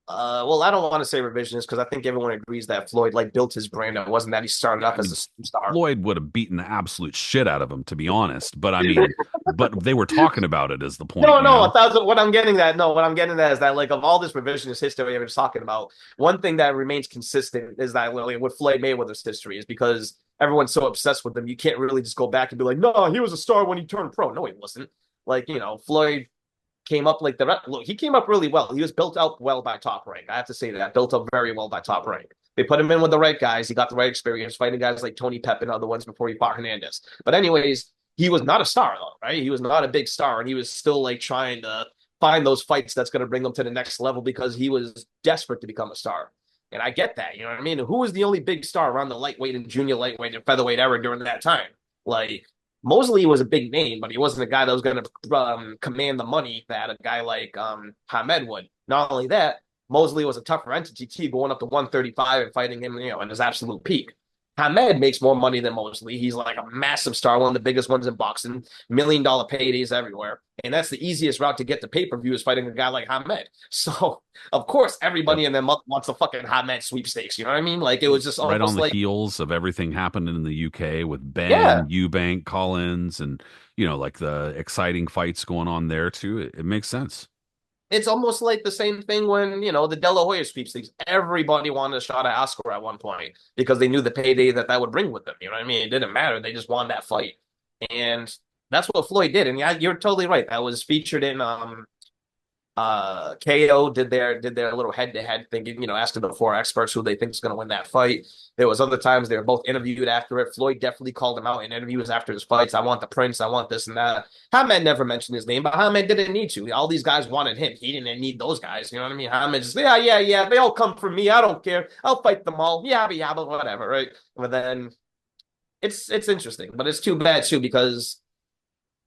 well, I don't want to say revisionist because I think everyone agrees that Floyd like built his brand. It wasn't that he started off I as mean, a superstar. Floyd would have beaten the absolute shit out of him, to be honest. But I mean, but they were talking about it as the point, No, you no, know? what I'm getting at, no, what I'm getting at is that like of all this revisionist history I was talking about, one thing that remains consistent is that really with Floyd Mayweather's history is because everyone's so obsessed with him, you can't really just go back and be like, no, he was a star when he turned pro. No, he wasn't. Like, Floyd came up like look, he came up really well. He was built up well by Top Rank. I have to say that. Built up very well by Top Rank. They put him in with the right guys. He got the right experience fighting guys like Tony Pep and other ones before he fought Hernandez. But anyways, he was not a star though, right? He was not a big star, and he was still like trying to find those fights that's going to bring him to the next level because he was desperate to become a star. And I get that, you know what I mean? Who was the only big star around the lightweight and junior lightweight and featherweight era during that time? Like Mosley was a big name, but he wasn't a guy that was going to command the money that a guy like Hamed would. Not only that, Mosley was a tougher entity too, going up to 135 and fighting him, in his absolute peak. Hamed makes more money than Mosley. He's like a massive star, one of the biggest ones in boxing, $1 million paydays everywhere. And that's the easiest route to get to pay per view is fighting a guy like Hamed. So, of course, Yep. everybody in their month wants the fucking Hamed sweepstakes. You know what I mean? Like, it was just Right on almost the like, heels of everything happening in the UK with yeah, Ben, Eubank, Collins, and like the exciting fights going on there too. It makes sense. it's almost like the same thing when, the De La Hoya sweepstakes. Everybody wanted a shot at Oscar at one point because they knew the payday that would bring with them. You know what I mean? It didn't matter. They just won that fight. And that's what Floyd did. And yeah, you're totally right. That was featured in KO did their little head to head thinking, asking the four experts who they think is going to win that fight. There was other times they were both interviewed after it. Floyd definitely called him out in interviews after his fights. I want the Prince. I want this and that. Hamed never mentioned his name, but Hamed didn't need to. All these guys wanted him. He didn't need those guys. You know what I mean? Hamed just yeah, yeah, yeah. They all come from me. I don't care. I'll fight them all. Yeah, yeah, but whatever, right? But then it's interesting, but it's too bad too because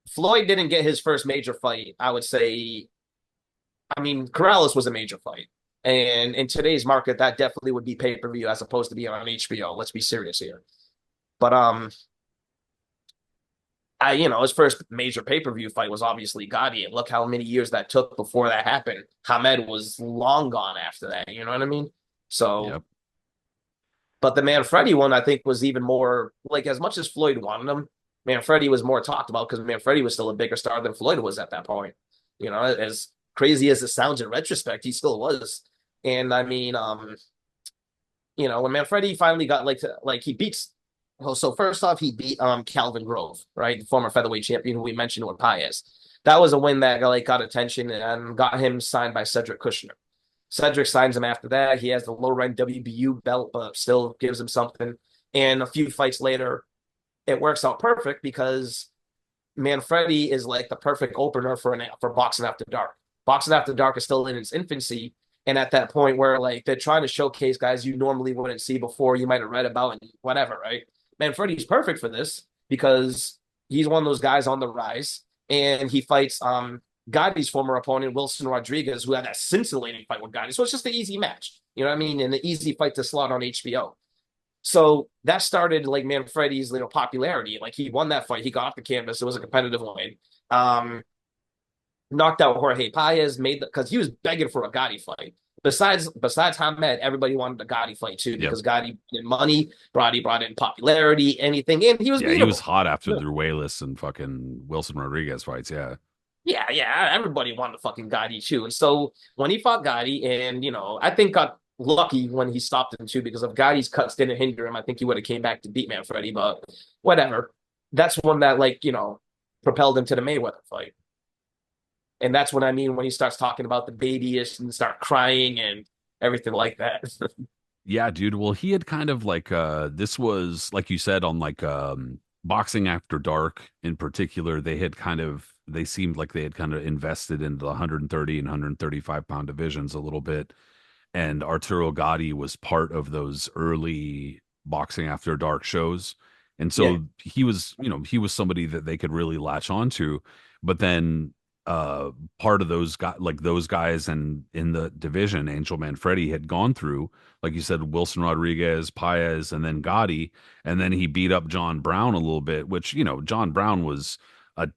Floyd didn't get his first major fight. I would say I mean, Corrales was a major fight. And in today's market, that definitely would be pay per view as opposed to being on HBO. Let's be serious here. But his first major pay-per-view fight was obviously Gotti, and look how many years that took before that happened. Hamed was long gone after that. You know what I mean? So, Yep. but the Manfredi one, I think, was even more like as much as Floyd wanted him, Manfredi was more talked about because Manfredi was still a bigger star than Floyd was at that point. As crazy as it sounds in retrospect, he still was. And I mean, when Manfredi finally got he beats. Well, so first off, he beat Calvin Grove, right, the former featherweight champion who we mentioned with Paez. That was a win that got attention and got him signed by Cedric Kushner. Cedric signs him after that. He has the low rank WBU belt, but still gives him something. And a few fights later, it works out perfect because Manfredi is like the perfect opener for Boxing After Dark. Boxing After Dark is still in its infancy, and at that point where like they're trying to showcase guys you normally wouldn't see before, you might have read about and whatever, right? Manfredi's perfect for this because he's one of those guys on the rise, and he fights Gotti's former opponent Wilson Rodriguez, who had that scintillating fight with Gotti. So it's just an easy match, you know what I mean, and an easy fight to slot on HBO. So that started like Manfredi's popularity. Like he won that fight. He got off the canvas. It was a competitive win. Um, Knocked out Jorge Paez, because he was begging for a Gotti fight. Besides Hamed, everybody wanted a Gotti fight too Yep. because Gotti brought in money, brought in popularity, anything, and he was Yeah, he was beatable. hot after the Ruelas and fucking Wilson Rodriguez fights. Yeah. Yeah, everybody wanted fucking Gotti too. And so when he fought Gotti, and I think got lucky when he stopped him too, because if Gotti's cuts didn't hinder him, I think he would have came back to beat Manfredi. But whatever. That's one that propelled him to the Mayweather fight. And that's what I mean when he starts talking about the babyish and start crying and everything like that. Yeah, dude. Well, he had kind of like this was like you said on like Boxing After Dark in particular, they seemed like they had kind of invested into the 130 and 135 pound divisions a little bit. And Arturo Gatti was part of those early Boxing After Dark shows. And Yeah. so he was somebody that they could really latch onto. But then part of those guys and in the division, Angel Manfredi had gone through, like you said, Wilson Rodriguez, Paez, and then Gotti, and then he beat up John Brown a little bit, which, John Brown was a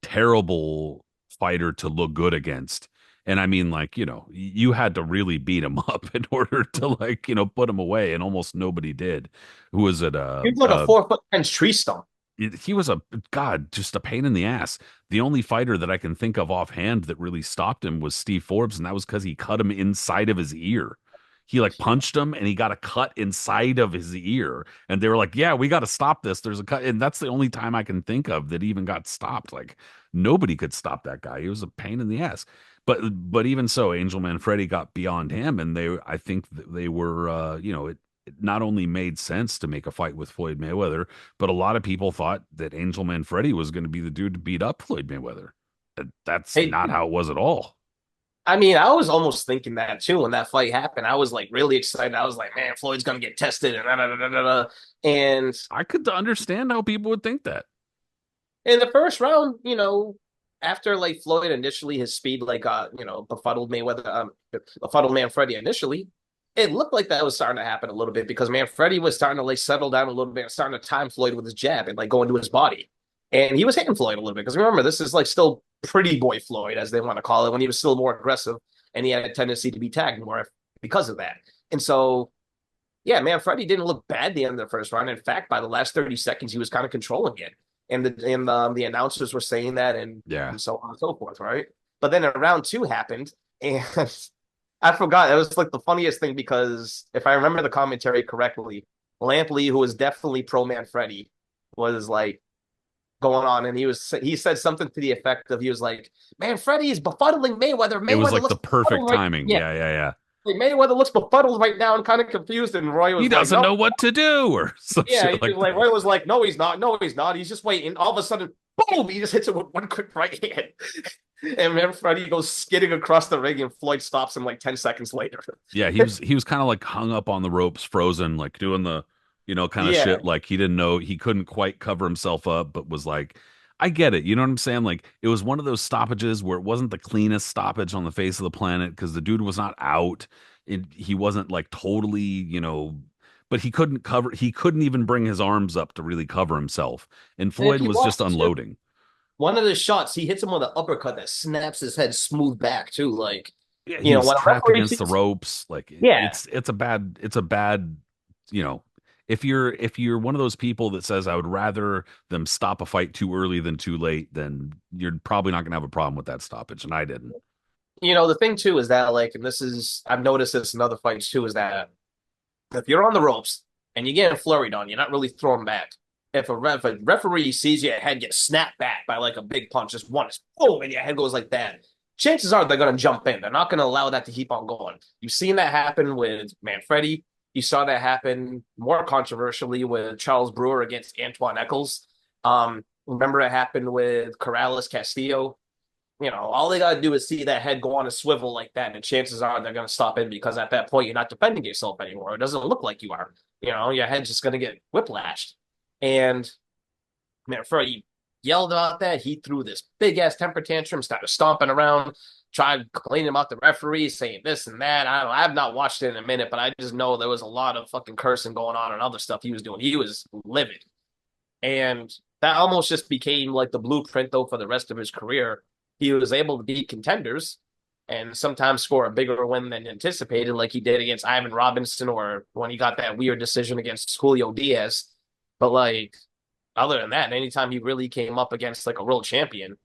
terrible fighter to look good against. And I mean, like, you had to really beat him up in order to like, put him away, and almost nobody did. Who was it? He was like a 4 foot 10 tree stump. He was just a pain in the ass. The only fighter that I can think of offhand that really stopped him was Steve Forbes, and that was because he cut him inside of his ear. He like punched him, and he got a cut inside of his ear, and they were like, "Yeah, we got to stop this. There's a cut," and that's the only time I can think of that even got stopped. Like nobody could stop that guy. He was a pain in the ass. But even so, Angel Manfredi got beyond him, and I think that they were, it not only made sense to make a fight with Floyd Mayweather, but a lot of people thought that Angel Manfredi was going to be the dude to beat up Floyd Mayweather. That's Hey, not how it was at all. I mean, I was almost thinking that too when that fight happened. I was like really excited. I was like, man, Floyd's gonna get tested and da, da, da, da, da. And I could understand how people would think that. in the first round, after like Floyd initially his speed befuddled Mayweather, befuddled Manfredi initially, it looked like that was starting to happen a little bit because Manfredi was starting to like settle down a little bit, starting to time Floyd with his jab and like go into his body. And he was hitting Floyd a little bit because remember, this is like still pretty boy Floyd, as they want to call it, when he was still more aggressive and he had a tendency to be tagged more because of that. And so, yeah, Manfredi didn't look bad at the end of the first round. In fact, by the last 30 seconds, he was kind of controlling it. And the announcers were saying that Yeah. and so on and so forth, right? But then round two happened, and I forgot. It was like the funniest thing because if I remember the commentary correctly, Lampley, who was definitely pro Manfredi, was like going on, and he said something to the effect of he was like, "Manfredi is befuddling Mayweather. It was Mayweather like looks the perfect befuddled right, timing. yeah, Yeah, yeah, yeah. like, Mayweather looks befuddled right now and kind of confused." And Roy He was like, doesn't "No, know what to do or some yeah." shit like Like that. Roy was like, "No, he's not. No, he's not. He's just waiting." All of a sudden, boom! He just hits it with one quick right hand, and Manfredi goes skidding across the ring, and Floyd stops him like 10 seconds later. Yeah, he was kind of like hung up on the ropes, frozen, like doing the, kind of Yeah, shit. Like he didn't know, he couldn't quite cover himself up, but was like, I get it. You know what I'm saying? Like it was one of those stoppages where it wasn't the cleanest stoppage on the face of the planet because the dude was not out. He wasn't like totally, but he couldn't cover. He couldn't even bring his arms up to really cover himself. And And if Floyd you was watch just too, unloading. one of the shots, he hits him with an uppercut that snaps his head smooth back too. Yeah, he was When a trapped referee against the sees, ropes. Like yeah, it's a bad, you know, if you're one of those people that says I would rather them stop a fight too early than too late, then you're probably not gonna have a problem with that stoppage. And I didn't. the thing too is that and this is I've noticed this in other fights too, is that if you're on the ropes and you get flurried on, you're not really thrown back. If a referee sees your head get snapped back by like a big punch, just one, boom, and your head goes like that, chances are they're going to jump in. They're not going to allow that to keep on going. You've seen that happen with Manfredi. You saw that happen more controversially with Charles Brewer against Antoine Eccles. Remember it happened with Corrales Castillo. All they got to do is see that head go on a swivel like that, and chances are they're going to stop in because at that point you're not defending yourself anymore. It doesn't look like you are. Your head's just going to get whiplashed. And man, Freddie yelled about that. He threw this big ass temper tantrum, started stomping around, tried complaining about the referee, saying this and that. I don't know. I've not watched it in a minute, but I just know there was a lot of fucking cursing going on and other stuff he was doing. He was livid. And that almost just became like the blueprint, though, for the rest of his career. He was able to beat contenders and sometimes score a bigger win than anticipated, like he did against Ivan Robinson or when he got that weird decision against Julio Diaz. But other than that, anytime he really came up against like a world champion,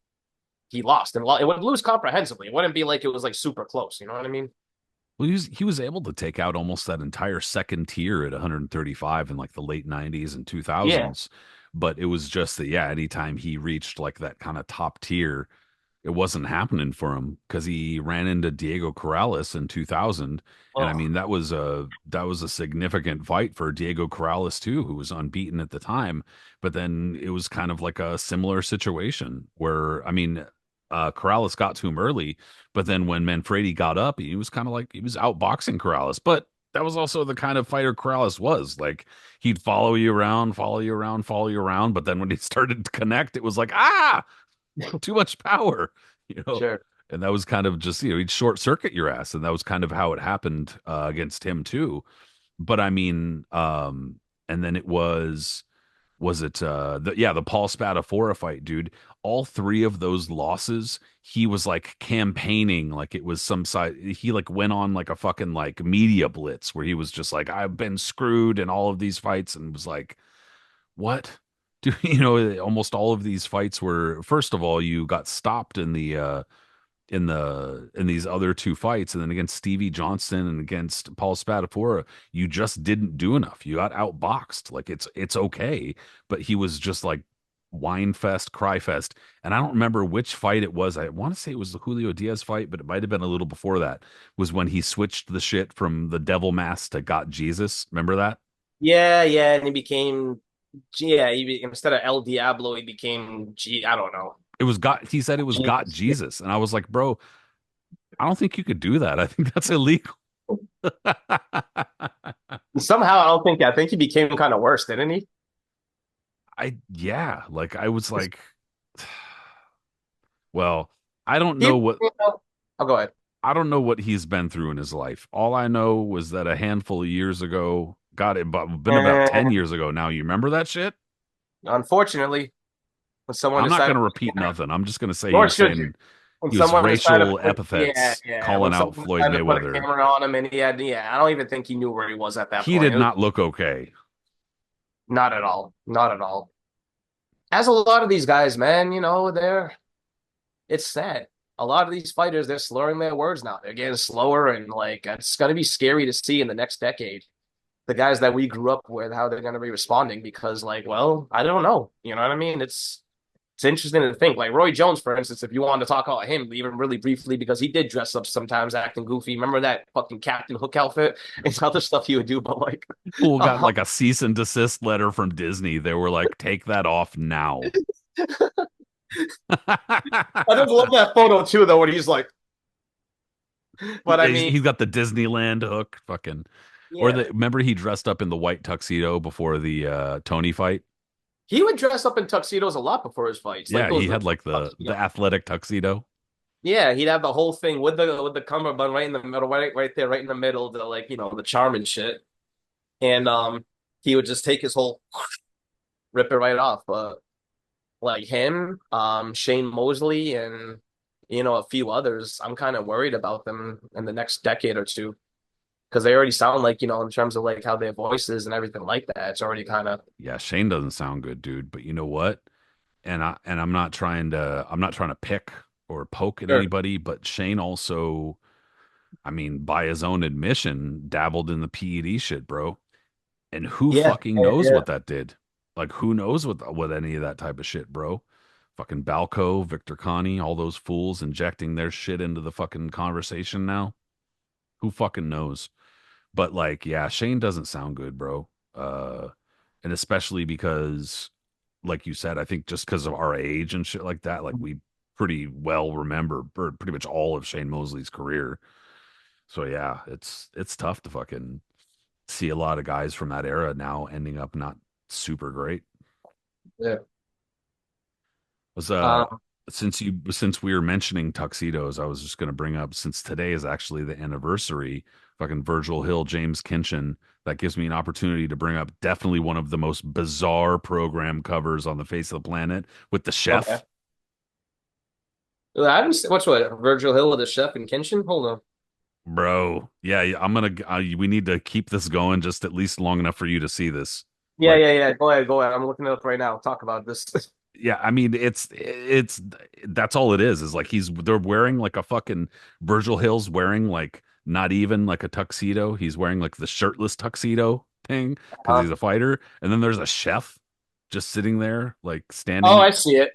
he lost, and it would lose comprehensively. It wouldn't be like it was like super close. You know what I mean? Well, he was able to take out almost that entire second tier at 135 in like the late 90s and Yeah. 2000s. But it was just that, yeah, anytime he reached like that kind of top tier, it wasn't happening for him because he ran into Diego Corrales in 2000, and I Oh, mean that was a significant fight for Diego Corrales too, who was unbeaten at the time. But then it was kind of like a similar situation where I mean, Corrales got to him early, but then when Manfredi got up, he was kind of like he was outboxing Corrales, but. That was also the kind of fighter Corrales was. Like he'd follow you around, follow you around, follow you around. But then when he started to connect, it was like, too much power, you know. sure. And that was kind of just, he'd short circuit your ass, and that was kind of how it happened against him too. But I mean, and then it was it the Paul Spadafora fight, dude. All three of those losses, he was like campaigning like it was some side. He like went on like a fucking like media blitz where he was just like, I've been screwed in all of these fights, and was like, what? Do almost all of these fights were first of all, you got stopped in in these other two fights, and then against Stevie Johnston and against Paul Spadafora, you just didn't do enough. You got outboxed. Like it's okay, but he was just like whine fest, cry fest. And I don't remember which fight it was. I want to say it was the Julio Diaz fight, but it might have been a little before that. Was when he switched the shit from the devil mask to got Jesus. Remember that? Yeah, yeah, and he became yeah. Instead of El Diablo, he became G. I don't know. It was got he said it was got Jesus. Jesus. And I was like, bro, I don't think you could do that. I think that's illegal. Somehow, I think he became kind of worse, didn't he? Yeah, like I was like, well, I don't He, know what oh, go ahead. I don't know what he's been through in his life. All I know was that a handful of years ago, God, it been about 10 And years ago now. You remember that shit? unfortunately, when someone I'm not going decided, to repeat nothing. I'm just going to say he nor was should you. saying When he was someone decided to racial put, yeah, epithets yeah. When calling out someone Floyd decided to put a Mayweather. camera on him, and yeah, I don't even think he knew where he was at that He point. did It was not look okay. not at all, not at all. As a lot of these guys, man, it's sad. A lot of these fighters, they're slurring their words now. They're getting slower, and it's going to be scary to see in the next decade. The guys that we grew up with, how they're going to be responding because, well, I don't know. You know what I mean? It's interesting to think. Like Roy Jones, for instance, if you wanted to talk about him, even really briefly, because he did dress up sometimes acting goofy. Remember that fucking Captain Hook outfit and other stuff he would do, but Fool got uh, like a cease and desist letter from Disney. They were like, take that off now. I just love that photo too, though, when he's like, but I mean, He's got the Disneyland hook, fucking. Or yeah, the remember he dressed up in the white tuxedo before the Tony fight. he would dress up in tuxedos a lot before his fights, like Yeah, those he real had like the tuxedos. athletic tuxedo. Yeah, he'd have the whole thing with the cummerbund right in the middle, right there, right in the middle, the the charm and shit. and he would just take his whole rip it right off. But like him, Shane Mosley, and a few others, I'm kind of worried about them in the next decade or two because they already sound like in terms of like how their voices and everything like that. It's already kind of Yeah, Shane doesn't sound good, dude. But you know what? I'm not trying to pick or poke at sure. anybody, but Shane also, I mean, by his own admission, dabbled in the PED shit, bro. And who Yeah, fucking yeah, knows yeah. what that did? Like, who knows what any of that type of shit, bro? Fucking Balco, Victor Connie, all those fools injecting their shit into the fucking conversation now. Who fucking knows? But like, yeah, Shane doesn't sound good, bro. And especially because, like you said, I think just because of our age and shit like that, like we pretty well remember pretty much all of Shane Mosley's career. So yeah, it's tough to fucking see a lot of guys from that era now ending up not super great. Yeah. Was Um, since we were mentioning tuxedos, I was just going to bring up, since today is actually the anniversary, fucking Virgil Hill, James Kinchin, that gives me an opportunity to bring up definitely one of the most bizarre program covers on the face of the planet with the okay. chef. I haven't seen, what's what Virgil Hill with the chef and Kenshin. Hold on. Bro, yeah, I'm gonna. We need to keep this going just at least long enough for you to see this. Yeah, Like, yeah, yeah. Go ahead, go ahead. I'm looking it up right now. Talk about this. yeah, I mean, it's that's all it is like they're wearing like a fucking Virgil Hill's wearing like not even like a tuxedo. He's wearing like the shirtless tuxedo thing because he's a fighter. And then there's a chef just sitting there, like Oh, standing. I see it.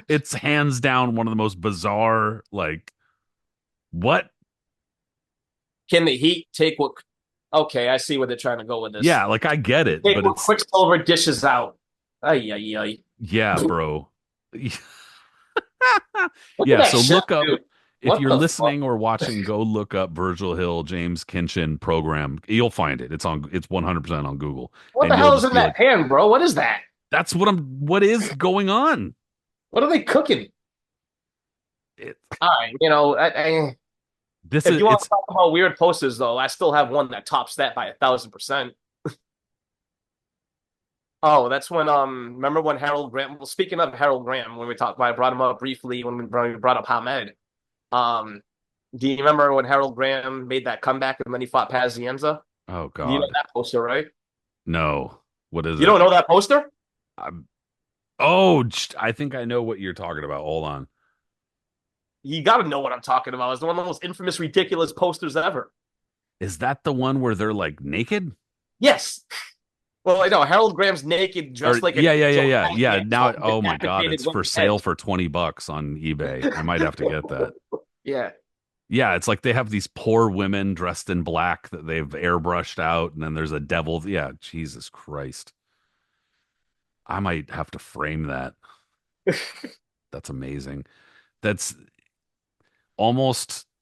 It's hands down one of the most bizarre, like, what? Can the Heat take what? Okay, I see where they're trying to go with this. Yeah, like I get it, Take but what it's, Quicksilver dishes out. Ay, ay, ay. yeah, bro. Look at Yeah, that so chef, look up, dude. if What you're the fuck? listening or watching, go look up Virgil Hill James Kinchin program. You'll find it. It's 100% on Google, What the and you'll hell is just in be that like, pan, bro? What is that? what is going on? What are they cooking? It, All right, this if is you want to it's talk about weird posters, though, I still have one that tops that by 1,000%. Oh, that's when remember when Harold Graham? Well, speaking of Harold Graham, when we talked about, I brought him up briefly when we brought up Hamed. Um, do you remember when Harold Graham made that comeback and then he fought Pazienza? oh You know God. that poster, right? No. What is You it? don't know that poster? I'm, oh, I think I know what you're talking about. Hold on. You got to know what I'm talking about. It's one of the most infamous, ridiculous posters ever. Is that the one where they're like naked? Yes. Well, I know Harold Graham's naked, Or dressed like an yeah, yeah, yeah, angel, yeah. and Yeah, has now all oh my God, decapitated it's for women's sale heads. for $20 on eBay. I might have to get that. Yeah. Yeah, it's like they have these poor women dressed in black that they've airbrushed out, and then there's a devil. Yeah, Jesus Christ. I might have to frame that. That's amazing. That's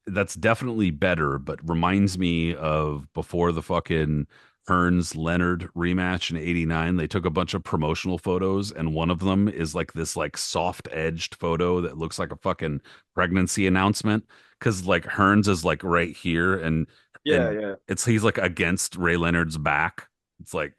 that's definitely better, but reminds me of before the fucking Hearns Leonard rematch in '89. They took a bunch of promotional photos, and one of them is like this like soft edged photo that looks like a fucking pregnancy announcement. Cause like Hearns is like right here, Yeah, and yeah. it's he's like against Ray Leonard's back. It's like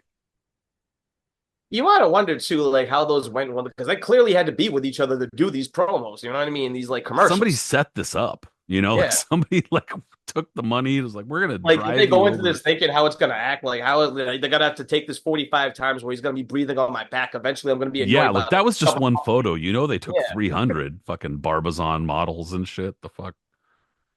You might have wondered too, like how those went well, because they clearly had to be with each other to do these promos. You know what I mean? These like somebody commercials. set this up, like Yeah. somebody like took the money and was like, we're gonna Like, did they drive you go into over. this thinking how it's gonna act? Like, how like, they're gonna have to take this 45 times where he's gonna be breathing on my back. Eventually, I'm gonna be Yeah, annoyed like by that was just the one photo. They took yeah. 300 fucking Barbizon models and shit. The fuck?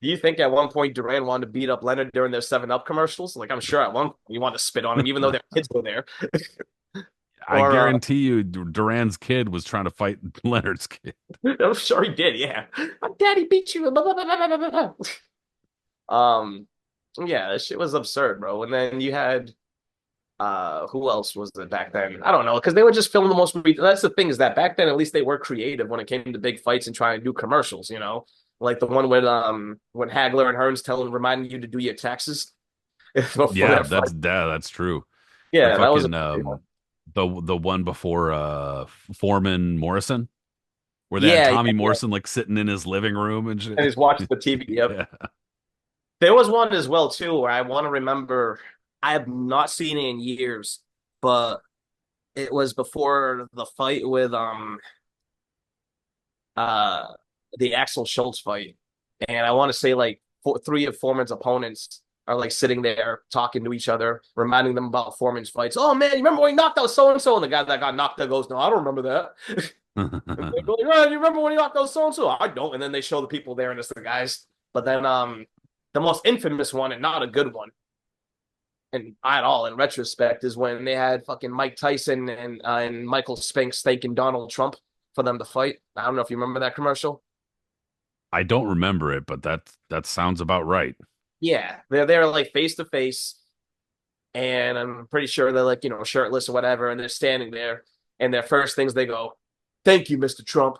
Do you think at one point Duran wanted to beat up Leonard during their 7 Up commercials? Like, I'm sure at one point he wanted to spit on him, even though their kids were there. I Or guarantee you, Duran's kid was trying to fight Leonard's kid. I'm sure he did. Yeah, my daddy beat you. Um, yeah, that shit was absurd, bro. And then you had who else was it back then? I don't know, because they would just film the most. That's the thing, is that back then at least they were creative when it came to big fights and trying to do commercials. Like the one with when Hagler and Hearns telling reminding you to do your taxes before Yeah, their fight. that's true. The Yeah, that was a fucking the one before Foreman Morrison, where they had yeah, Tommy yeah, yeah. Morrison like sitting in his living room and shit. And he's watching the TV. Yep. Yeah. There was one as well too where I want to remember. I have not seen it in years, but it was before the fight with uh the Axel Schultz fight, and I want to say like three of Foreman's opponents are like sitting there talking to each other, reminding them about Foreman's fights. Oh man, you remember when he knocked out so and so? And the guy that got knocked out goes, "No, I don't remember that." And they go, like, oh, you remember when he knocked out so and so? I don't. And then they show the people there, and it's the guys. But then the most infamous one, and not a good one, and at all in retrospect, is when they had fucking Mike Tyson and Michael Spinks thanking Donald Trump for them to fight. I don't know if you remember that commercial. I don't remember it, but that sounds about right. Yeah, they're there like face to face, and I'm pretty sure they're like shirtless or whatever, and they're standing there, and their first things they go, "Thank you, Mr. Trump."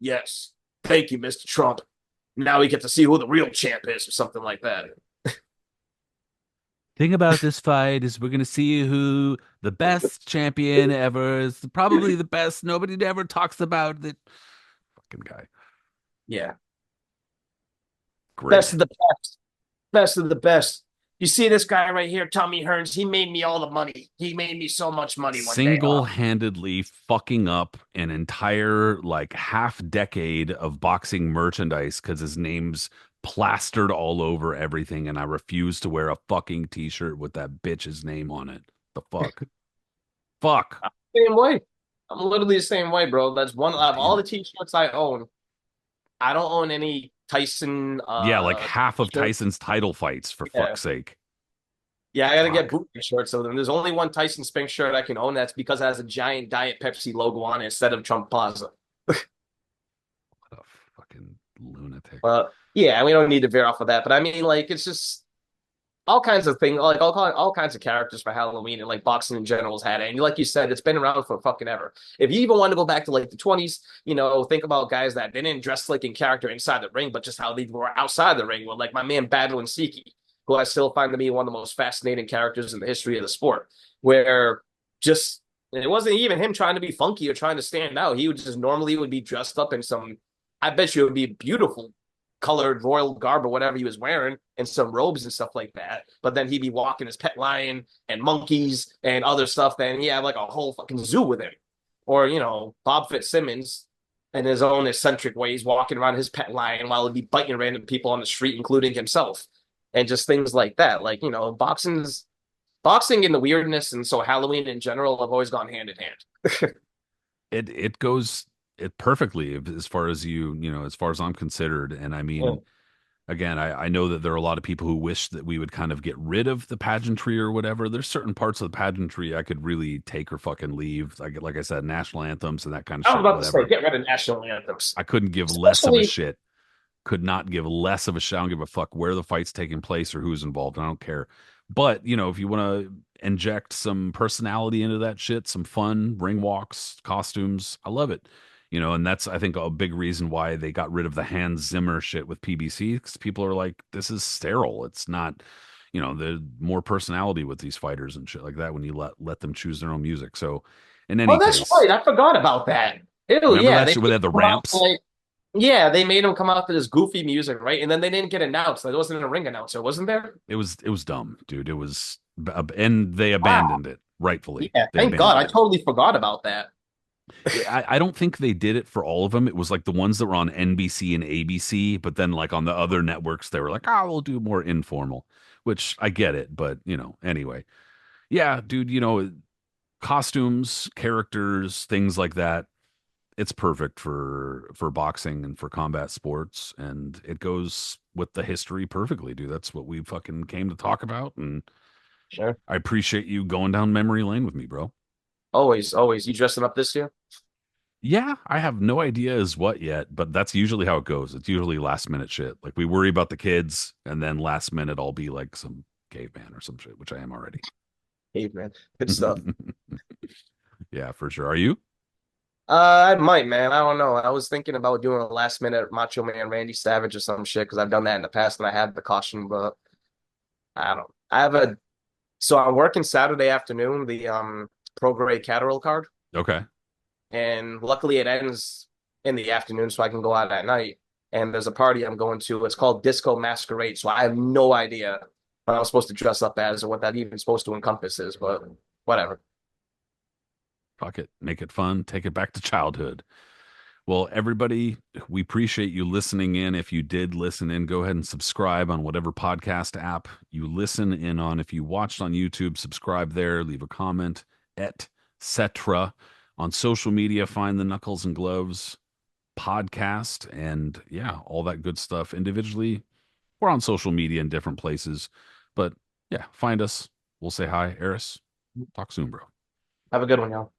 Yes, thank you, Mr. Trump. Now we get to see who the real champ is, or something like that. Thing about this fight is we're gonna see who the best champion ever is. Probably the best. Nobody ever talks about the fucking guy. Yeah, best Great. of the best, best of the best. You see this guy right here, Tommy Hearns. He made me all the money. He made me so much money one day. Oh, Single-handedly fucking up an entire like half decade of boxing merchandise because his name's plastered all over everything, and I refuse to wear a fucking t-shirt with that bitch's name on it. The fuck? Fuck. same way. I'm literally the same way, bro. That's one out of all Damn the it. t-shirts I own. I don't own any Tyson Yeah, like half of shirt. Tyson's title fights, for Yeah. fuck's sake. Yeah, I gotta get Fuck. bootleg shorts of them. There's only one Tyson Spink shirt I can own. That's because it has a giant Diet Pepsi logo on it instead of Trump Plaza. What a fucking lunatic. But yeah, we don't need to veer off of that. But I mean, like, it's just all kinds of things, like all kinds of characters for Halloween, and like boxing in general has had it. And like you said, it's been around for fucking ever. If you even want to go back to like the 20s, think about guys that they didn't dress like in character inside the ring, but just how they were outside the ring. Well, like my man Badlin Siki, who I still find to be one of the most fascinating characters in the history of the sport, where just it wasn't even him trying to be funky or trying to stand out. He would just normally would be dressed up in some, I bet you it would be beautiful colored royal garb or whatever he was wearing and some robes and stuff like that. But then he'd be walking his pet lion and monkeys and other stuff. Then he had like a whole fucking zoo with him. Or, Bob Fitzsimmons in his own eccentric ways walking around his pet lion while he'd be biting random people on the street, including himself. And just things like that. Like, boxing and the weirdness and so Halloween in general have always gone hand in hand. It goes it perfectly as far as as far as I'm considered. And I mean, Oh, again, I know that there are a lot of people who wish that we would kind of get rid of the pageantry or whatever. There's certain parts of the pageantry I could really take or fucking leave. Like I said, national anthems and that kind of I was shit, about to say, whatever. get rid of national anthems. I couldn't give less of a Especially, shit. Could not give less of a shit. I don't give a fuck where the fight's taking place or who's involved. I don't care. But, if you want to inject some personality into that shit, some fun, ring walks, costumes, I love it. And that's, I think, a big reason why they got rid of the Hans Zimmer shit with PBC, because people are like, this is sterile. It's not, the more personality with these fighters and shit like that when you let them choose their own music. So, in oh, any that's case, right. I forgot about that. Ew, remember yeah, that they shit where they had the come out ramps? like, yeah, they made him come out to this goofy music, right? And then they didn't get announced. There wasn't a ring announcer, wasn't there? It was dumb, dude. It was, and they Wow. abandoned it rightfully. Yeah, They thank God. I abandoned it. totally forgot about that. I don't think they did it for all of them. It was like the ones that were on NBC and ABC, but then like on the other networks, they were like, "Ah, we'll do more informal," which I get it, but anyway, yeah, dude, costumes, characters, things like that. It's perfect for boxing and for combat sports, and it goes with the history perfectly, dude. That's what we fucking came to talk about, and Sure. I appreciate you going down memory lane with me, bro. Always, always. You dressing up this year? Yeah, I have no idea as what yet, but that's usually how it goes. It's usually last minute shit. Like we worry about the kids, and then last minute I'll be like some caveman or some shit, which I am already. Hey, man. Good stuff. Yeah, for sure. Are you? I might, man. I don't know. I was thinking about doing a last minute Macho Man Randy Savage or some shit because I've done that in the past and I had the costume, but I don't. I have a so I'm working Saturday afternoon, the pro grade Catterall card, Okay. and luckily it ends in the afternoon, so I can go out at night. And there's a party I'm going to. It's called Disco Masquerade, so I have no idea what I was supposed to dress up as or what that even supposed to encompass is, but whatever. Fuck it. Make it fun. Take it back to childhood. Well, everybody, we appreciate you listening in. If you did listen in, go ahead and subscribe on whatever podcast app you listen in on. If you watched on YouTube, subscribe there, leave a comment, etc. On social media, find the Knuckles and Gloves podcast and yeah, all that good stuff. Individually, we're on social media in different places. But yeah, find us. We'll say hi, Aris. Talk soon, bro. Have a good one, y'all.